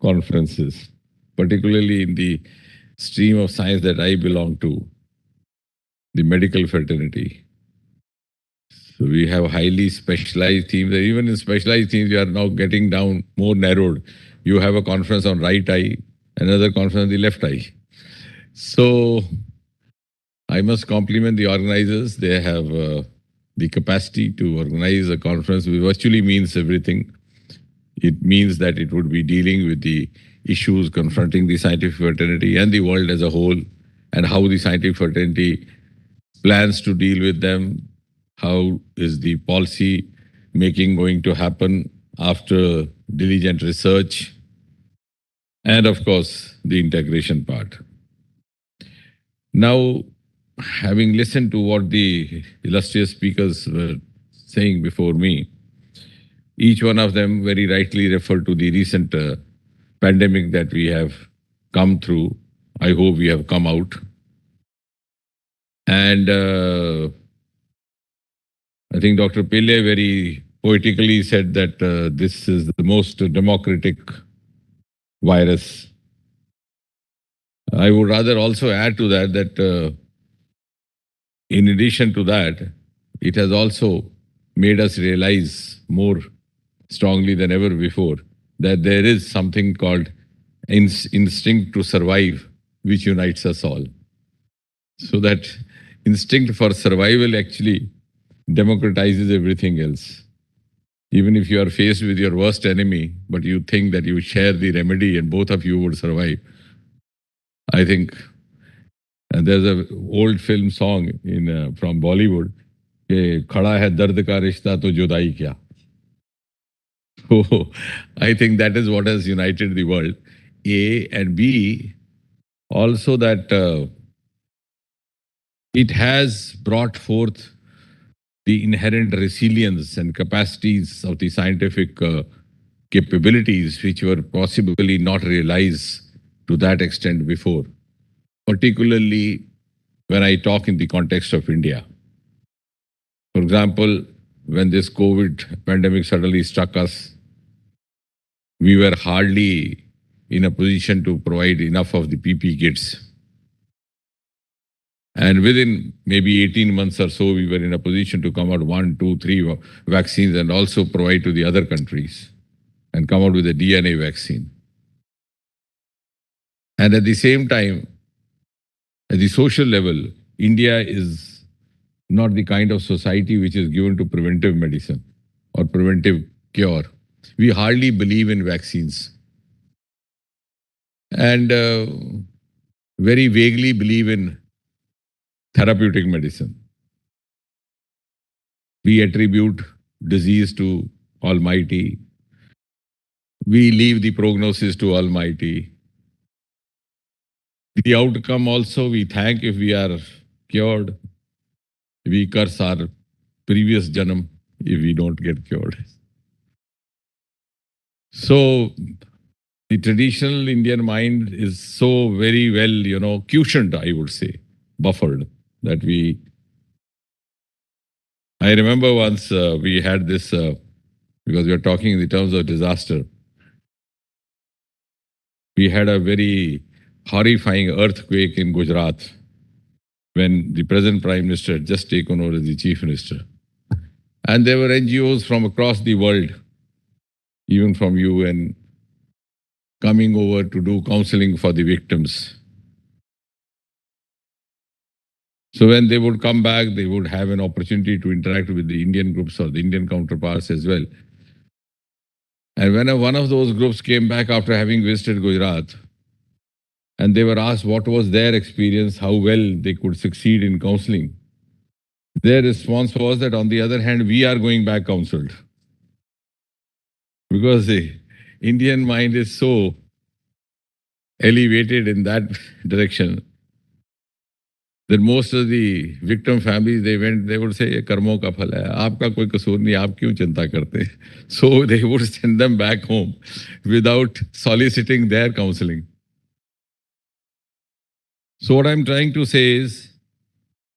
conferences, particularly in the stream of science that I belong to, the medical fraternity. So we have highly specialized teams. Even in specialized teams, we are now getting down more narrowed. You have a conference on right eye, another conference on the left eye. So I must compliment the organizers. They have the capacity to organize a conference, which virtually means everything. It means that it would be dealing with the issues confronting the scientific fraternity and the world as a whole, and how the scientific fraternity plans to deal with them. How is the policy making going to happen after diligent research? And of course, the integration part. Now, having listened to what the illustrious speakers were saying before me, each one of them very rightly referred to the recent pandemic that we have come through. I hope we have come out. And I think Dr. Pillai very poetically said that this is the most democratic virus. I would rather also add to that that in addition to that, it has also made us realize more strongly than ever before that there is something called instinct to survive, which unites us all. So that instinct for survival actually democratizes everything else. Even if you are faced with your worst enemy, but you think that you share the remedy and both of you would survive. I think there's an old film song from Bollywood, "Ke khada hai dard ka rishta to judai kya." So I think that is what has united the world. A, and B, also that it has brought forth the inherent resilience and capacities of the scientific capabilities which were possibly not realized to that extent before, particularly when I talk in the context of India. For example, when this COVID pandemic suddenly struck us, we were hardly in a position to provide enough of the PPE kits. And within maybe 18 months or so, we were in a position to come out 1, 2, 3 vaccines and also provide to the other countries and come out with a DNA vaccine. And at the same time, at the social level, India is not the kind of society which is given to preventive medicine or preventive cure. We hardly believe in vaccines. And very vaguely believe in therapeutic medicine. We attribute disease to Almighty. We leave the prognosis to Almighty. The outcome also we thank if we are cured. We curse our previous janam if we don't get cured. So the traditional Indian mind is so very well, cushioned, I would say, buffered, that I remember once we had this, because we are talking in the terms of disaster, we had a very horrifying earthquake in Gujarat when the present Prime Minister had just taken over as the Chief Minister. And there were NGOs from across the world, even from UN, coming over to do counseling for the victims. So when they would come back, they would have an opportunity to interact with the Indian groups or the Indian counterparts as well. And when one of those groups came back after having visited Gujarat, and they were asked what was their experience, how well they could succeed in counseling, their response was that on the other hand, we are going back counseled. Because the Indian mind is so elevated in that direction that most of the victim families, they would say, "Ye karmo ka phal hai, aapka koi kasoor nahi, aap kyun chinta karte?" So they would send them back home without soliciting their counseling. So what I'm trying to say is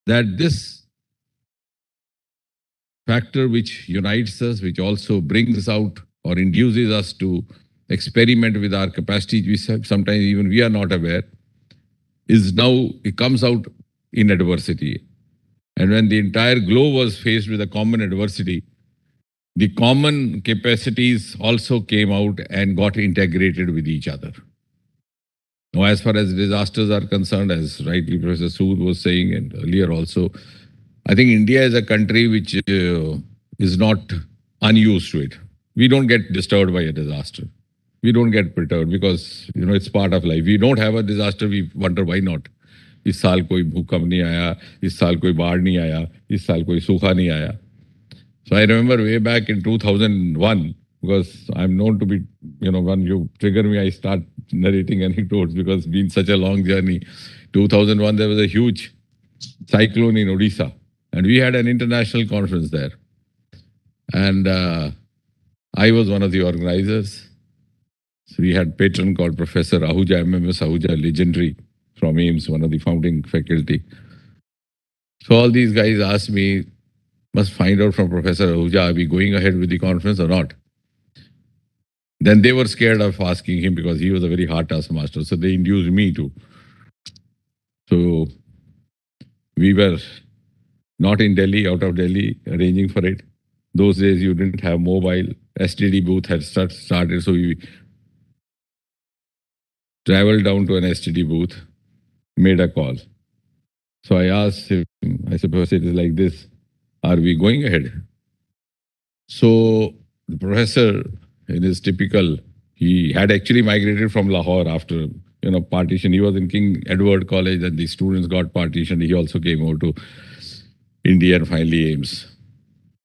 that this factor which unites us, which also brings out or induces us to experiment with our capacities, we sometimes even we are not aware, is now, it comes out in adversity. And when the entire globe was faced with a common adversity, the common capacities also came out and got integrated with each other. Now, as far as disasters are concerned, as rightly Professor Sood was saying, and earlier also, I think India is a country which is not unused to it. We don't get disturbed by a disaster. We don't get perturbed because, it's part of life. We don't have a disaster, we wonder why not. इस साल कोई भूकंप नहीं आया, इस साल कोई बाढ़ नहीं आया, इस साल कोई सूखा नहीं आया. So I remember way back in 2001, because I'm known to be, when you trigger me, I start narrating anecdotes because it's been such a long journey. 2001, there was a huge cyclone in Odisha, and we had an international conference there. And I was one of the organizers. So we had a patron called Professor Ahuja, MMS Ahuja, legendary, from AIMS, one of the founding faculty. So all these guys asked me, must find out from Professor Ahuja, are we going ahead with the conference or not? Then they were scared of asking him because he was a very hard taskmaster. So they induced me to. So we were not in Delhi, out of Delhi, arranging for it. Those days you didn't have mobile. STD booth had started, so we traveled down to an STD booth, made a call. So I asked him, I suppose it is like this, are we going ahead? So the professor, in his typical, he had actually migrated from Lahore after, partition. He was in King Edward College and the students got partitioned. He also came over to India and finally AIMS.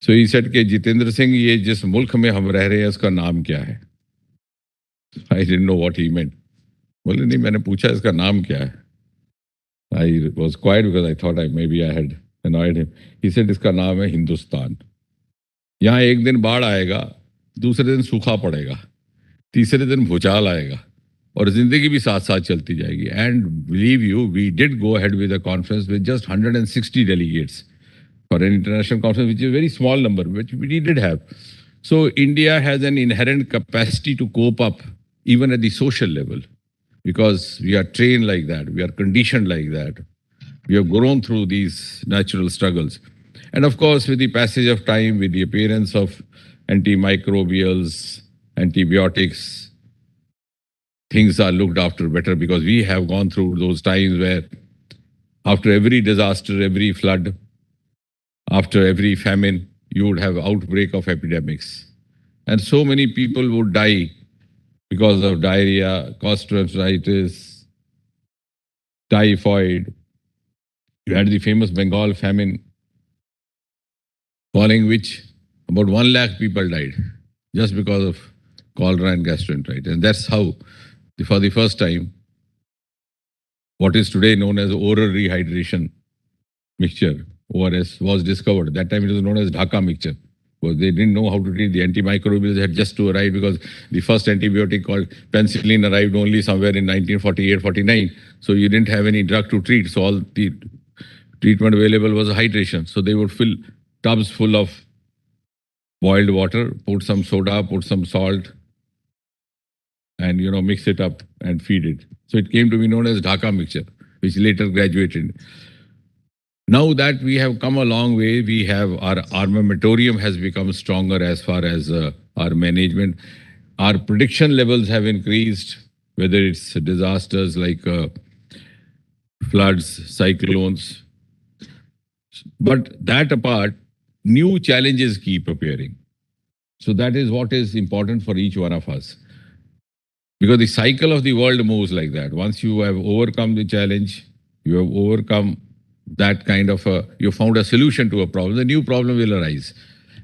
So he said, "Ke Jitendra Singh, ye jis mulk mein hum reh rahe hain, uska naam kya hai?" I didn't know what he meant. Bole nahi, maine pucha iska naam kya hai? I was quiet because I thought maybe I had annoyed him. He said, "Iska naam hai Hindustan. यहाँ एक दिन बाढ़ आएगा, दूसरे दिन सूखा पड़ेगा, तीसरे दिन भूचाल आएगा और जिंदगी भी साथ साथ चलती जाएगी." And believe you, we did go ahead with a conference with just 160 delegates for an international conference, which is a very small number, which we did have. So India has an inherent capacity to cope up even at the social level because we are trained like that, we are conditioned like that. We have grown through these natural struggles. And of course, with the passage of time, with the appearance of antimicrobials, antibiotics, things are looked after better because we have gone through those times where after every disaster, every flood, after every famine, you would have outbreak of epidemics. And so many people would die because of diarrhea, gastroenteritis, typhoid. You had the famous Bengal famine, following which about 1 lakh people died just because of cholera and gastroenteritis. And that's how, for the first time, what is today known as oral rehydration mixture, ORS, was discovered. That time it was known as Dhaka mixture. Because they didn't know how to treat the antimicrobials had just to arrive because the first antibiotic called penicillin arrived only somewhere in 1948-49. So you didn't have any drug to treat. So all the treatment available was hydration. So they would fill tubs full of boiled water, put some soda, put some salt, and mix it up and feed it. So it came to be known as Dhaka mixture, which later graduated. Now that we have come a long way, we have our armamentarium has become stronger as far as our management. Our prediction levels have increased, whether it's disasters like floods, cyclones. But that apart, new challenges keep appearing. So that is what is important for each one of us. Because the cycle of the world moves like that. Once you have overcome the challenge, you have overcome that kind of you found a solution to a problem, the new problem will arise.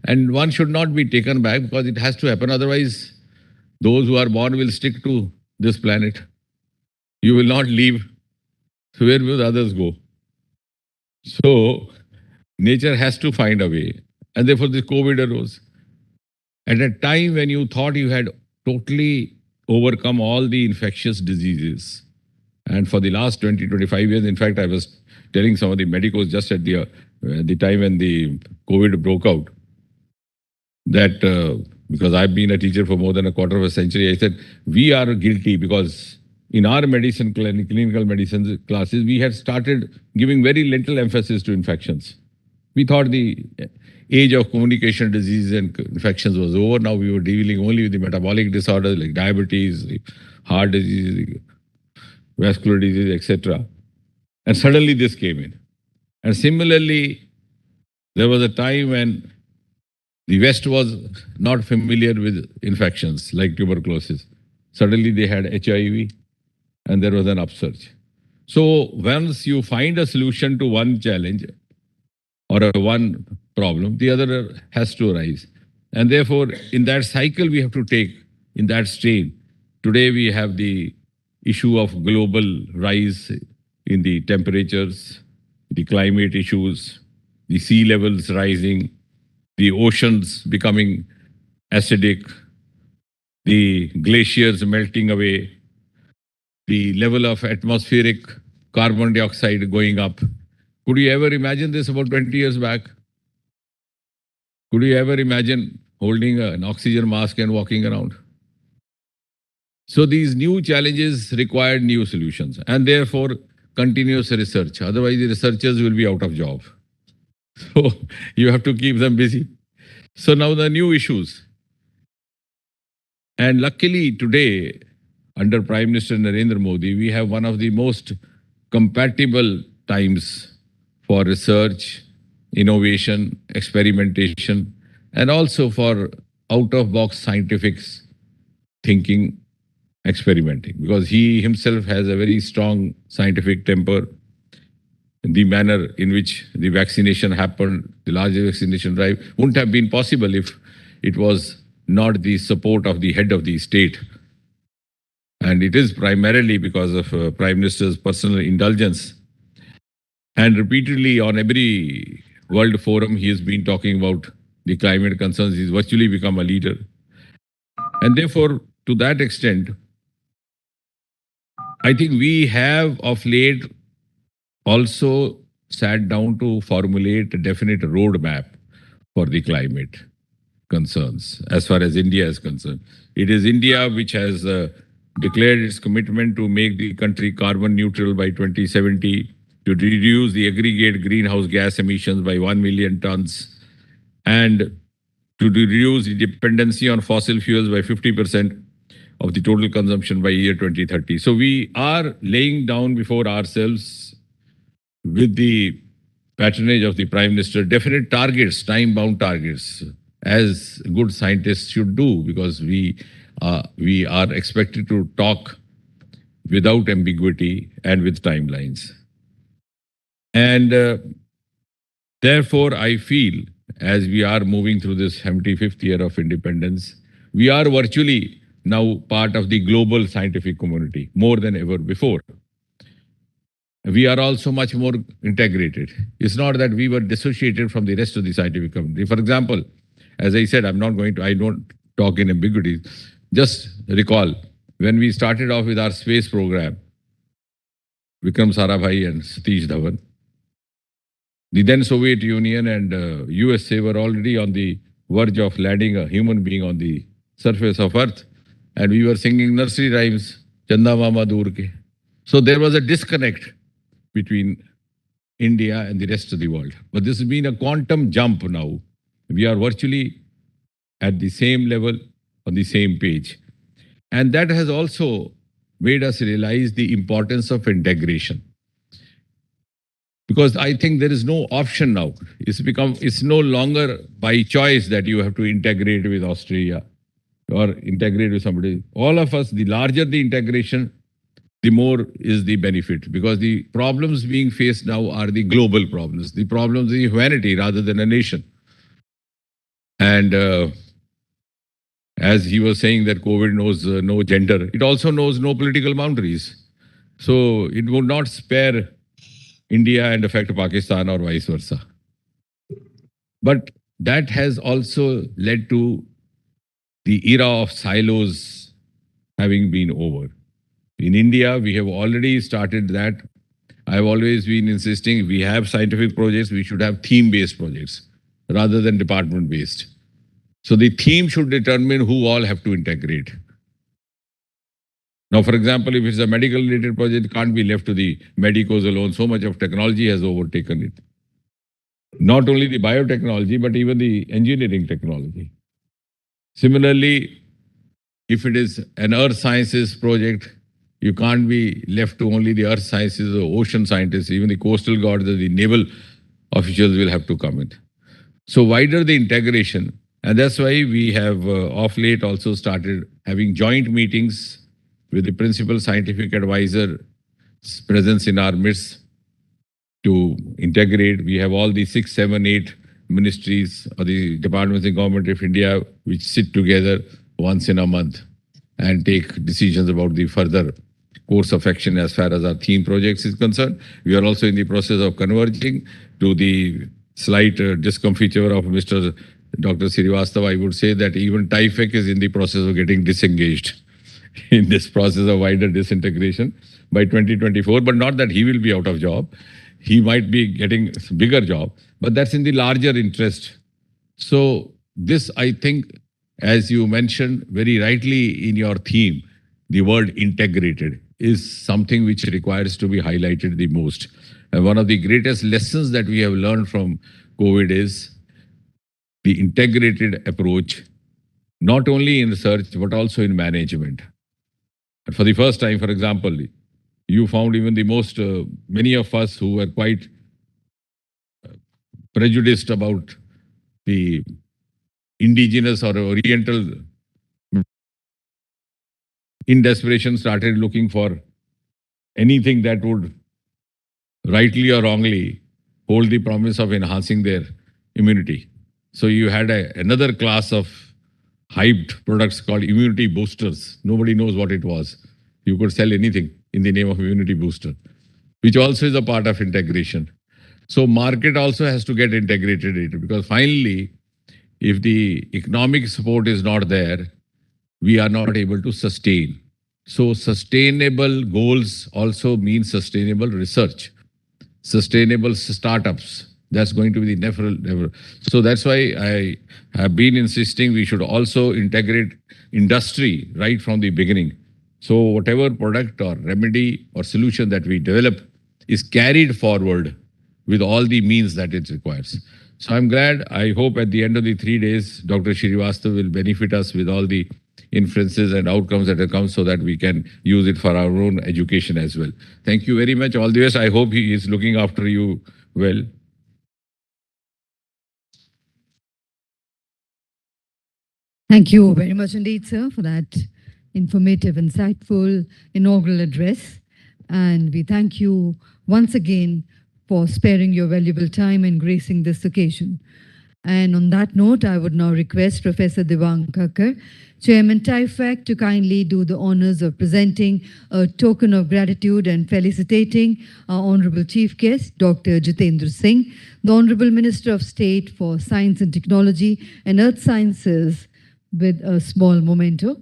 And one should not be taken back because it has to happen. Otherwise, those who are born will stick to this planet. You will not leave. So where will others go? So nature has to find a way. And therefore this COVID arose. At a time when you thought you had totally overcome all the infectious diseases, And for the last 20, 25 years, in fact, I was telling some of the medicos just at the time when the COVID broke out, that because I've been a teacher for more than a quarter of a century, I said, we are guilty because in our medicine, clinical medicine classes, we had started giving very little emphasis to infections. We thought the age of communication diseases and infections was over. Now we were dealing only with the metabolic disorders like diabetes, heart disease, vascular disease, etc. And suddenly this came in. And similarly, there was a time when the West was not familiar with infections like tuberculosis. Suddenly they had HIV and there was an upsurge. So once you find a solution to one challenge or one problem, the other has to arise. And therefore, in that cycle we have to take, in that strain. Today we have the issue of global rise in the temperatures, the climate issues, the sea levels rising, the oceans becoming acidic, the glaciers melting away, the level of atmospheric carbon dioxide going up. Could you ever imagine this about 20 years back? Could you ever imagine holding an oxygen mask and walking around? So these new challenges required new solutions and therefore continuous research. Otherwise the researchers will be out of job. So you have to keep them busy. So now the new issues. And luckily today, under Prime Minister Narendra Modi, we have one of the most compatible times for research, innovation, experimentation, and also for out-of-box scientific thinking, experimenting. Because he himself has a very strong scientific temper. The manner in which the vaccination happened, the large vaccination drive, wouldn't have been possible if it was not the support of the head of the state. And it is primarily because of Prime Minister's personal indulgence. And repeatedly on every world forum, he has been talking about the climate concerns. He's virtually become a leader. And therefore, to that extent, I think we have of late also sat down to formulate a definite roadmap for the climate concerns as far as India is concerned. It is India which has declared its commitment to make the country carbon neutral by 2070, to reduce the aggregate greenhouse gas emissions by 1 million tons, and to reduce the dependency on fossil fuels by 50% of the total consumption by year 2030. So we are laying down before ourselves, with the patronage of the Prime Minister, definite targets, time-bound targets, as good scientists should do, because we are expected to talk without ambiguity and with timelines. And therefore, I feel, as we are moving through this 75th year of independence, we are virtually now part of the global scientific community, more than ever before. We are also much more integrated. It's not that we were dissociated from the rest of the scientific community. For example, as I said, I don't talk in ambiguity. Just recall, when we started off with our space program, Vikram Sarabhai and Satish Dhawan, the then Soviet Union and USA were already on the verge of landing a human being on the surface of Earth, and we were singing nursery rhymes, Chanda Mama Dur Ke. So there was a disconnect between India and the rest of the world. But this has been a quantum jump now. We are virtually at the same level, on the same page. And that has also made us realize the importance of integration. Because I think there is no option now. It's no longer by choice that you have to integrate with Australia or integrate with somebody. All of us, the larger the integration, the more is the benefit, because the problems being faced now are the global problems, the problems of humanity rather than a nation. And as he was saying that COVID knows no gender, it also knows no political boundaries. So it would not spare India and affect Pakistan or vice versa. But that has also led to the era of silos having been over. In India, we have already started that. I've always been insisting if we have scientific projects, we should have theme-based projects rather than department-based. So the theme should determine who all have to integrate. Now, for example, if it's a medical-related project, it can't be left to the medicos alone. So much of technology has overtaken it. Not only the biotechnology, but even the engineering technology. Similarly, if it is an earth sciences project, you can't be left to only the earth sciences or ocean scientists. Even the coastal guards, the naval officials will have to come in. So wider the integration. And that's why we have of late also started having joint meetings with the principal scientific advisor presence in our midst to integrate. We have all the 6, 7, 8 ministries or the departments in Government of India which sit together once in a month and take decisions about the further course of action as far as our theme projects is concerned. We are also in the process of converging to the slight discomfiture of Mr. Dr. Srivastava. I would say that even TIFAC is in the process of getting disengaged in this process of wider disintegration by 2024, but not that he will be out of job. He might be getting a bigger job, but that's in the larger interest. So this, I think, as you mentioned very rightly in your theme, the word integrated is something which requires to be highlighted the most. And one of the greatest lessons that we have learned from COVID is the integrated approach, not only in research, but also in management. And for the first time, for example, you found even the most, many of us who were quite prejudiced about the indigenous or oriental, in desperation started looking for anything that would rightly or wrongly hold the promise of enhancing their immunity. So you had another class of hyped products called immunity boosters. Nobody knows what it was. You could sell anything in the name of immunity booster, which also is a part of integration. So market also has to get integrated into it, because finally, if the economic support is not there, we are not able to sustain. So sustainable goals also mean sustainable research, sustainable startups. That's going to be the never. So that's why I have been insisting we should also integrate industry right from the beginning. So whatever product or remedy or solution that we develop is carried forward with all the means that it requires. So I'm glad. I hope at the end of the 3 days, Dr. Srivastava will benefit us with all the inferences and outcomes that have come so that we can use it for our own education as well. Thank you very much. All the best. I hope he is looking after you well. Thank you very much indeed, sir, for that informative, insightful inaugural address. And we thank you once again for sparing your valuable time and gracing this occasion. And on that note, I would now request Professor Ravi Shankar, Chairman TIFAC, to kindly do the honors of presenting a token of gratitude and felicitating our Honorable Chief Guest, Dr. Jitendra Singh, the Honorable Minister of State for Science and Technology and Earth Sciences, with a small memento.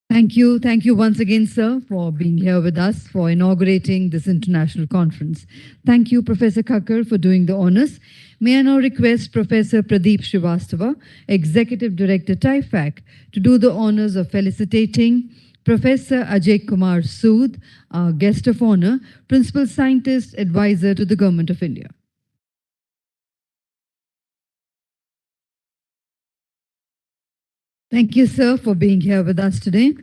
Thank you. Thank you once again, sir, for being here with us for inaugurating this international conference. Thank you, Professor Shankar, for doing the honors. May I now request Professor Pradeep Srivastava, Executive Director, TIFAC, to do the honors of felicitating Professor Ajay Kumar Sood, our guest of honor, Principal Scientist Advisor to the Government of India. Thank you, sir, for being here with us today.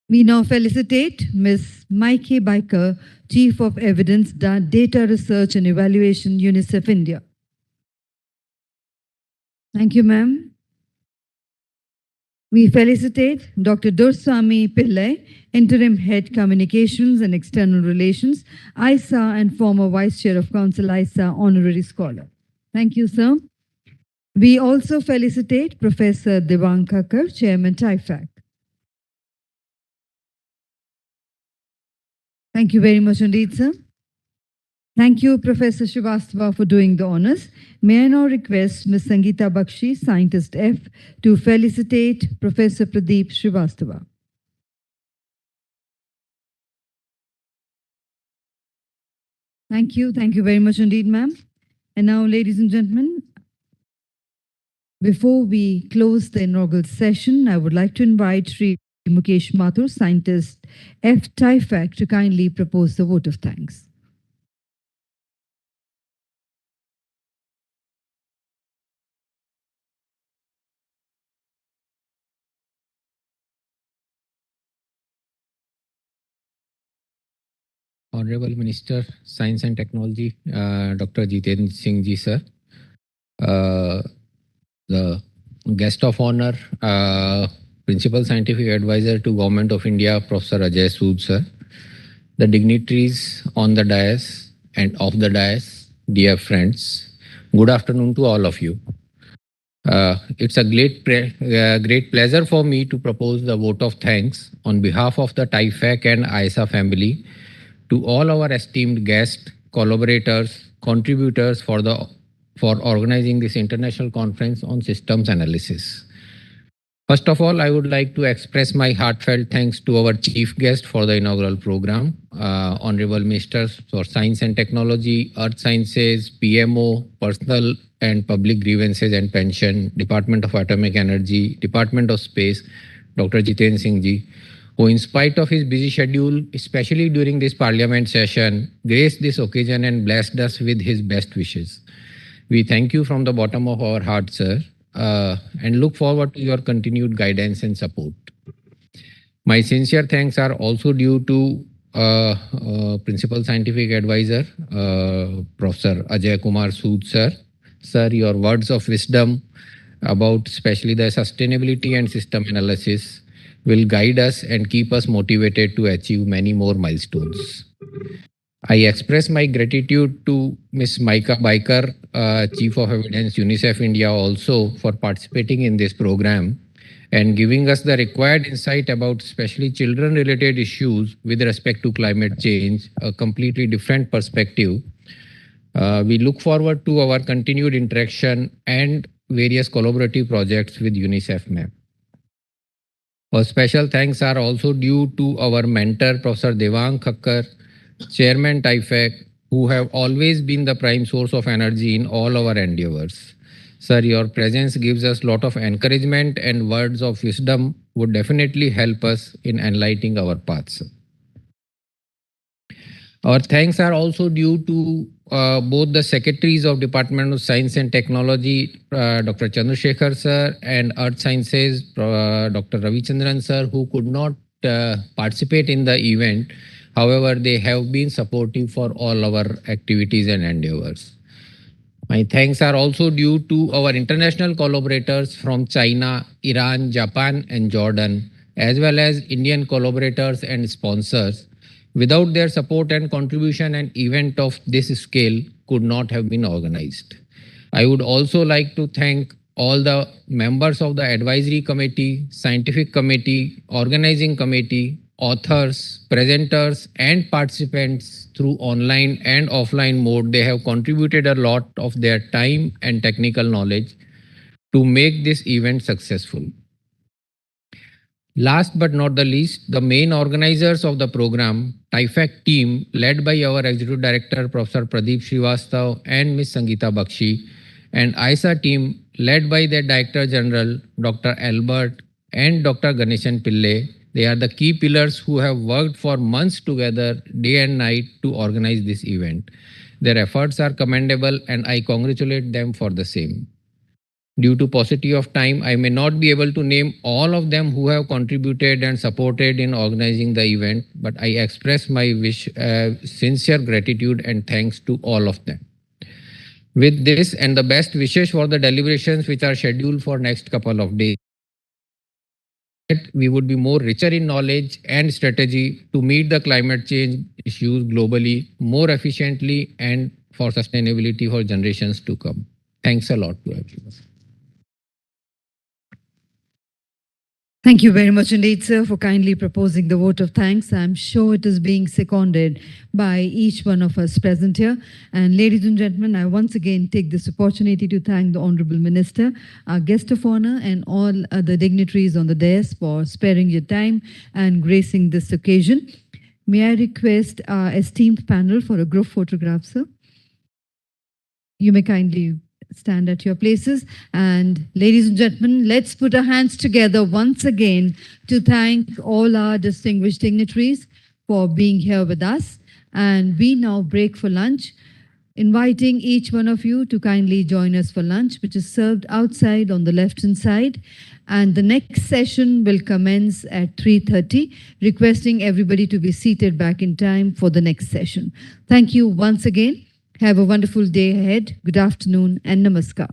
We now felicitate Ms. Maike Biker, Chief of Evidence, Data Research and Evaluation, UNICEF India. Thank you, ma'am. We felicitate Dr. Dorsami Pillai, Interim Head Communications and External Relations, IIASA and former Vice Chair of Council, IIASA Honorary Scholar. Thank you, sir. We also felicitate Professor Ravi Shankar, Chairman TIFAC. Thank you very much indeed, sir. Thank you, Professor Srivastava, for doing the honors. May I now request Ms. Sangeeta Bakshi, Scientist F, to felicitate Professor Pradeep Srivastava. Thank you. Thank you very much indeed, ma'am. And now, ladies and gentlemen, before we close the inaugural session, I would like to invite Sri Mukesh Mathur, Scientist F TIFAC, to kindly propose the vote of thanks. Honorable Minister, Science and Technology, Dr. Jitendra Singh Ji, sir. The guest of honor, Principal Scientific Advisor to Government of India, Professor Ajay Sood, sir. The dignitaries on the dais and off the dais, dear friends, good afternoon to all of you. It's a great pleasure for me to propose the vote of thanks on behalf of the TIFAC and IIASA family to all our esteemed guests, collaborators, contributors for organizing this international conference on systems analysis. First of all, I would like to express my heartfelt thanks to our chief guest for the inaugural program, Honorable Ministers for Science and Technology, Earth Sciences, PMO, Personal and Public Grievances and Pension, Department of Atomic Energy, Department of Space, Dr. Jitendra Singh Ji, who in spite of his busy schedule, especially during this parliament session, graced this occasion and blessed us with his best wishes. We thank you from the bottom of our heart, sir, and look forward to your continued guidance and support. My sincere thanks are also due to Principal Scientific Advisor, Professor Ajay Kumar Sood, sir. Sir, your words of wisdom about especially the sustainability and system analysis will guide us and keep us motivated to achieve many more milestones. I express my gratitude to Ms. Maika Baikar, Chief of Evidence, UNICEF India, also for participating in this program and giving us the required insight about especially children-related issues with respect to climate change, a completely different perspective. We look forward to our continued interaction and various collaborative projects with UNICEF ma'am. Our special thanks are also due to our mentor, Professor Devang Thakkar, Chairman TIFAC, who have always been the prime source of energy in all our endeavors. Sir, your presence gives us a lot of encouragement and words of wisdom would definitely help us in enlightening our paths. Our thanks are also due to both the Secretaries of Department of Science and Technology, Dr. Chandrasekhar sir, and Earth Sciences, Dr. Ravi Chandran sir, who could not participate in the event. However, they have been supportive for all our activities and endeavors. My thanks are also due to our international collaborators from China, Iran, Japan, and Jordan, as well as Indian collaborators and sponsors. Without their support and contribution, an event of this scale could not have been organized. I would also like to thank all the members of the advisory committee, scientific committee, organizing committee, authors, presenters, and participants through online and offline mode. They have contributed a lot of their time and technical knowledge to make this event successful. Last but not the least, the main organizers of the program, TIFAC team, led by our Executive Director, Professor Pradeep Srivastava and Ms. Sangeeta Bakshi, and IIASA team, led by their Director General, Dr. Albert and Dr. Ganeshan Pillai. They are the key pillars who have worked for months together, day and night, to organize this event. Their efforts are commendable and I congratulate them for the same. Due to paucity of time, I may not be able to name all of them who have contributed and supported in organizing the event, but I express my sincere gratitude and thanks to all of them. With this and the best wishes for the deliberations which are scheduled for next couple of days, we would be more richer in knowledge and strategy to meet the climate change issues globally more efficiently and for sustainability for generations to come. Thanks a lot to everyone. Thank you very much indeed, sir, for kindly proposing the vote of thanks. I'm sure it is being seconded by each one of us present here. And ladies and gentlemen, I once again take this opportunity to thank the Honorable Minister, our guest of honor, and all other dignitaries on the dais for sparing your time and gracing this occasion. May I request our esteemed panel for a group photograph, sir? You may kindly stand at your places. And ladies and gentlemen, let's put our hands together once again to thank all our distinguished dignitaries for being here with us. And we now break for lunch, inviting each one of you to kindly join us for lunch, which is served outside on the left-hand side. And the next session will commence at 3:30, requesting everybody to be seated back in time for the next session. Thank you once again. Have a wonderful day ahead. Good afternoon and namaskar.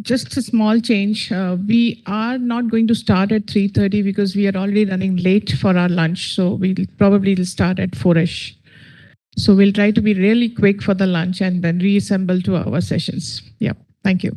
Just a small change. We are not going to start at 3:30 because we are already running late for our lunch. So we'll probably start at 4-ish. So we'll try to be really quick for the lunch and then reassemble to our sessions. Yeah, thank you.